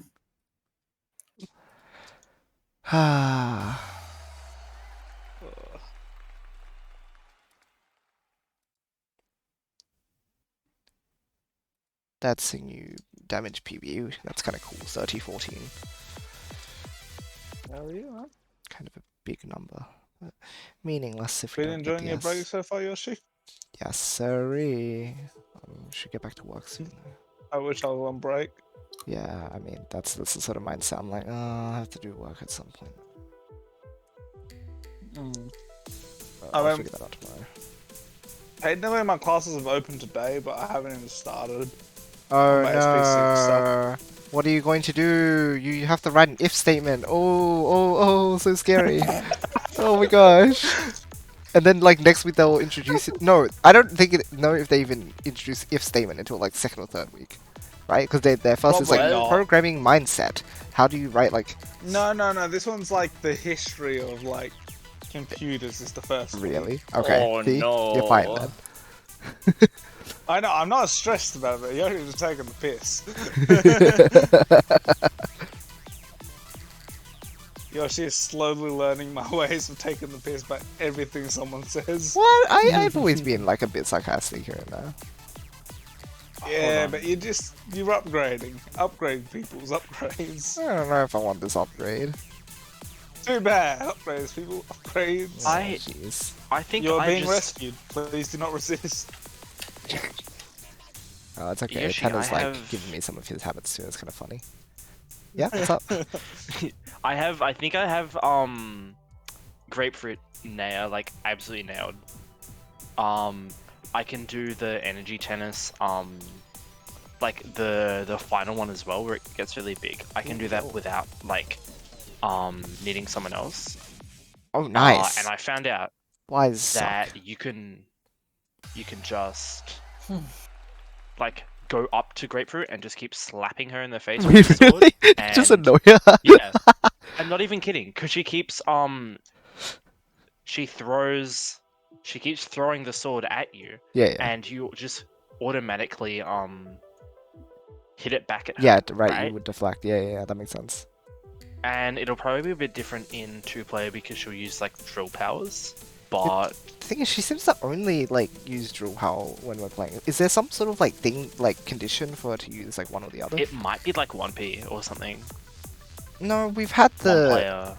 That's a new damage PB. That's kind of cool. 30-14. How are you, man? Kind of a big number. But meaningless if we Been don't get enjoying the your S. break so far, Yoshi? Yes, sirree. Should get back to work soon. I wish I was on break. Yeah, I mean, that's the sort of mindset. I'm like, I have to do work at some point. I'll I figure that out tomorrow. technically my classes have opened today, but I haven't even started. Oh my SP6 stuff. no! What are you going to do? You have to write an if statement. Oh, so scary. Oh my gosh. And then like next week they'll introduce it. No, I don't think know if they even introduce if statement until like second or third week, right? Because their first is like Probably not. programming mindset. How do you write like? No. This one's like the history of like computers is the first one. Really? Okay. Oh, See? no. You're fine then. I know, I'm not stressed about it, you're just taking the piss. Yoshi is slowly learning my ways of taking the piss by everything someone says. What? I've always been like a bit sarcastic here and there. Yeah, but you're upgrading. Upgrade people's upgrades. I don't know if I want this upgrade. Too bad. Upgrades, people. Upgrades. I Jeez. I think You're I being just rescued. Please do not resist. Oh, it's okay. Yoshi, Tanner's I like have- giving me some of his habits too. It's kind of funny. Yeah, what's up? I think I have grapefruit like absolutely nailed. I can do the energy tennis like the final one as well where it gets really big. I can do that without like needing someone else. Oh, nice. And I found out Why is that you can just like go up to grapefruit and just keep slapping her in the face with the sword. really? Just and- annoy her. Yeah, I'm not even kidding, because she keeps she keeps throwing the sword at you, Yeah. and you just automatically hit it back at her. Yeah, right. right? You would deflect. Yeah. That makes sense. And it'll probably be a bit different in 2-player because she'll use like drill powers, but The thing is, she seems to only like use drill power when we're playing. Is there some sort of like thing, like condition for her to use like one or the other? it might be like 1P or something. No, we've had One the player.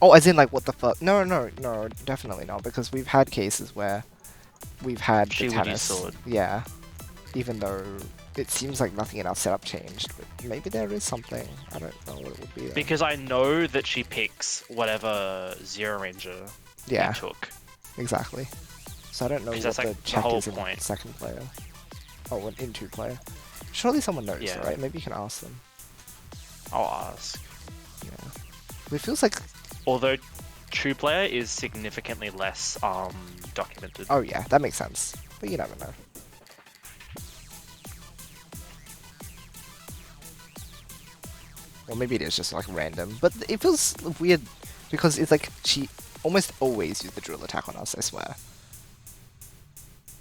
Oh, as in like what the fuck? No, definitely not. Because we've had cases where we've had She the would use tennis. sword. Yeah, even though it seems like nothing in our setup changed, but maybe there is something. I don't know what it would be. Though. Because I know that she picks whatever Zero Ranger Yeah, you took. exactly. So I don't know what Because that's, the like, the check whole is in point. second player. Oh, in 2-player. Surely someone knows, Yeah. right? Maybe you can ask them. I'll ask. Yeah. It feels like. Although 2-player is significantly less documented. Oh yeah, that makes sense. But you never know. Or maybe it is just like random. But it feels weird because it's like she almost always used the drill attack on us, I swear.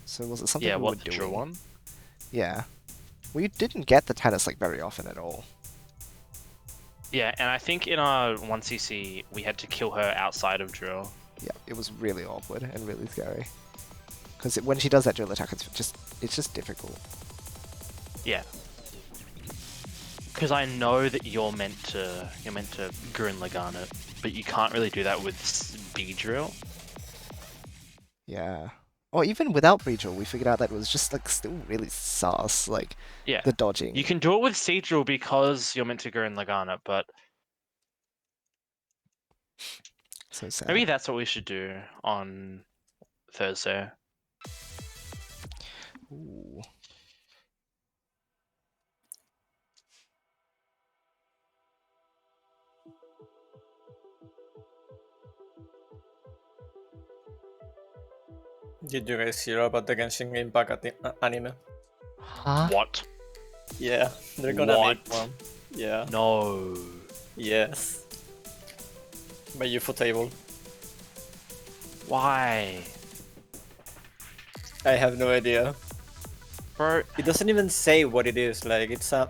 So was it something Yeah, we what, were the doing? drill one? Yeah. We didn't get the tennis like very often at all. Yeah, and I think in our 1cc we had to kill her outside of drill. Yeah, it was really awkward and really scary. Because when she does that drill attack, it's just difficult. Yeah. Because I know that you're meant to Gurren Lagann it, but you can't really do that with speed drill. Yeah. Or even without pre-drill, we figured out that it was just like still really sus, like Yeah. the dodging. You can do it with speed drill because you're meant to Gurren Lagann it, but So sad. Maybe that's what we should do on Thursday. Ooh. Did you guys hear about the Genshin Impact anime? Huh? What? Yeah, they're gonna make What? one. Yeah. No. Yes. By Ufotable. Why? I have no idea. Bro, It doesn't even say what it is. Like it's a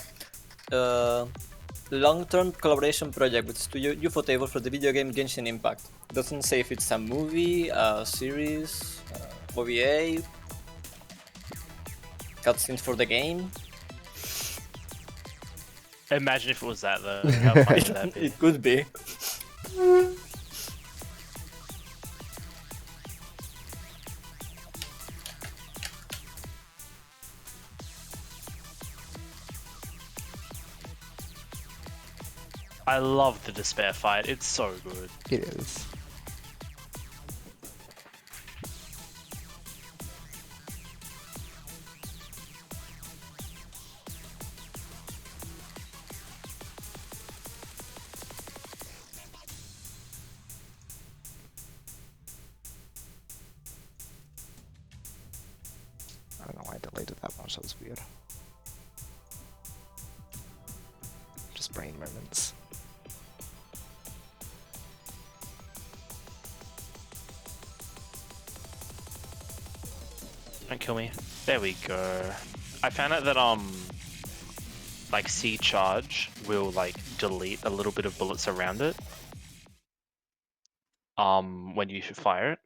long-term collaboration project with Studio Ufotable for the video game Genshin Impact. It doesn't say if it's a movie, a series, OVA, cutscenes for the game. imagine if it was that though. How funny would that be? It could be. I love the despair fight. It's so good. It is. I don't know why I delayed it that much. That was weird. Just brain moments. Don't kill me. There we go. I found out that like C charge will like delete a little bit of bullets around it. When you fire it.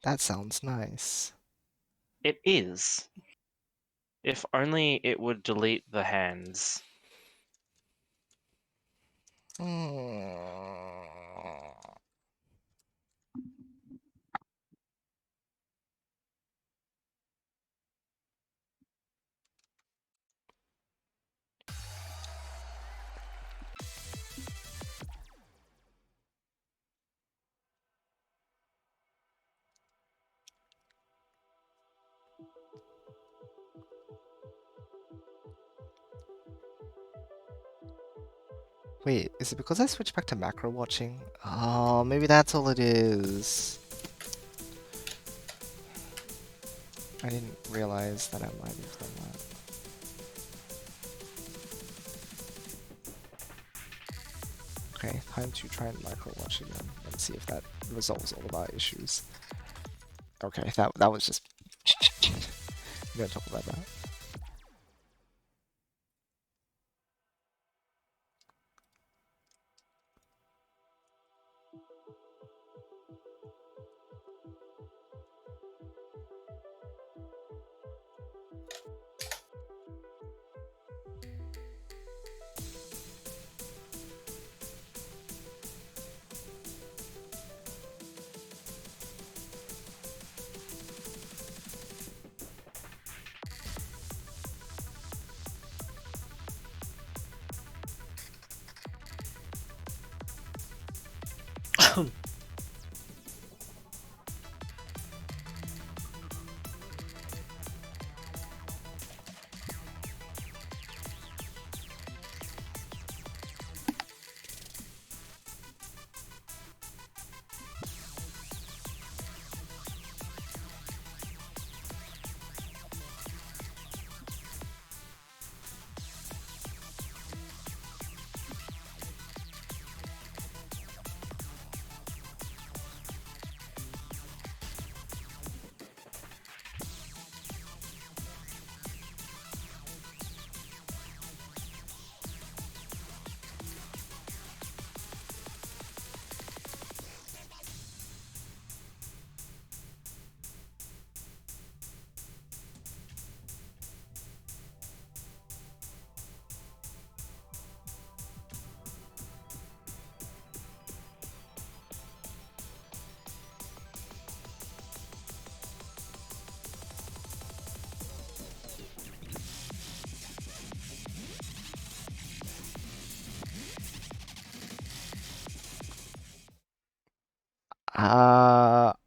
That sounds nice. It is. If only it would delete the hands. Hmm. Wait, is it because I switched back to macro watching? Oh, maybe that's all it is. I didn't realize that I might have done that. Okay, time to try and macro watch again and see if that resolves all of our issues. Okay, that was just. I'm gonna talk about that.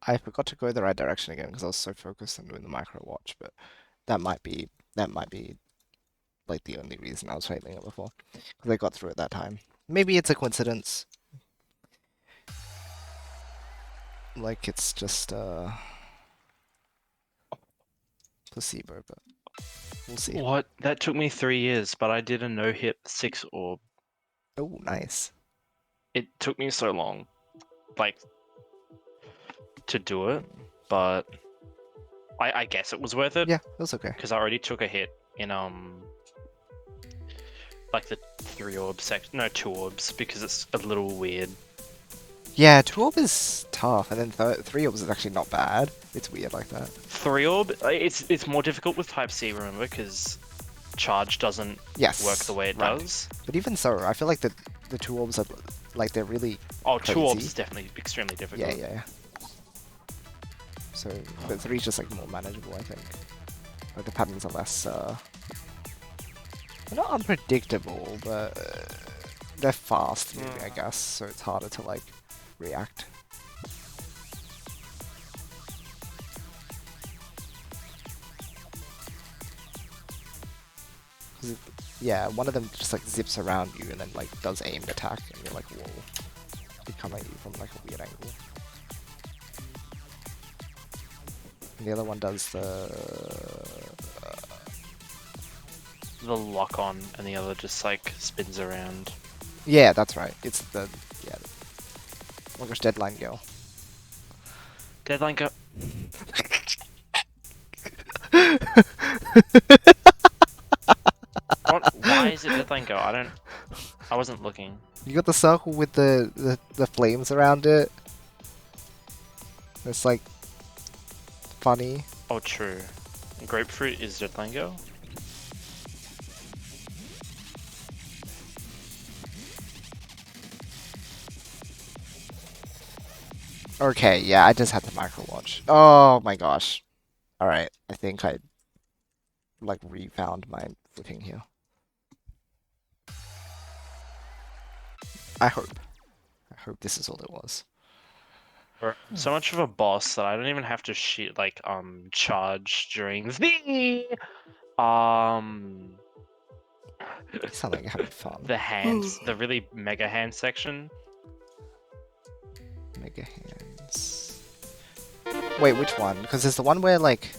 I forgot to go the right direction again because I was so focused on doing the micro watch, but that might be like the only reason I was failing it before because I got through it that time. Maybe it's a coincidence. Like it's just placebo, but we'll see. What? That took me 3 years, but I did a no-hit 6 orb. Oh, nice. It took me so long, like, to do it, but I guess it was worth it Yeah, it was okay. because I already took a hit in like the 3 orb section. No, 2 orbs because it's a little weird. Yeah, 2 orb is tough, and then 3 orbs is actually not bad. It's weird like that. 3 orb, it's more difficult with Type C, remember, because charge doesn't Yes. work the way it right. does. But even so, I feel like the 2 orbs are like they're really Oh, 2 orbs crazy. is definitely extremely difficult. Yeah. So, but 3 is just like more manageable, I think. Like the patterns are less they're not unpredictable, but they're fast moving, I guess, so it's harder to like react. Yeah, one of them just like zips around you and then like does aimed attack, and you're like, whoa. They come at you from like a weird angle. And the other one does The lock on, and the other just like spins around. yeah, that's right. It's the oh my gosh, Deadline Girl. Deadline go. Why is it Deadline go? I wasn't looking. You got the circle with the flames around it. It's like funny. Oh, true. Grapefruit is Deadline go. Okay, yeah, I just had the micro watch. Oh my gosh. Alright, I think I like refound my footing here. I hope. I hope this is all it was. We're so much of a boss that I don't even have to charge during the You sound like you're having fun. the hands, the really mega hand section. Mega hands. Wait, which one? Because there's the one where like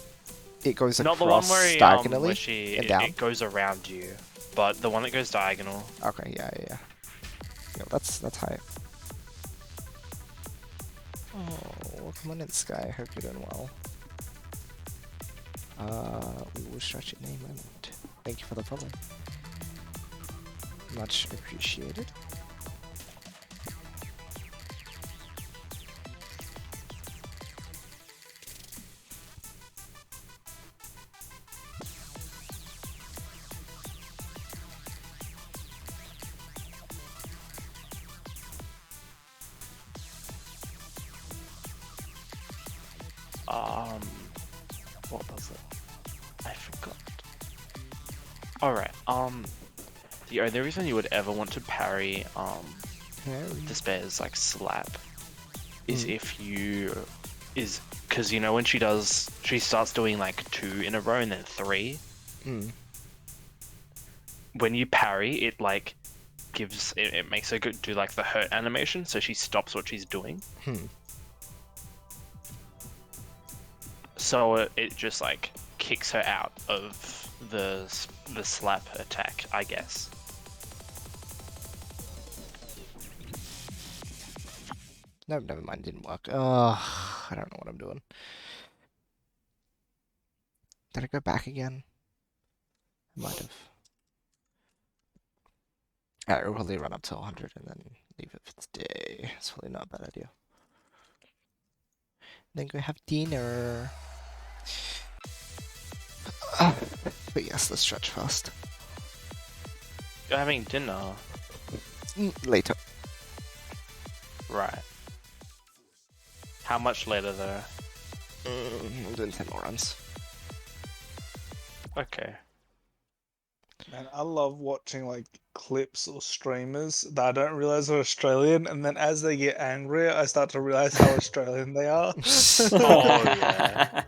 it goes Not across the one where diagonally where and down. it goes around you, but the one that goes diagonal. Okay, yeah. Yo, that's hype. Oh, come on in, Sky. I hope you're doing well. We will stretch it in a moment. Thank you for the follow. Much appreciated. What was it? I forgot. Alright, the only reason you would ever want to parry, Despair's, like, slap is if you... because, you know, when she starts doing, like, 2 in a row and then 3? When you parry, it, like, it makes her do, like, the hurt animation, so she stops what she's doing. So it just like kicks her out of the slap attack, I guess. No, never mind. Didn't work. I don't know what I'm doing. Did I go back again? I might have. Alright, we'll probably run up to 100 and then leave it for the day. It's probably not a bad idea. Then go have dinner. But yes, let's stretch first. You're having dinner, Later. right? How much later though? I'm doing 10 more runs. Okay. Man, I love watching like clips or streamers that I don't realize are Australian, and then as they get angrier, I start to realize how Australian they are. Oh yeah.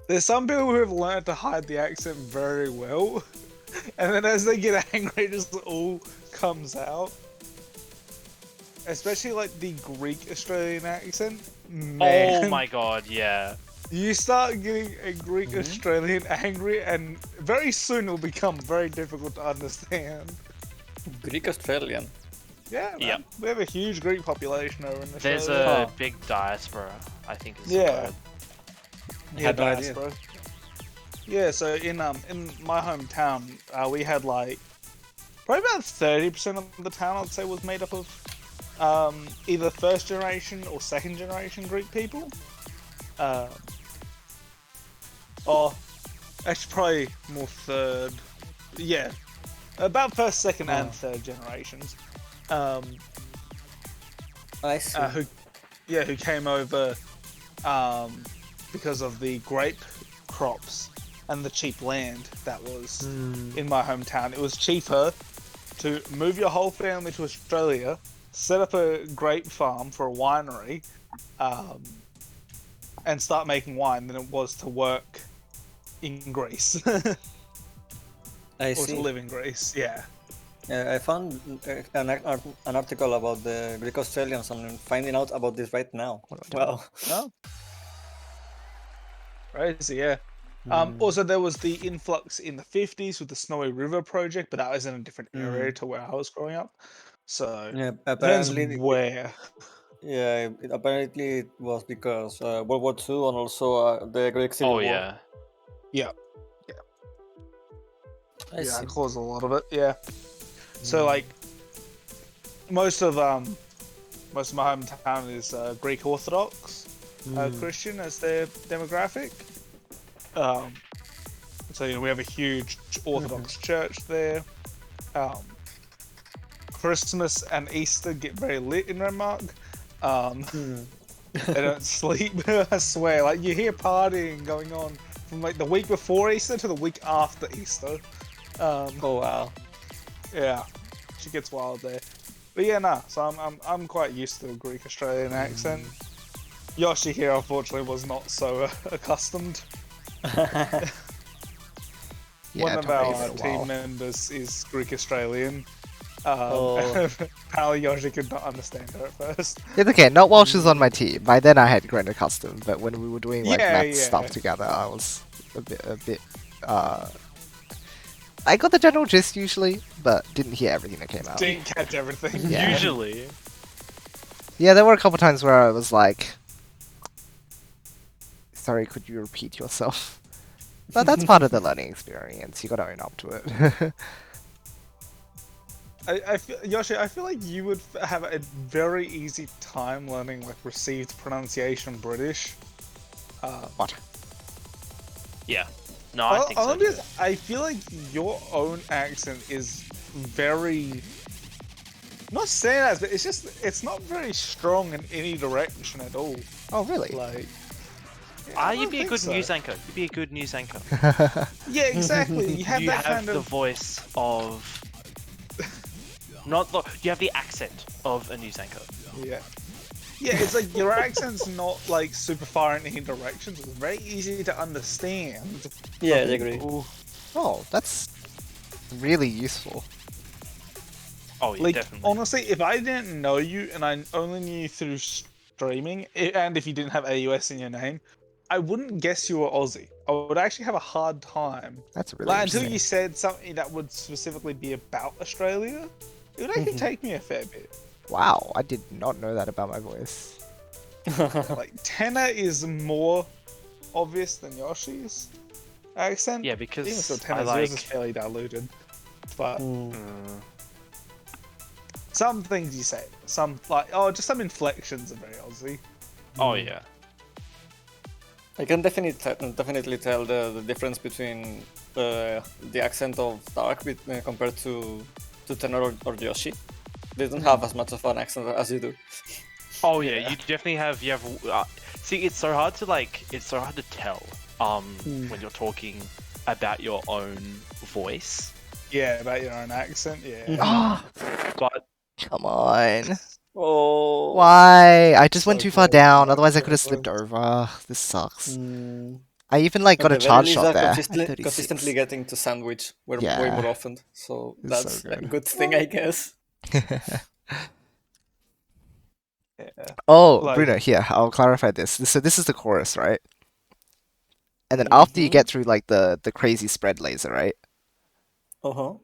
There's some people who have learned to hide the accent very well, and then as they get angry, it just all comes out. Especially like the Greek Australian accent. Man, Oh my god, yeah. you start getting a Greek Australian angry, and very soon it'll become very difficult to understand. Greek Australian. Yeah, man. Yep. We have a huge Greek population over in Australia. There's a big diaspora, I think is the Yeah. word. Yeah, Had no idea. diaspora. Yeah, so in my hometown, we had like probably about 30% of the town, I'd say, was made up of either first generation or second generation Greek people. Or actually, probably more third. Yeah, about first, second, and third generations. I see. Who came over because of the grape crops and the cheap land that was in my hometown. It was cheaper to move your whole family to Australia, set up a grape farm for a winery, and start making wine than it was to work in Greece. I Or to see. live in Greece, yeah. I found an article about the Greek Australians and I'm finding out about this right now. Wow. Oh. Crazy, yeah. Also, there was the influx in the 50s with the Snowy River project, but that was in a different area to where I was growing up. So, Yeah, depends apparently, where. yeah, apparently it was because World War II and also the Greek Civil Oh War. yeah. Yeah, I see. that caused a lot of it, yeah. So, like, most of my hometown is Greek Orthodox Christian as their demographic. So, you know, we have a huge Orthodox church there. Christmas and Easter get very lit in Denmark. They don't sleep, I swear. Like, you hear partying going on from like the week before Easter to the week after Easter. Oh wow. Yeah, she gets wild there. But yeah, nah. So I'm quite used to the Greek Australian accent. Yoshi here, unfortunately, was not so accustomed. Yeah, One it of took me a our little team while. members is Greek Australian. Oh. Apparently Yoshi could not understand her at first. It's okay, not while she was on my team. By then I had grown accustomed, but when we were doing like Yeah, math yeah. stuff together, I was a bit I got the general gist usually, but didn't hear everything that came out. Didn't catch everything. Yeah. Usually. Yeah, there were a couple times where I was like, sorry, could you repeat yourself? But that's part of the learning experience. You gotta own up to it. I feel, Yoshi, I feel like you would have a very easy time learning like received pronunciation British. What? Yeah. No, I think so. Only too. because I feel like your own accent is very. Not saying that, but it's not very strong in any direction at all. Oh, really? Like. You'd be a good news anchor. You'd be a good news anchor. Yeah, exactly. You have You that have kind the of. voice of. Not the. You have the accent of a news anchor. Yeah. Yeah, it's like your accent's not like super far in any directions. It's very easy to understand. Yeah, I agree. Oh, that's really useful. Oh yeah, Like, definitely. honestly, if I didn't know you and I only knew you through streaming, and if you didn't have AUS in your name, I wouldn't guess you were Aussie. I would actually have a hard time. That's really Like, until interesting. you said something that would specifically be about Australia, it would actually take me a fair bit. Wow, I did not know that about my voice. Like, tenor is more obvious than Yoshi's accent. Yeah, because Even still, I tenor like. is fairly diluted. But Mm. some things you say, some like just some inflections are very Aussie. Oh yeah. I can definitely tell the difference between the accent of Dark compared to Tenor or Yoshi. They don't have as much of an accent as you do. Oh yeah, you definitely have. See, it's so hard to tell when you're talking about your own voice. Yeah, about your own accent. Yeah. Oh, But come on. Oh. Why? I just went So too far close, down. so Otherwise, I could have close. slipped over. This sucks. Mm. I even like At got a the very charge least, shot are there. consistently 36. getting to sandwich way Yeah. more often. So It's so that's a good. good thing, I guess. Yeah. Oh, Like- Bruno, here, I'll clarify this. So this is the chorus, right? And then after you Mhm. get through like the crazy spread laser, right? Uh-huh.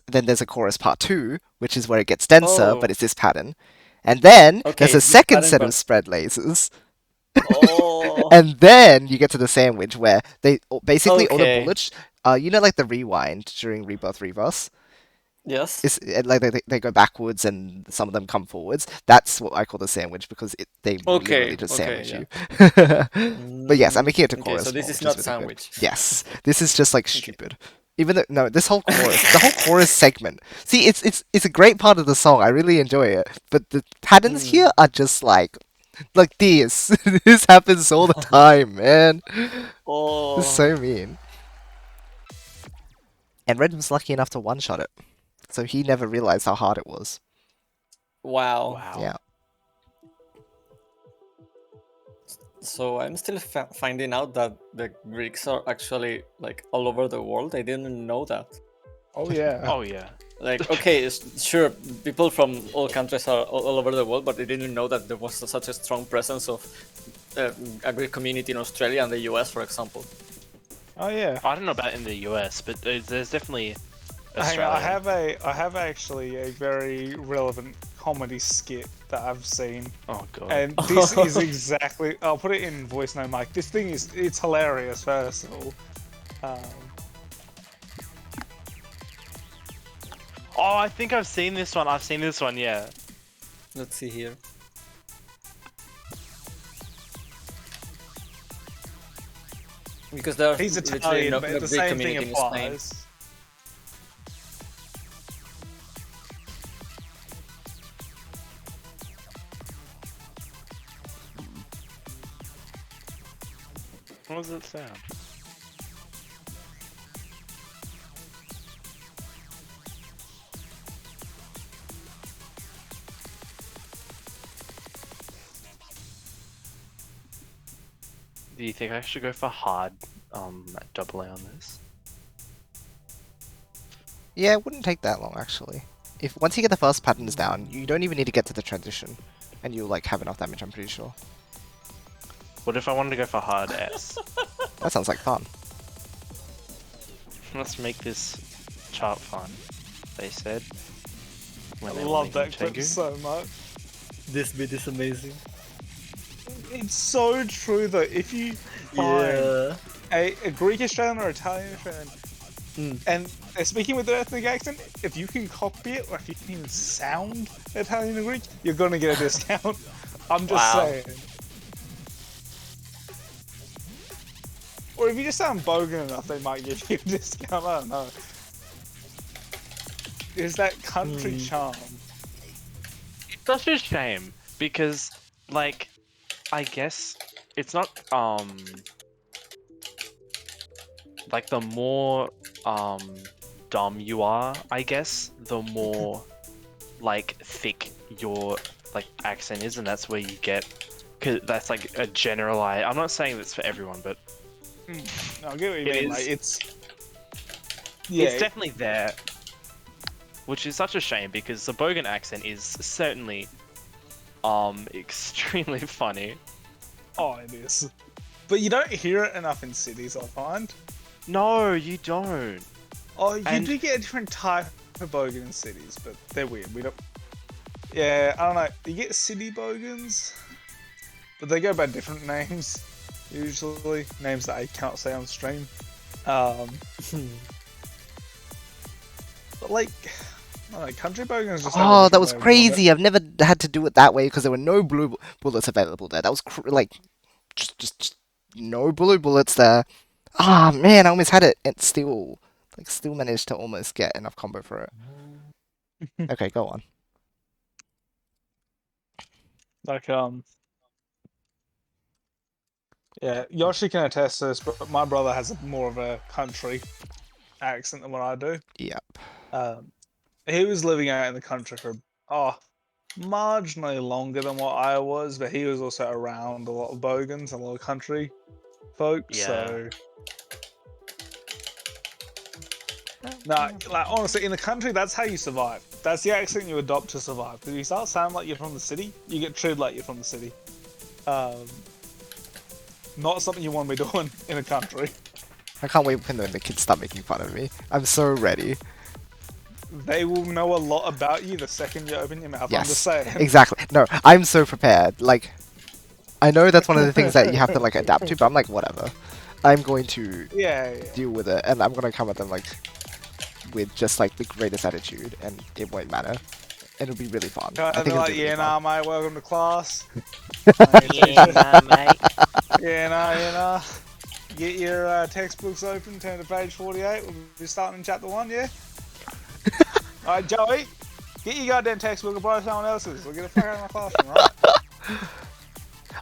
Then there's a chorus part 2, which is where it gets denser, but Oh. it's this pattern. And then Okay, there's a it's this second pattern, set of but spread lasers. oh. And then you get to the sandwich where they basically all the Okay. bullets, you know, like the rewind during Rebirth Reverse? Yes. It's like they go backwards and some of them come forwards. That's what I call the sandwich because they literally Okay. just Okay. sandwich Yeah. you. But yes, I'm making it to Okay, chorus so this form, is which not is really good. sandwich. Yes, this is just like Okay. stupid. Even though no, this whole chorus, the whole chorus segment. See, it's a great part of the song. I really enjoy it. But the patterns Mm. here are just like this. This happens all the time, man. This Oh. is so mean. And Red was lucky enough to one-shot it, so he never realized how hard it was. Wow. wow. Yeah. So I'm still finding out that the Greeks are actually like all over the world. I didn't know that. Oh yeah. Oh yeah. Like, okay, sure, people from all countries are all over the world, but I didn't know that there was such a strong presence of a Greek community in Australia and the US, for example. Oh yeah. I don't know about in the US, but there's definitely Hang Australia. on, I have actually a very relevant comedy skit that I've seen, Oh god. and this is exactly. I'll put it in voice note, Mike. This thing it's hilarious. First of all, Oh, I think I've seen this one. I've seen this one. Yeah. Let's see here. Because there's he's literally Italian, no but Greek the same thing community in Spain. applies. What does it sound? Do you think I should go for hard double A on this? Yeah, it wouldn't take that long actually. If once you get the first patterns down, you don't even need to get to the transition, and you'll like have enough damage. I'm pretty sure. What if I wanted to go for hard S? That sounds like fun. Let's make this chart fun. They said. When I they were love making that clip Tengu. so much. This bit is amazing. It's so true though. If you find a Greek Australian or Italian Australian, and they're speaking with their ethnic accent, if you can copy it or if you can even sound Italian or Greek, you're gonna get a discount. I'm just Wow. saying. Or if you just sound bogan enough, they might give you a discount. I don't know. Is that country charm? It's such a shame because, like, I guess it's not like the more dumb you are, I guess, the more like thick your like accent is, and that's where you get. Cause that's like a generalized. I'm not saying that's for everyone, but I get what you It mean. is. Like it's it's definitely there. Which is such a shame because the Bogan accent is certainly extremely funny. oh, it is. But you don't hear it enough in cities, I find. No, you don't. Oh, you And- do get a different type of bogan in cities, but they're weird. We don't. Yeah, I don't know. You get city bogans, but they go by different names. Usually, names that I cannot say on stream. But like, I don't know, country bogans just. have a Oh, that different was way of doing it. crazy. I've never had to do it that way because there were no blue bullets available there. That was like just no blue bullets there. Ah, man, I almost had it and still managed to almost get enough combo for it. Okay, go on. Like Yeah, Yoshi can attest to this, but my brother has more of a country accent than what I do. Yep. He was living out in the country for marginally longer than what I was, but he was also around a lot of bogans, a lot of country folks. Yeah. So, no, like honestly, in the country, that's how you survive. That's the accent you adopt to survive. Because you start sounding like you're from the city, you get treated like you're from the city. Not something you want to be doing in a country. I can't wait when the kids start making fun of me. I'm so ready. They will know a lot about you the second you open your mouth. I'm just Yes, saying. exactly. No, I'm so prepared. Like, I know that's one of the things that you have to like adapt to, but I'm like, whatever. I'm going to Yeah. deal with it, and I'm gonna come at them like with just like the greatest attitude, and it won't matter. It'll be really fun. I think it'll like, be really nah, fun. mate, welcome to class. Yeah, nah, mate. Nah. Get your textbooks open, turn to page 48. We'll be starting in chapter 1, yeah? Alright, Joey, get your goddamn textbook and borrow someone else's. We'll get the fuck out of my classroom, right?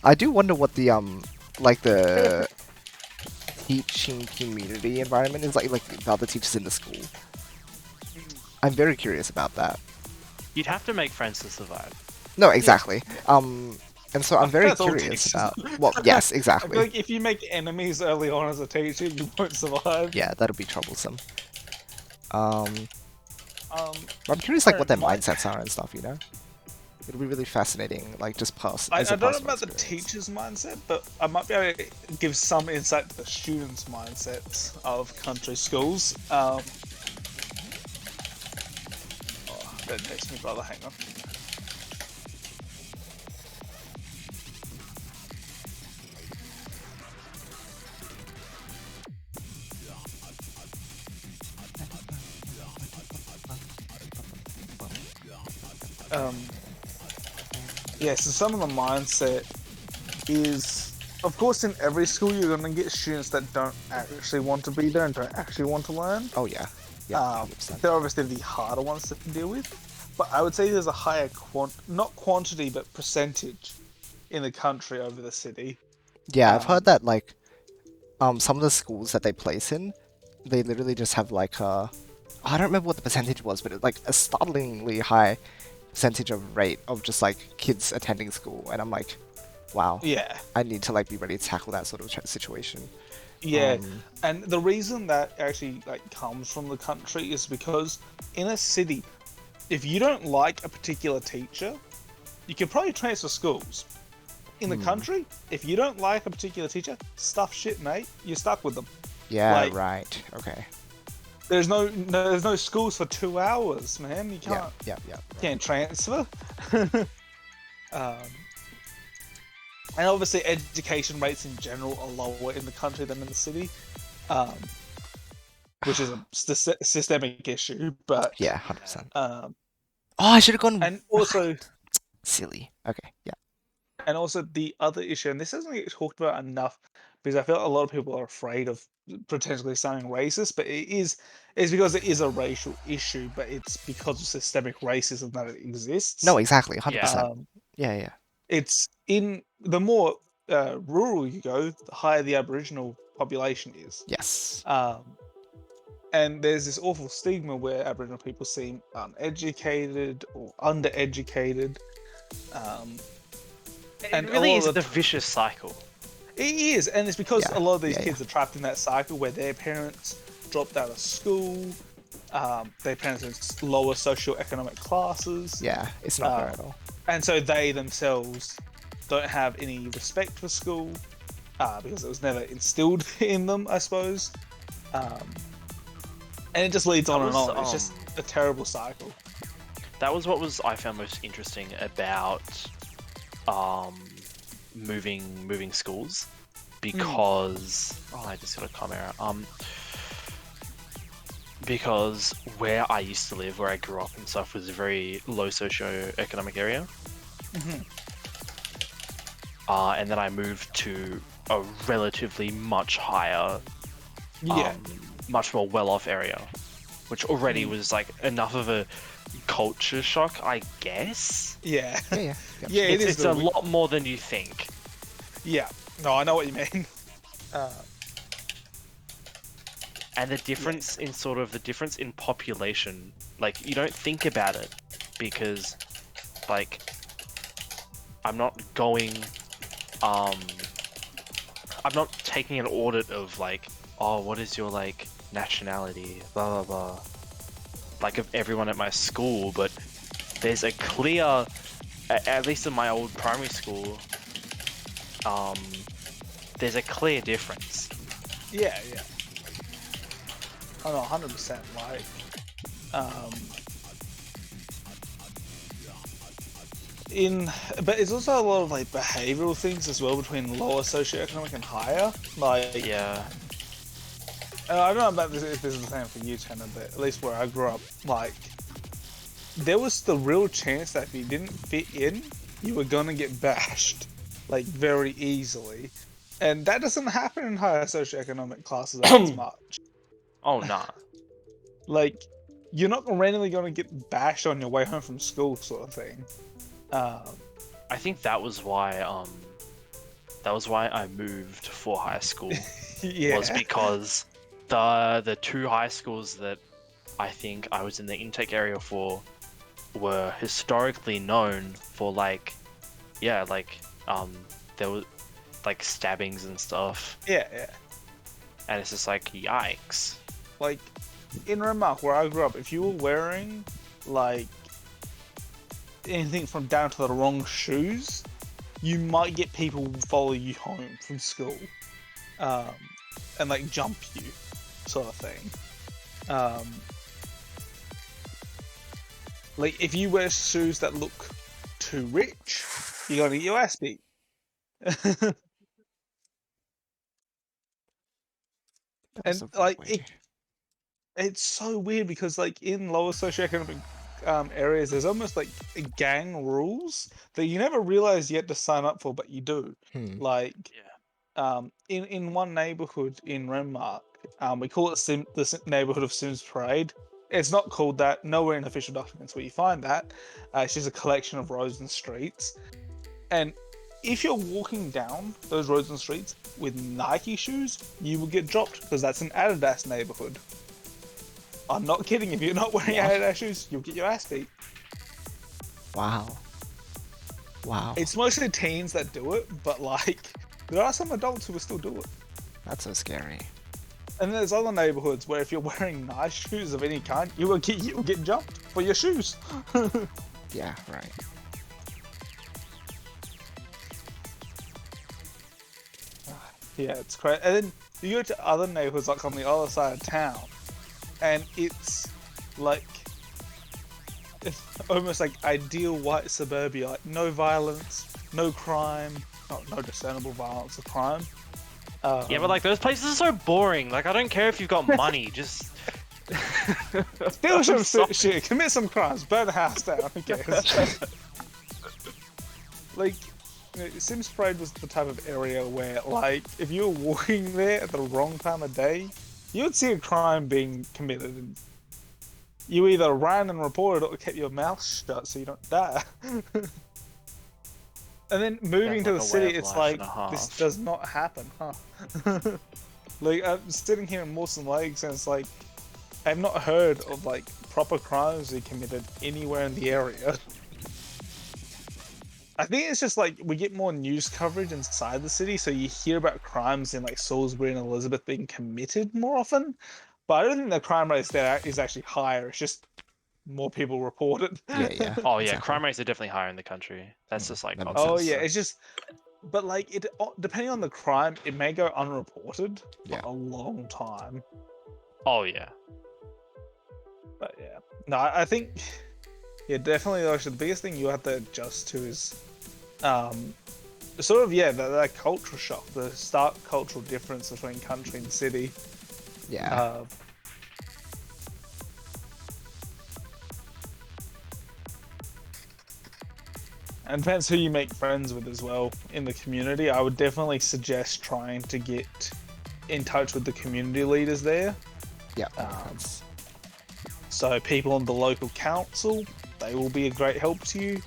I do wonder what the like the teaching community environment is like the other teachers in the school. I'm very curious about that. You'd have to make friends to survive. No, exactly. And so I'm very That's all curious teachers. about. Well, yes, I feel exactly. like if you make enemies early on as a teacher, you won't survive. Yeah, that'll be troublesome. I'm curious, I like, what their don't know, mindsets are and stuff. You know, it'll be really fascinating. Like, just I as a don't know personal about the experience. teacher's mindset, but I might be able to give some insight to the students' mindsets of country schools. Don't text me, brother. Hang on. Yeah, so some of the mindset is, of course, in every school you're going to get students that don't actually want to be there and don't actually want to learn. Oh yeah, yeah, 100%. They're obviously the harder ones to deal with, but I would say there's a higher not quantity but percentage in the country over the city. Yeah, I've heard that like, some of the schools that they place in, they literally just have like I don't remember what the percentage was, but it's like a startlingly high percentage of rate of just like kids attending school, and I'm like, wow, Yeah. I need to like be ready to tackle that sort of situation. Yeah, and the reason that actually like comes from the country is because in a city, if you don't like a particular teacher, you can probably transfer schools. In the country, if you don't like a particular teacher, stuff shit, mate. You're stuck with them. Yeah, Like- right. Okay. There's no schools for 2 hours, man. You can't Yeah. can't transfer. And obviously, education rates in general are lower in the country than in the city, which is a systemic issue. But Yeah, 100%. um, Oh, I should have gone. and also Silly. Okay. Yeah. and also the other issue, and this doesn't get talked about enough because I feel a lot of people are afraid of potentially sounding racist, but it's because it is a racial issue, but it's because of systemic racism that it exists. No, exactly. 100%. Um, Yeah. it's in the more rural you go, the higher the Aboriginal population is. Yes. And there's this awful stigma where Aboriginal people seem uneducated or undereducated. And It really a lot is of the the vicious cycle. It is, and it's because Yeah, a lot of these yeah, kids are trapped in that cycle where their parents dropped out of school, their parents are in lower socioeconomic classes, Yeah. It's not fair at all. and so they themselves don't have any respect for school because it was never instilled in them, I suppose. And it just leads on and was, on. It's just a terrible cycle. That was what I found most interesting about moving schools, because I just got a comment error. Because where I used to live, where I grew up and stuff, was a very low socio-economic area. And then I moved to a relatively much higher, much more well-off area, which already was like enough of a culture shock, I guess. Yeah. Yeah. Yeah, It's a lot more than you think. Yeah. No, I know what you mean. And the difference in the difference in population, like you don't think about it because like I'm not going I'm not taking an audit of like, oh, what is your like nationality, blah blah blah, like of everyone at my school, but there's a clear, at least in my old primary school, there's a clear difference. Yeah. Oh no, 100%. Like, but it's also a lot of like behavioral things as well between lower socioeconomic and higher. Like, Yeah. I don't know about this if this is the same for you, Tanner, but at least where I grew up, like, there was the real chance that if you didn't fit in, you were gonna get bashed, like, very easily. And that doesn't happen in higher socioeconomic classes as much. Oh nah. Like, you're not randomly gonna get bashed on your way home from school, sort of thing. I think that was why I moved for high school. Yeah. Was because the two high schools that I think I was in the intake area for were historically known for like, yeah, like there was like stabbings and stuff, Yeah. and it's just like yikes. Like, in Renmark, where I grew up, if you were wearing, like, anything from down to the wrong shoes, you might get people follow you home from school, and like jump you, sort of thing. Like if you wear shoes that look too rich, you're gonna get your ass beat. And like it's so weird because like in lower socioeconomic areas, there's almost like gang rules that you never realize you had to sign up for, but you do. Like, in one neighborhood in Renmark, we call it the neighborhood of Sims Parade. It's not called that. Nowhere in official documents where you find that. It's just a collection of roads and streets. And if you're walking down those roads and streets with Nike shoes, you will get dropped because that's an Adidas neighborhood. I'm not kidding. If you're not wearing Adidas shoes, you'll get your ass beat. Wow. It's mostly teens that do it, but like there are some adults who will still do it. That's so scary. And there's other neighborhoods where if you're wearing nice shoes of any kind, you will get jumped for your shoes. Yeah, right. Yeah, it's crazy. And then you go to other neighborhoods like on the other side of town, and it's like almost like ideal white suburbia, like no violence, no crime, no discernible violence or crime. Yeah, but like those places are so boring. Like I don't care if you've got money, just steal some shit, commit some crimes, burn the house down. Who cares? Like, you know, Sims Parade was the type of area where, like, if you were walking there at the wrong time of day, you would see a crime being committed, and you either ran and reported or kept your mouth shut so you don't die. And then moving to the city, it's like, this does not happen, huh? Like, I'm sitting here in Mawson Lakes, and it's like, I've not heard of, like, proper crimes being committed anywhere in the area. I think it's just, like, we get more news coverage inside the city, so you hear about crimes in, like, Salisbury and Elizabeth being committed more often, but I don't think the crime rate there is actually higher, it's just more people report it. Yeah. Oh yeah, crime rates are definitely higher in the country. That's just like oh yeah, it's just, but like it depending on the crime, it may go unreported for a long time. Oh yeah. But yeah, no, I think definitely. Actually, the biggest thing you have to adjust to is, sort of that cultural shock, the stark cultural difference between country and city. Yeah. And depends who you make friends with as well in the community. I would definitely suggest trying to get in touch with the community leaders there. Yeah. So people on the local council, they will be a great help to you.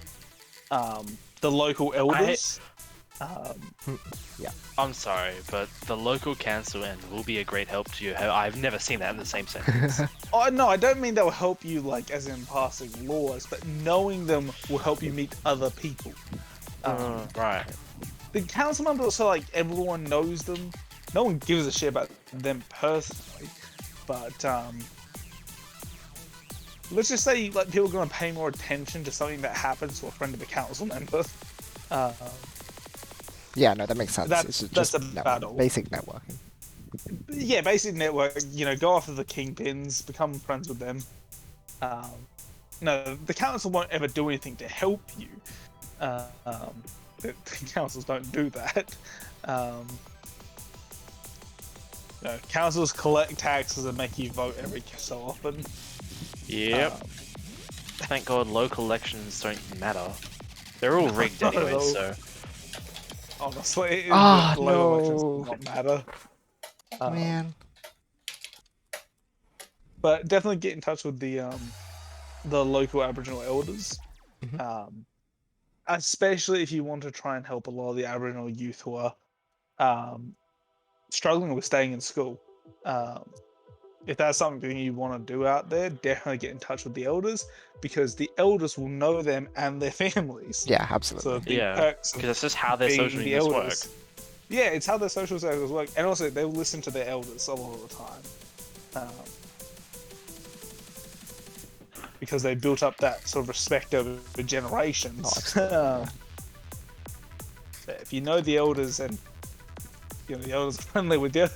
The local elders. I'm sorry, but the local council and will be a great help to you. I've never seen that in the same sentence. Oh no, I don't mean that will help you like as in passing laws, but knowing them will help you meet other people. Right. The council members also like everyone knows them. No one gives a shit about them personally, but let's just say like people are gonna pay more attention to something that happens to a friend of a council member. Yeah, no, that makes sense. That's It's just about all. basic networking. Yeah, basic network. You know, go after the kingpins, become friends with them. No, the council won't ever do anything to help you. The councils don't do that. No, councils collect taxes and make you vote every so often. Yep. Thank God local elections don't matter. They're all rigged Not at anyway, all. so. Honestly, Ah, local elections no. do not matter. Man. But definitely get in touch with the local Aboriginal elders. Mhm. Especially if you want to try and help a lot of the Aboriginal youth who are struggling with staying in school. If that's something you want to do out there, definitely get in touch with the elders because the elders will know them and their families. Yeah, So absolutely. the Yeah, perks because of that's just how their being social the units work. elders. Yeah, it's how their social circles work, and also they'll listen to their elders a lot of the time. Because they built up that sort of respect over generations. If you know the elders and you know the elders are friendly with you.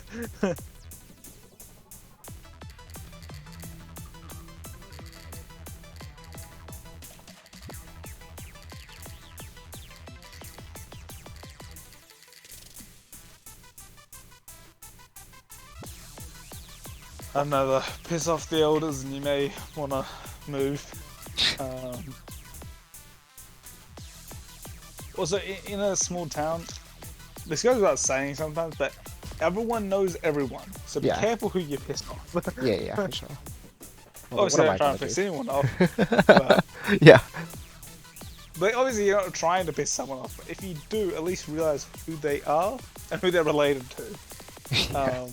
Another piss off the elders and you may want to move. Also, in a small town, this goes without saying sometimes, but everyone knows everyone. So be Yeah. careful who you piss off. Yeah, for sure. Well, Obviously, what don't am I try and gonna piss do? anyone off. But, Yeah. but obviously, you're not trying to piss someone off. But if you do, at least realize who they are and who they're related to. Yeah.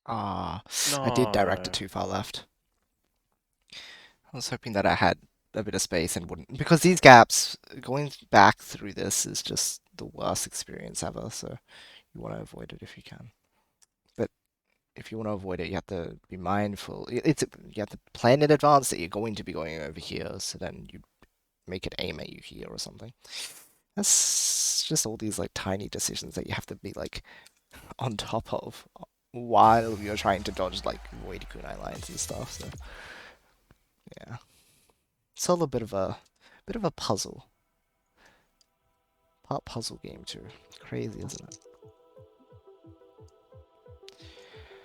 Ah, I did direct it No. too far left. I was hoping that I had a bit of space and wouldn't, because these gaps, going back through this is just the worst experience ever, so you want to avoid it if you can. But if you want to avoid it, you have to be mindful. You have to plan in advance that you're going to be going over here, so then you make it aim at you here or something. That's just all these like tiny decisions that you have to be like on top of while you're trying to dodge like void kunai lines and stuff. So yeah, it's all a bit of a puzzle. Part puzzle game too. Crazy, isn't it?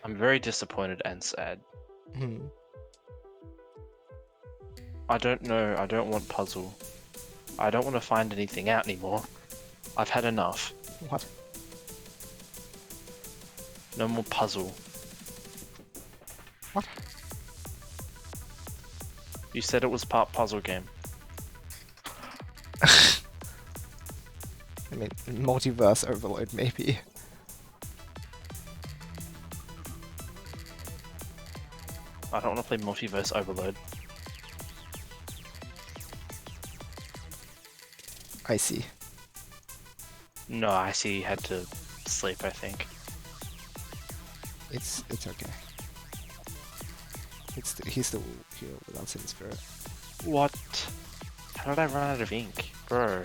I'm very disappointed and sad. Hmm. I don't know. I don't want puzzle. I don't want to find anything out anymore. I've had enough. What? No more puzzle. What? You said it was part puzzle game. I mean, multiverse overload maybe. I don't want to play Multiverse Overload. I see. No, I see he had to sleep, I think. It's okay. He's still here with us in spirit. What? How did I run out of ink? Bro.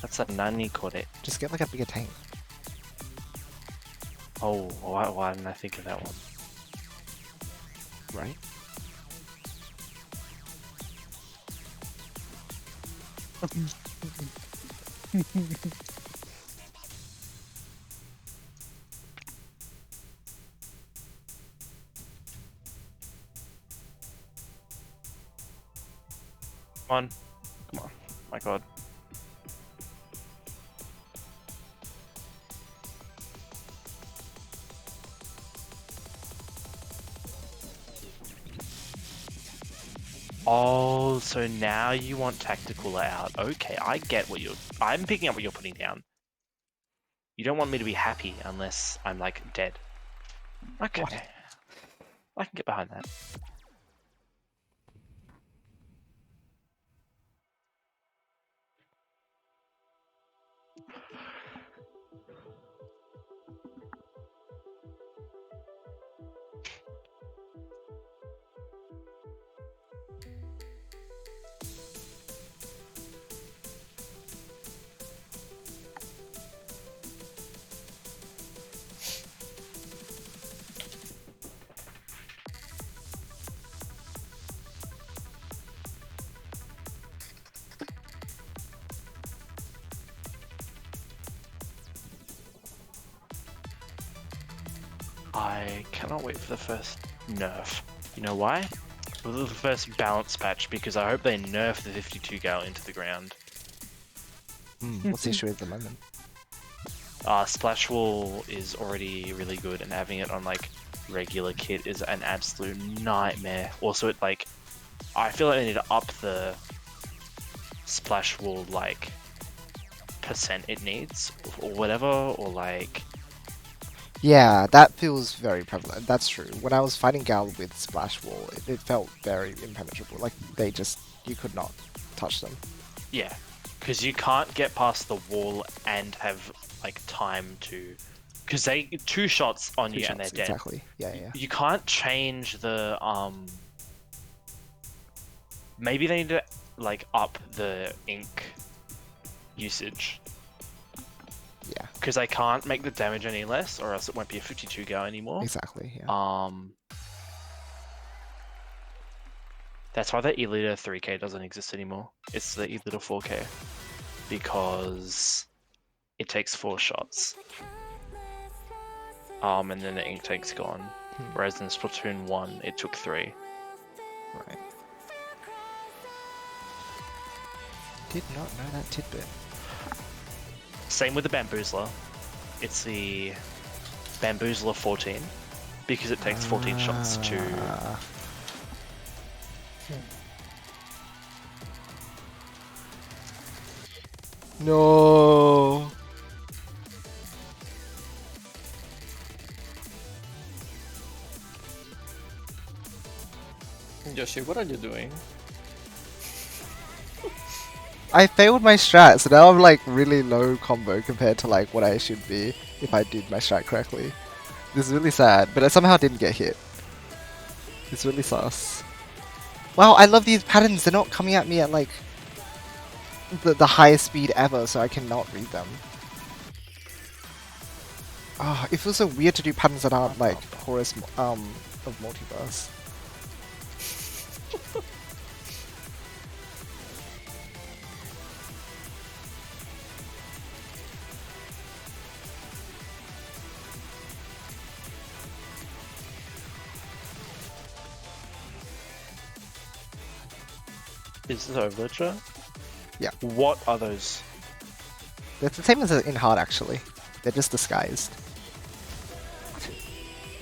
That's a nani kore. Just get like a bigger tank. Oh, why didn't I think of that one? Right? Come on. Come on. My god. Oh, so now you want tactical out. Okay, I get what you're... I'm picking up what you're putting down. You don't want me to be happy unless I'm, like, dead. Okay. What? I can get behind that. I cannot wait for the first nerf. You know why? For the first balance patch, because I hope they nerf the 52 gal into the ground. What's the issue at the moment? Splash Wall is already really good, and having it on like regular kit is an absolute nightmare. Also, it like, I feel like I need to up the Splash Wall like percent it needs, or whatever, or like. Yeah, that feels very prevalent. That's true. When I was fighting Gal with Splash Wall, it felt very impenetrable. Like, you could not touch them. Yeah, because you can't get past the wall and have like time to, because they 2 shots on you and they're dead. Exactly. Yeah. You can't change the Maybe they need to like up the ink usage. Yeah. Because I can't make the damage any less, or else it won't be a 52 go anymore. Exactly. Yeah. That's why the E-liter 3K doesn't exist anymore. It's the E-liter 4K because it takes 4 shots. And then the ink tank's gone. Whereas in Splatoon 1, it took 3. Right. Did not know that tidbit. Same with the Bamboozler. It's the Bamboozler 14 because it takes 14 shots to. No. Yoshi, what are you doing? I failed my strat, so now I'm like really low combo compared to like what I should be if I did my strat correctly. This is really sad, but I somehow didn't get hit. It's really sus. Wow, I love these patterns. They're not coming at me at like the highest speed ever, so I cannot read them. it feels so weird to do patterns that aren't like chorus of multiverse. Is this Overture? Yeah. What are those? They're the same as in hard actually. They're just disguised.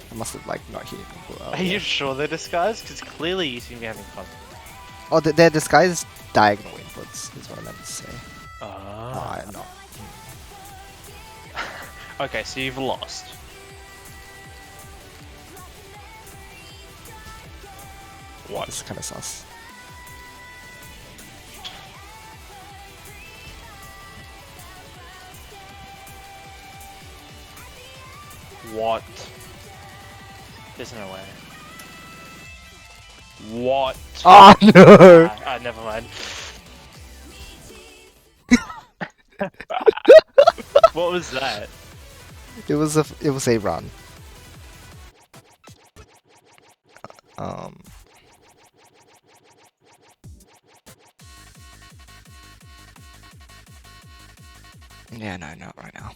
I must have like not hit people. Are you sure they're disguised? Because clearly you seem to be having fun. Oh, they're disguised diagonal inputs, is what I meant to say. Ah. I'm not. Okay, so you've lost. What? This is kind of sus. What? There's no way. What? Oh no! Never mind. What was that? It was a run. Yeah, no, not right now.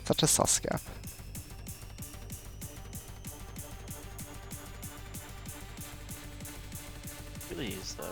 Such a sus gap. It really is though.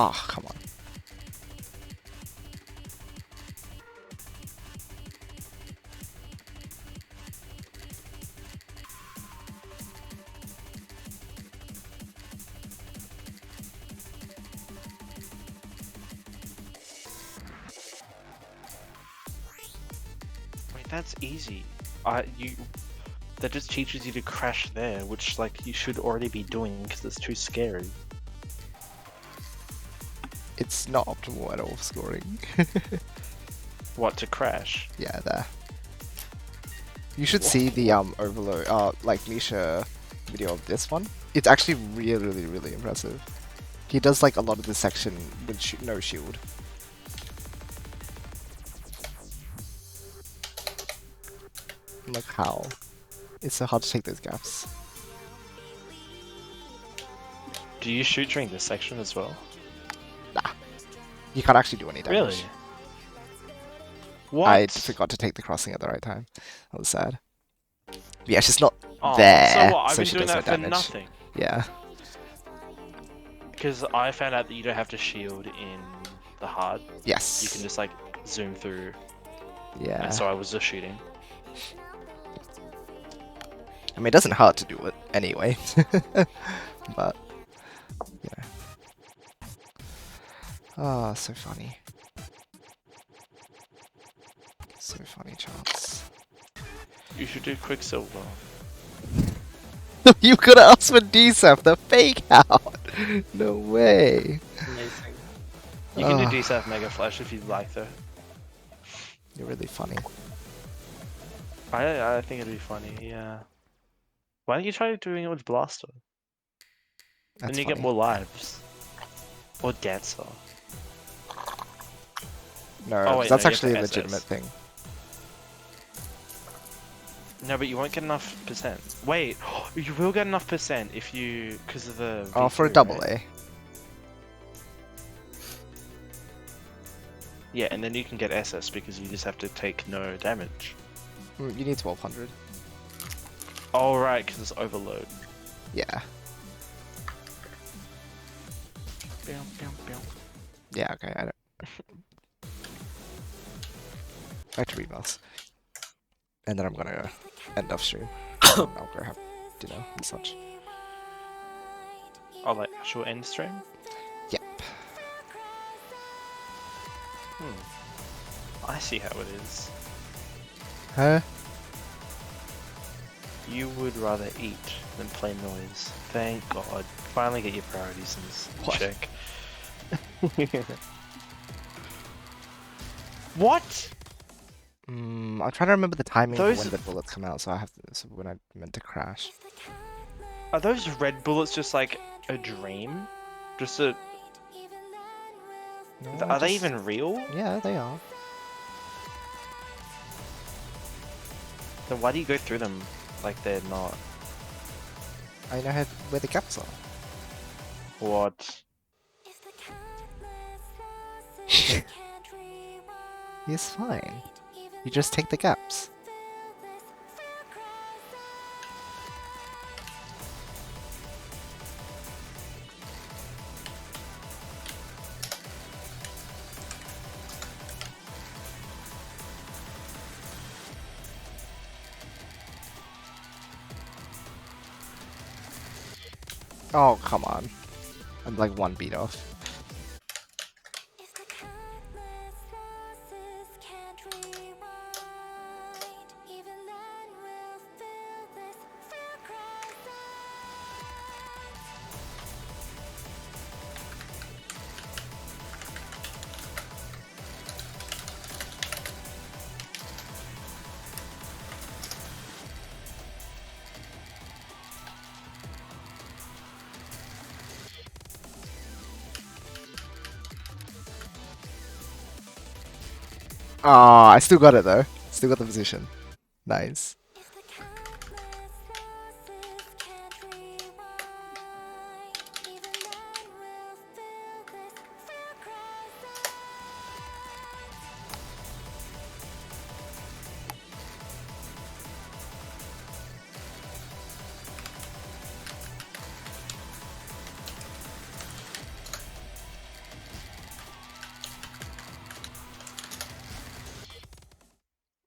Oh, come on. Wait, that's easy. That just teaches you to crash there, which like you should already be doing because it's too scary. It's not optimal at all for scoring. What, to crash? Yeah, there. You should see the overload, like Misha video of this one. It's actually really, really impressive. He does like a lot of this section with no shield. I'm like, how? It's so hard to take those gaps. Do you shoot during this section as well? Nah. You can't actually do any damage. Really? What? I forgot to take the crossing at the right time. That was sad. But yeah, she's not Oh, there, so what? I've so been she doing does no that for damage. nothing. Yeah. Because I found out that you don't have to shield in the hard. Yes. You can just like zoom through. Yeah. And so I was just shooting. I mean, it doesn't hurt to do it anyway. But, yeah. Ah, so funny. So funny, Chance. You should do Quicksilver. You could have asked for DSAF, the fake out! No way! Amazing. You can Ah. do DSAF Mega Flash if you'd like though. You're really funny. I think it'd be funny. Yeah. Why don't you try doing it with Blaster? That's Then you funny. get more lives. Or Dancer. No, Oh, 'cause wait, that's no, you have actually to a SS. legitimate thing. No, but you won't get enough percent. Wait, you will get enough percent if you, because of the Oh, for a V2, double right? A. Yeah, and then you can get SS because you just have to take no damage. You need 1200. Oh, right, because it's overload. Yeah. Bam, bam, bam. Yeah, okay, I don't. Back to emails. And then I'm gonna end off stream. I'll go have dinner and such. Oh, like actual end stream? Yep. I see how it is. Huh? You would rather eat than play noise. Thank God. Finally get your priorities in What? check. What? I'm trying to remember the timing of Those- when the bullets come out, so I have to. So when I meant to crash. Are those red bullets just like a dream? Just a... No, Are they just- even real? Yeah, they are. Then why do you go through them like they're not? I know where the gaps are. What? It's fine. You just take the gaps. Oh, come on. I'm like one beat off. Ah, I still got it though. Still got the position. Nice.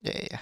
Yeah, yeah, yeah.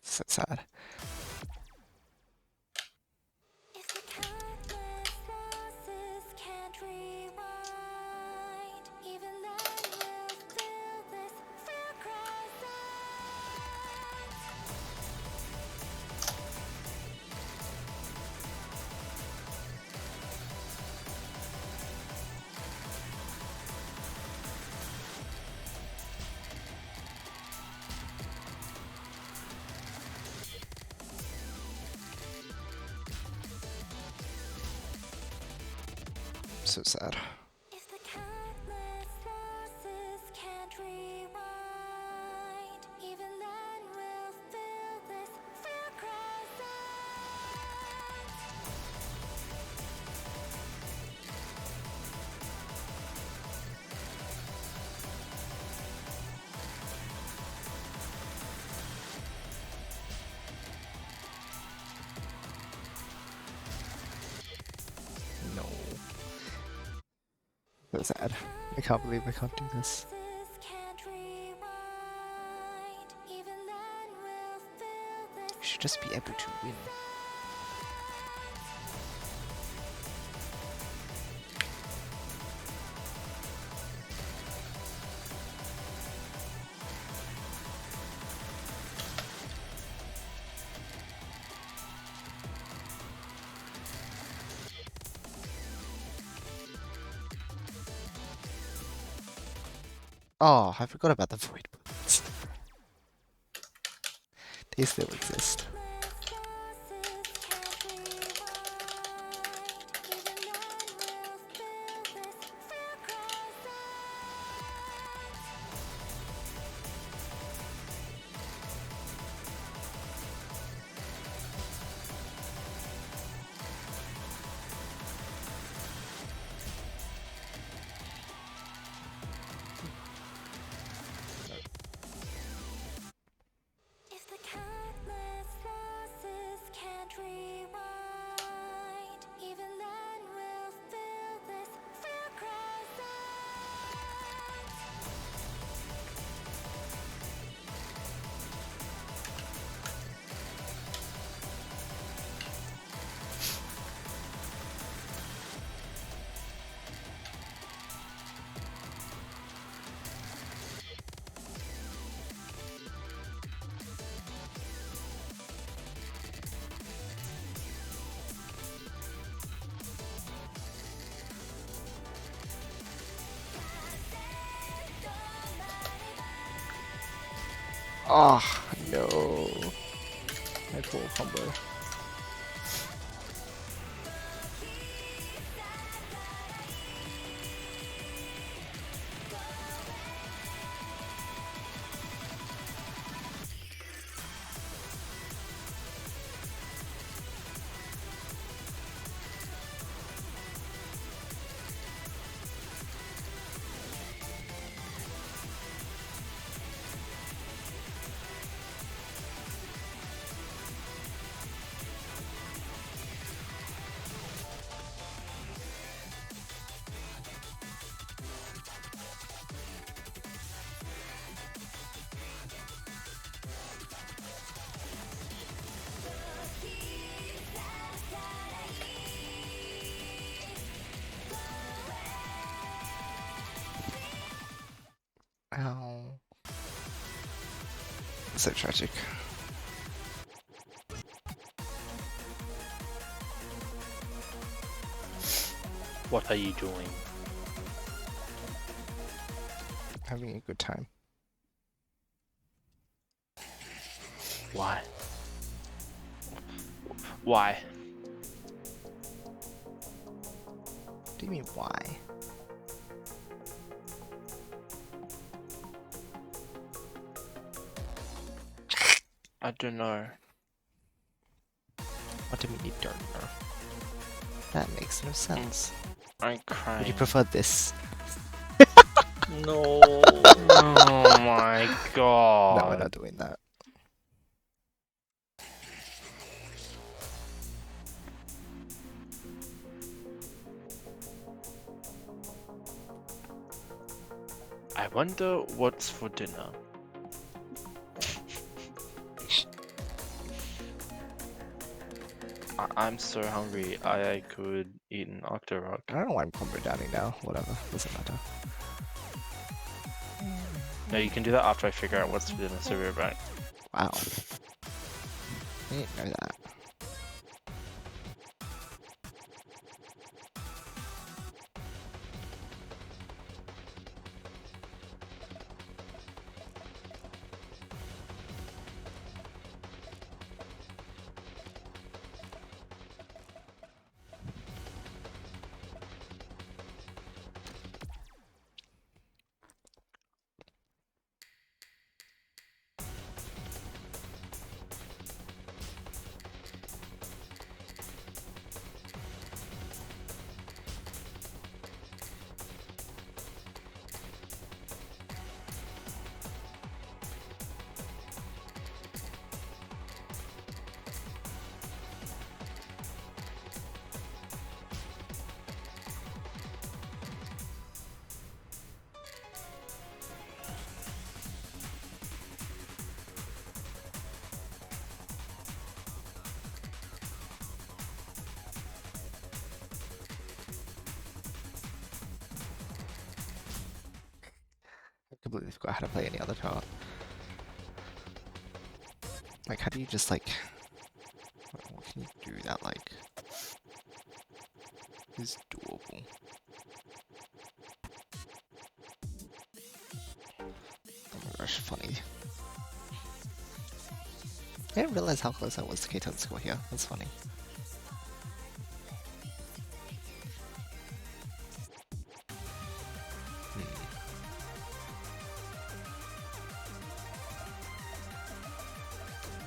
So sad. So sad. No. So sad. I can't believe I can't do this. just be able to win. Oh, I forgot about the void bullets. They still exist. Oh, no. My poor combo. Ow. So tragic. What are you doing? Having a good time. Why? Why? What do you mean, why? I don't know. What do you mean you don't know? That makes no sense. I'm crying. Would you prefer this? No. Oh my god. No, we're not doing that. I wonder what's for dinner. I'm so hungry. I could eat an Octorok. I don't know why I'm combo downing now. Whatever, doesn't matter. No, you can do that after I figure out what's for dinner, so we're back. Wow. I didn't know that. completely forgot how to play any other chart. Like, how do you just like? What can you do that like? Is doable. Oh my gosh, funny. I didn't realize how close I was to K-Town's score here. That's funny.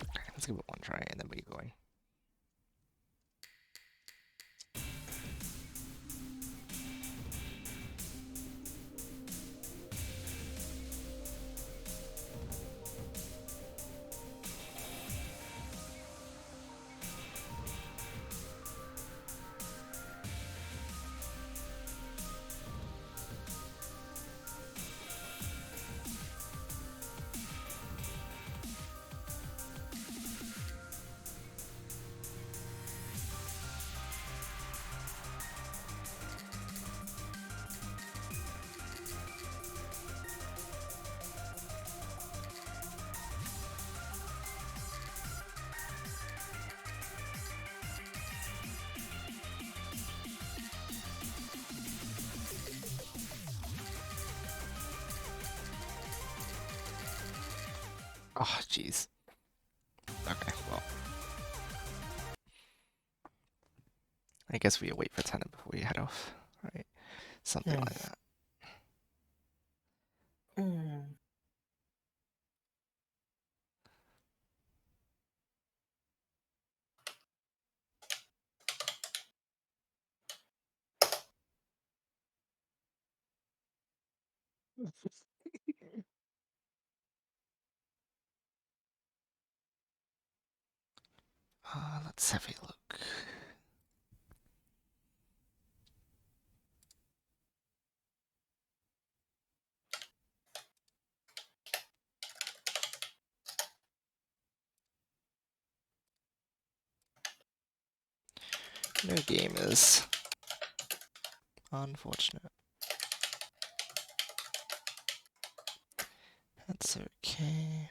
Okay, let's give it one try and then we're going. Oh, jeez. Okay, well. I guess we'll wait for Tanner before we head off. Right? Something like that. Let's have a look. No gamers. Unfortunate. That's okay.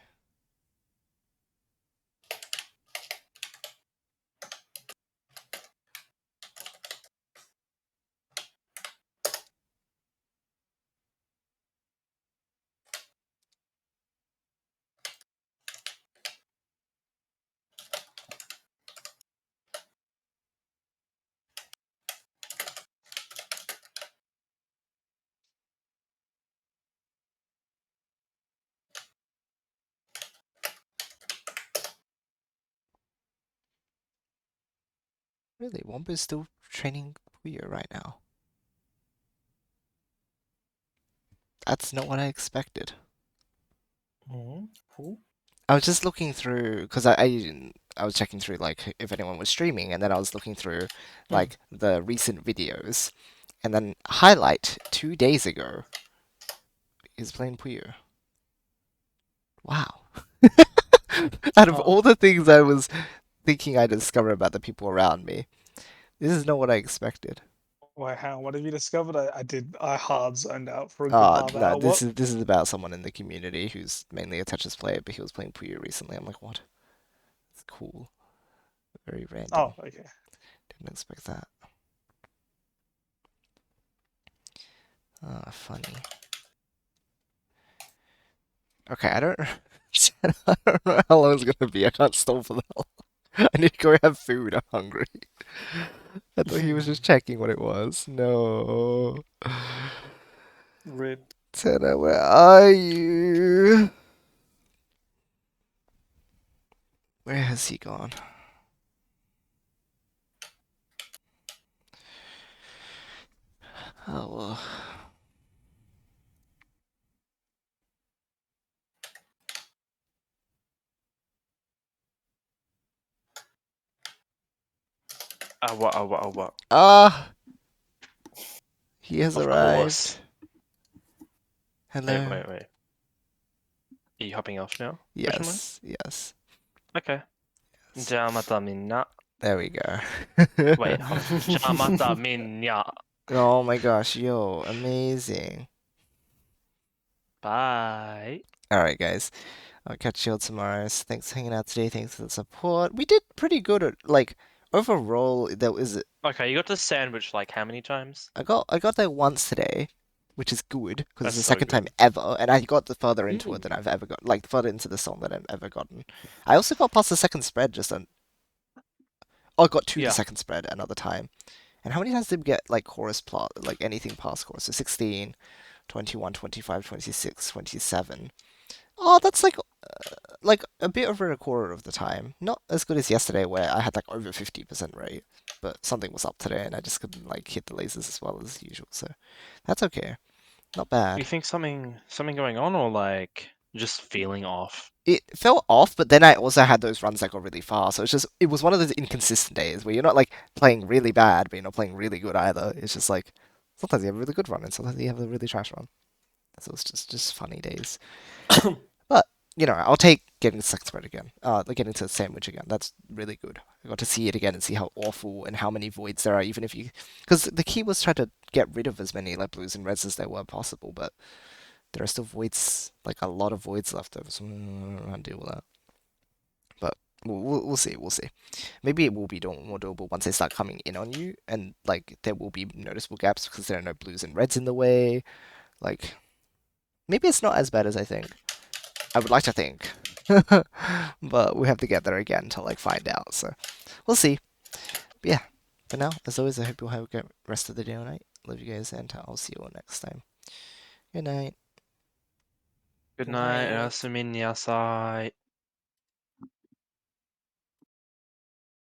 Really, Womba's still training Puyo right now. That's not what I expected. Who? I was just looking through because I was checking through like if anyone was streaming, and then I was looking through like the recent videos, and then highlight 2 days ago is playing Puyo. Wow. Out of all the things I was thinking I discovered about the people around me, this is not what I expected. Wait, hang on, what have you discovered? I hard zoned out for a good half No, hour. this is about someone in the community who's mainly a Tetris player, but he was playing Puyo recently. I'm like, what? It's cool. Very random. Oh, okay. Didn't expect that. Ah, funny. Okay, I don't know how long it's gonna be. I can't stall for that long. I need to go have food. I'm hungry. I thought he was just checking what it was. No. Rip. Tina, where are you? Where has he gone? Oh, well. What? Ah! He has Of arrived. course. Hello. Wait. Are you hopping off now? Question mark? Yes. Okay. じゃあまたみんな。 There we go. Wait, hold on. じゃあまたみんな。 Oh my gosh, yo, amazing. Bye. Alright, guys. I'll catch you all tomorrow. So thanks for hanging out today. Thanks for the support. We did pretty good at, like, overall, there was... Okay, you got the sandwich like how many times? I got there once today, which is good, because it's That's the so second time good. ever, and I got the further into it than I've ever got, like, further into the song than I've ever gotten. I also got past the second spread just on... Oh, I got to the Yeah. second spread another time. And how many times did we get, like, chorus plot, like, anything past chorus? So 16, 21, 25, 26, 27. Oh, that's like a bit over a quarter of the time. Not as good as yesterday where I had like over 50% rate, but something was up today and I just couldn't like hit the lasers as well as usual. So that's okay. Not You bad. think something going on, or like just feeling off? It fell off, but then I also had those runs that got really fast. So it was one of those inconsistent days where you're not like playing really bad, but you're not playing really good either. It's just like sometimes you have a really good run and sometimes you have a really trash run. So it's just funny days. But you know, I'll take getting the second spread again. Like getting to the sandwich again. That's really good. I got to see it again and see how awful and how many voids there are. Even if you, because the key was try to get rid of as many like blues and reds as there were possible, but there are still voids, like a lot of voids left over. So I don't know how to deal with that. But we'll see. We'll see. Maybe it will be more doable once they start coming in on you, and like there will be noticeable gaps because there are no blues and reds in the way. Like maybe it's not as bad as I think. I would like to think. But we have to get there again to like find out. So we'll see. But yeah. For now, as always, I hope you'll have a great rest of the day or night. Love you guys, and I'll see you all next time. Good night. Good Good night. night. Yasumi nasai.